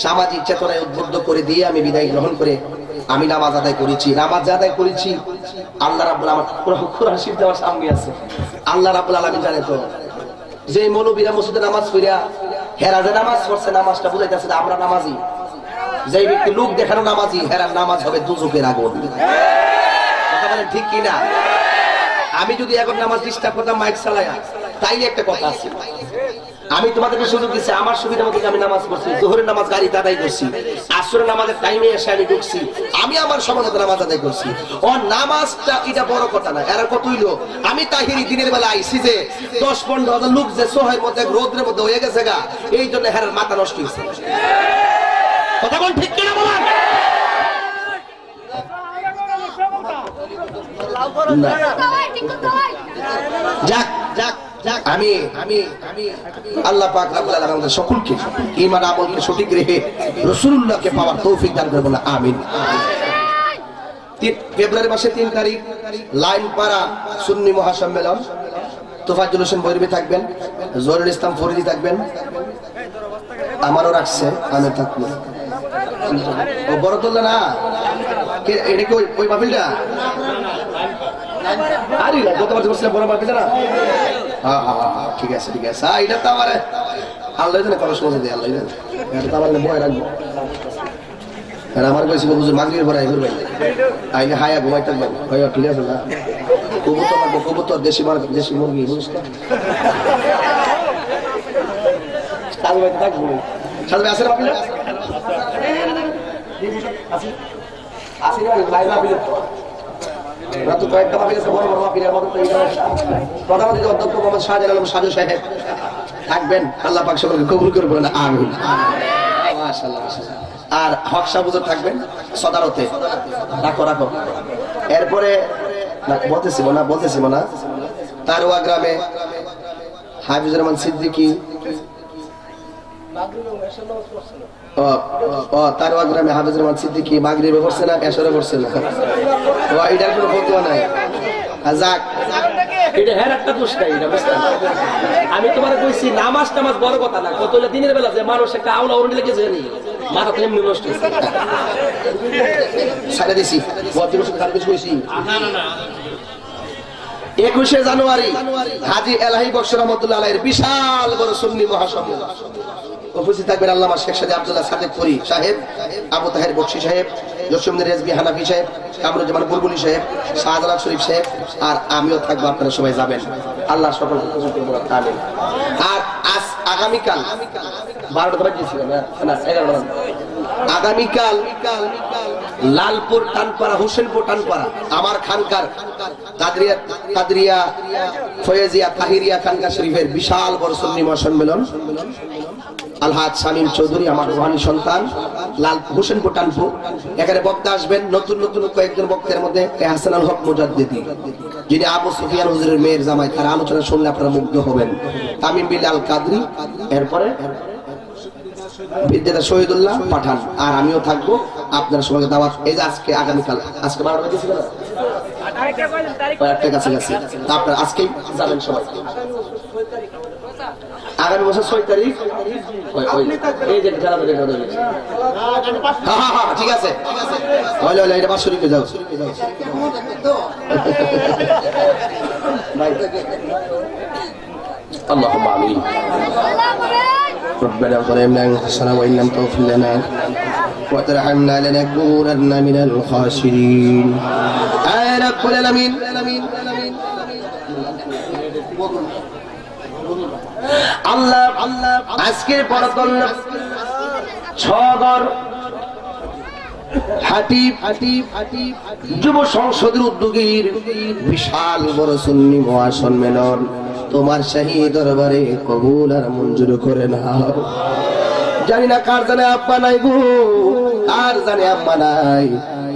সামাজিক চেতনায় উদ্বুদ্ধ করে দিয়ে আমি বিদায় গ্রহণ করে আমি নামাজ আদায় করেছি। আল্লাহ রাব্বুল আলামিন কোরআন শরীফ দেওয়ার সামনে আছে। আল্লাহ রাব্বুল আলামিন জানে তো যে মৌলবীরা মসজিদে নামাজ পড়িয়া হেরা যে নামাজ পড়ছে নামাজটা বুঝাইতেছে আমরা নামাজি। যে ব্যক্তি লোক দেখানো নামাজি হেরার নামাজ হবে দুজকের আগুন। কথা বলেন ঠিক কিনা? আমি যদি এখন নামাজ ডিস্টার্ব করতাম মাইক চালায়া, তাইলে একটা কথা আছে। আমি তোমাদেরকে সুযোগ দিচ্ছি, আমার সুবিধা মতো আমি নামাজ পড়ছি, জোহরের নামাজ গাড়িতে আদায় করছি, আসরের নামাজের টাইমে এসে আমি ঢুকছি, আমি আমার সময় মতো নামাজ আদায় করছি। ও নামাজটা এটা বড় কথা না। এরা কত হইলো আমি তাহিরি দিনের বেলা আইসি যে 10-15 লোক যে সোহের মধ্যে রোদ্রের মধ্যে হয়ে গেছে গা, এই জন্য হেরার মাথা নষ্ট হয়েছে। কথা বল ঠিক কিনা বলেন? আমি আল্লাহ পাক রব্বুল আলামিন আমাদের সকলকে ঈমান আমলকে সঠিক রেখে রাসূলুল্লাহকে পাওয়ার তৌফিক দান করুন, আমিন। ফেব্রুয়ারি মাসে 3 তারিখ লাইনপাড়া সুন্নি মহাসম্মেলন। তোফাজ্জল হোসেন বৈরবী থাকবেন, জহিরুল ইসলাম ফরিদি থাকবেন, আমারও রাখছে, আমি থাকবো। ও বড়তলা না, এটা কি ওই মাহফিলটা? আরে গতবার বলছিলাম বড় মাহফিলটা না? হ্যাঁ, ঠিক আছে। এটা তো আমার আল্লাহ জানে কত সময় দেয়, আল্লাহ জানে। এটা তো আমার ভয় রাখবো। আর আমার কাছে হুজুর মাগরিবের পরে আইবুর ভাই আইলে হায়া ঘুমাই থাকবেন। ঠিক আছে না? কবুতর দেশি মুরগি বুঝছ না? থাকবো সাথে আসে না মাহফিলটা? থাকবেন, আল্লাহ পাক সকলকে কবুল করে বলেন আমিন। মাশাআল্লাহ। আর হক সাহেব হুজুর থাকবেন সদারতে। রাখো। এরপরে বলতেছি না তারওয়া গ্রামে হাফিজুর রহমান সিদ্দিকী, তারওয়া গ্রামে হাফিজুর রহমান সিদ্দিকী মাগরিবে পড়ছে না, এশরে পড়ছে না। এটার কোনো ফতোয়া নাই। যাক, এটা হের একটা দোষ নাই, এটা বুঝতে। আমি তোমার কইছি নামাজ বড় কথা না, কত দিনের বেলা যে মানুষ একটা আউলা উড়ে লেগে যায় মাথা তো এমনি নষ্ট হয়েছে। ছাড়া দিছি 21শে জানুয়ারি হাজী এলাহি বক্স রহমতুল্লাহ আলাইহির বিশাল বড় সুন্নি মহাসম্মেলন। উপস্থিত থাকবেন আল্লামা শেখ সাদি আব্দুল্লাহ সাদেক পুরি সাহেব, আবু তাহের বক্সি সাহেব, জসিমউদ্দিন রেজভী হানাফি সাহেব, কামরুজ্জামান বুলবুলি সাহেব, শাহজালাল শরীফ সাহেব, আর আমিও থাকবো। আপনারা সবাই যাবেন, আল্লাহ সকলকে কবুল করুন, আমিন। আর আগামীকাল 12টা বাজছিল না, 11টা। আগামীকাল লালপুর টানপাড়া, হোসেনপুর টানপাড়া আমার খানকার কাদরিয়া ফয়েজিয়া তাহিরিয়া খানকা শরীফের বিশাল বড় সুন্নি মহাসম্মেলন। আলহাজ শামীম চৌধুরী আমার রুহানি সন্তান, লাল হোসেনপুর টানপুর। এখানে বক্তা আসবেন নতুন কয়েকজন বক্তার মধ্যে হাসানুল হক মুজাদ্দিদি, যিনি আবু সুফিয়ান হুজুরের মেয়ের জামাই। তার আলোচনা শুনলে আপনারা মুগ্ধ হবেন। তামিম বিল্লাল কাদরি, এরপরে বিদ্যাটা শহীদুল্লাহ পাঠান, আর আমিও থাকবো। আপনার সবাইকে দাওয়াত। এই যে আগামীকাল 12টা বাজছিল না, একটা কাছাকাছি। আপনার আজকেই যাবেন সবাই। আগামী বছর 6 তারিখ এই যে ঠিক আছে, এটা 500 টাকা যাও। اللهم آمين. ربنا ظلمنا أنفسنا وإن لم تغفر لنا وترحمنا لنكونن من الخاسرين. يا رب العالمين. আল্লাহ আজকের পরতল ছগর হাটি যুব সংসদের উদ্যোগীর বিশাল বড় সুন্নি মহাসম্মেলন তোমার শাহী দরবারে কবুল আর মঞ্জুর করে নাও। জানি না কার জানে আব্বা নাই গো, আর জানে আম্মা নাই।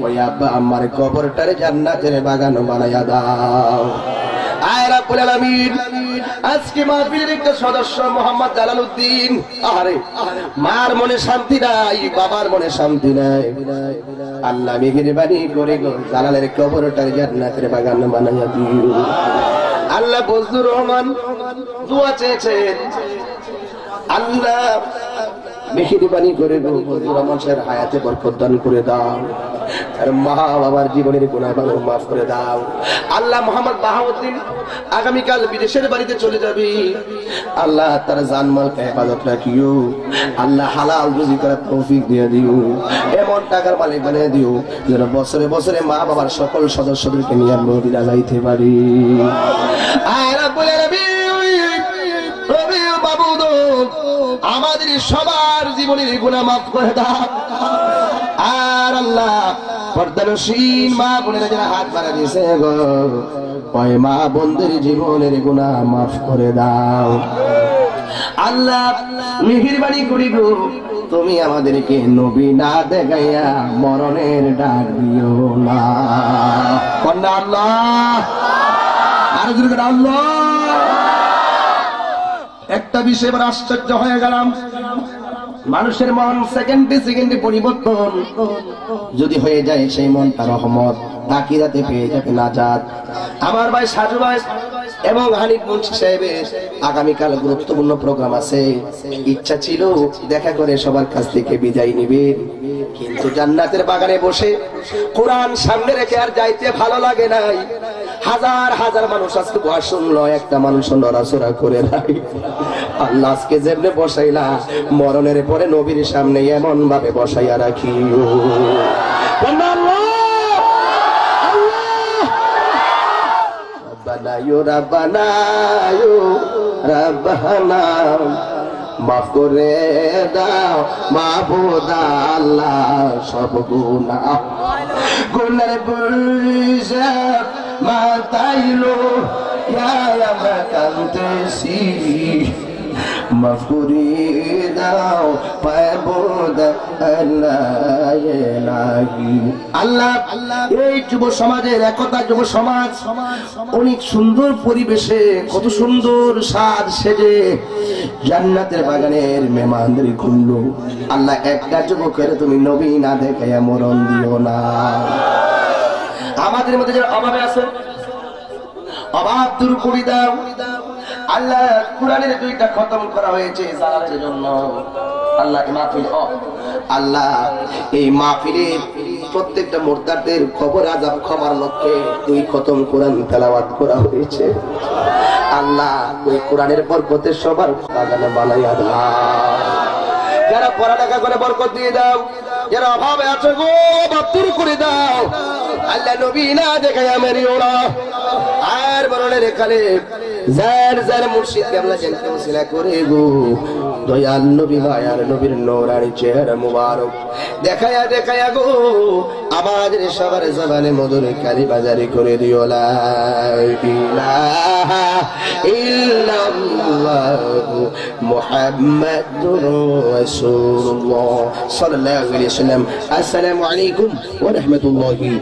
ওই আব্বা আম্মার কবরটারে জান্নাতের বাগান বানায়া দাও। আয় রাব্বুল আলামিন, আজকে মাহফিলের একটা সদস্য মোহাম্মদ জালালউদ্দিন, আরে মার মনে শান্তি নাই, বাবার মনে শান্তি নাই। আল্লাহ মেহেরবানি করে গো জালালের কবরটার জান্নাতের বাগান বানাইয়া দিও। আল্লাহ বজলুর রহমান দোয়া চেয়েছেন, আল্লাহ মেহেরবানি করে গো বজলুর রহমান সাহেবের হায়াতে বরকত দান করে দাও, আর মা বাবার জীবনের গুনাহগুলো মাফ করে দাও। আল্লাহ মোহাম্মদ বাহাউদ্দিন আগামীকাল বিদেশের বাড়িতে চলে যাবে, আল্লাহ তার জানমালকে হেফাজত রাখিও। আল্লাহ হালাল রুজি করার তৌফিক দিয়ে দিও, এমন টাকার মালিক বানিয়ে দিও যেন বছরে বছরে মা বাবার সকল সদস্যদেরকে নিয়ে মদিনা যাইতে পারি। আর বলে আমাদের সবার জীবনের গুনাহ মাফ করে দাও। আর আল্লাহ পর্দানসীন মা বোনেরা যারা হাত বাড়া দিয়েছে গো, ওই মা বোনদের জীবনের গুনাহ মাফ করে দাও। আল্লাহ মেহেরবানি করি গো, তুমি আমাদেরকে নবী না দেখাইয়া মরণের ডাক দিও না। কন্যা আল্লাহ, আর যদি আল্লাহ। একটা বিষয় এবার আশ্চর্য হয়ে গেলাম, মানুষের মন সেকেন্ডে সেকেন্ডে পরিবর্তন যদি হয়ে যায়, সেই মনটা রহমত, আখিরাতে পেয়ে যাবে নাজাত। আমার ভাই সাজু ভাই এবং হানিফ মুন্সি সাহেবের আগামীকাল গুরুত্বপূর্ণ প্রোগ্রাম আছে। ইচ্ছা ছিল দেখা করে সবার কাছ থেকে বিদায় নিবে, কিন্তু জান্নাতের বাগানে বসে কোরআন সামনে রেখে আর যাইতে ভালো লাগে নাই। হাজার হাজার মানুষ আজকে দোয়া শুনলো, একটা মানুষ নড়াচড়া করে নাই। আল্লাহ আজকে যেমনে বসাইলা, মরণের পরে নবীর সামনে এমন ভাবে বসাইয়া রাখিও। রব্বানা রব্বানা মাফ করে দাও মাবুদ আল্লাহ সব গুনাহ, গুনার বুঝা মাতাইলো আমরা কাঁদতেছি, মাফ করে দাও মাবুদ আল্লাহ। এই যুব সমাজের একতা, যুব সমাজ অনেক সুন্দর পরিবেশে, কত সুন্দর সাজ সেজে জান্নাতের বাগানের মেহমানদারি করলো। আল্লাহ একটা যুবকের তুমি নবী না দেখাইয়া মরণ দিও না। আমাদের মধ্যে যারা অভাবে আছে, অভাব দূর করে দাও। আল্লাহ কোরআনের 2টা খতম করা হয়েছে জালালের জন্য। আল্লাহ মাহফিল আল্লাহ এই মাহফিলের প্রত্যেকটা মুর্তাদের কবর আযাব ক্ষমার লক্ষ্যে 2 খতম কোরআন তেলাওয়াত করা হয়েছে। আল্লাহ ওই কোরআনের বরকতে সবার বাগানে বানাইয়া দাও। যারা পড়ালেখা করে বরকত দিয়ে দাও, যারা অভাবে আছে গো অভাব দূর করে দাও। আল্লাহ নবী না দেখাইয়া মেরিও না। আর বরণের কালে যার যার মুর্শিদকে আমরা জানতে ওসিলা করে গো, দয়াল নবী মায়ার নবীর নূরানি চেহারা মুবারক দেখায়া দেখায়া গো আমাদের সবার জবানে মধুর কালিমা জারি করে দিও। লা ইলাহা ইল্লাল্লাহু মুহাম্মাদুর রাসূলুল্লাহ সাল্লাল্লাহু আলাইহি ওয়াসাল্লাম। আসসালামু আলাইকুম ওয়া রাহমাতুল্লাহি।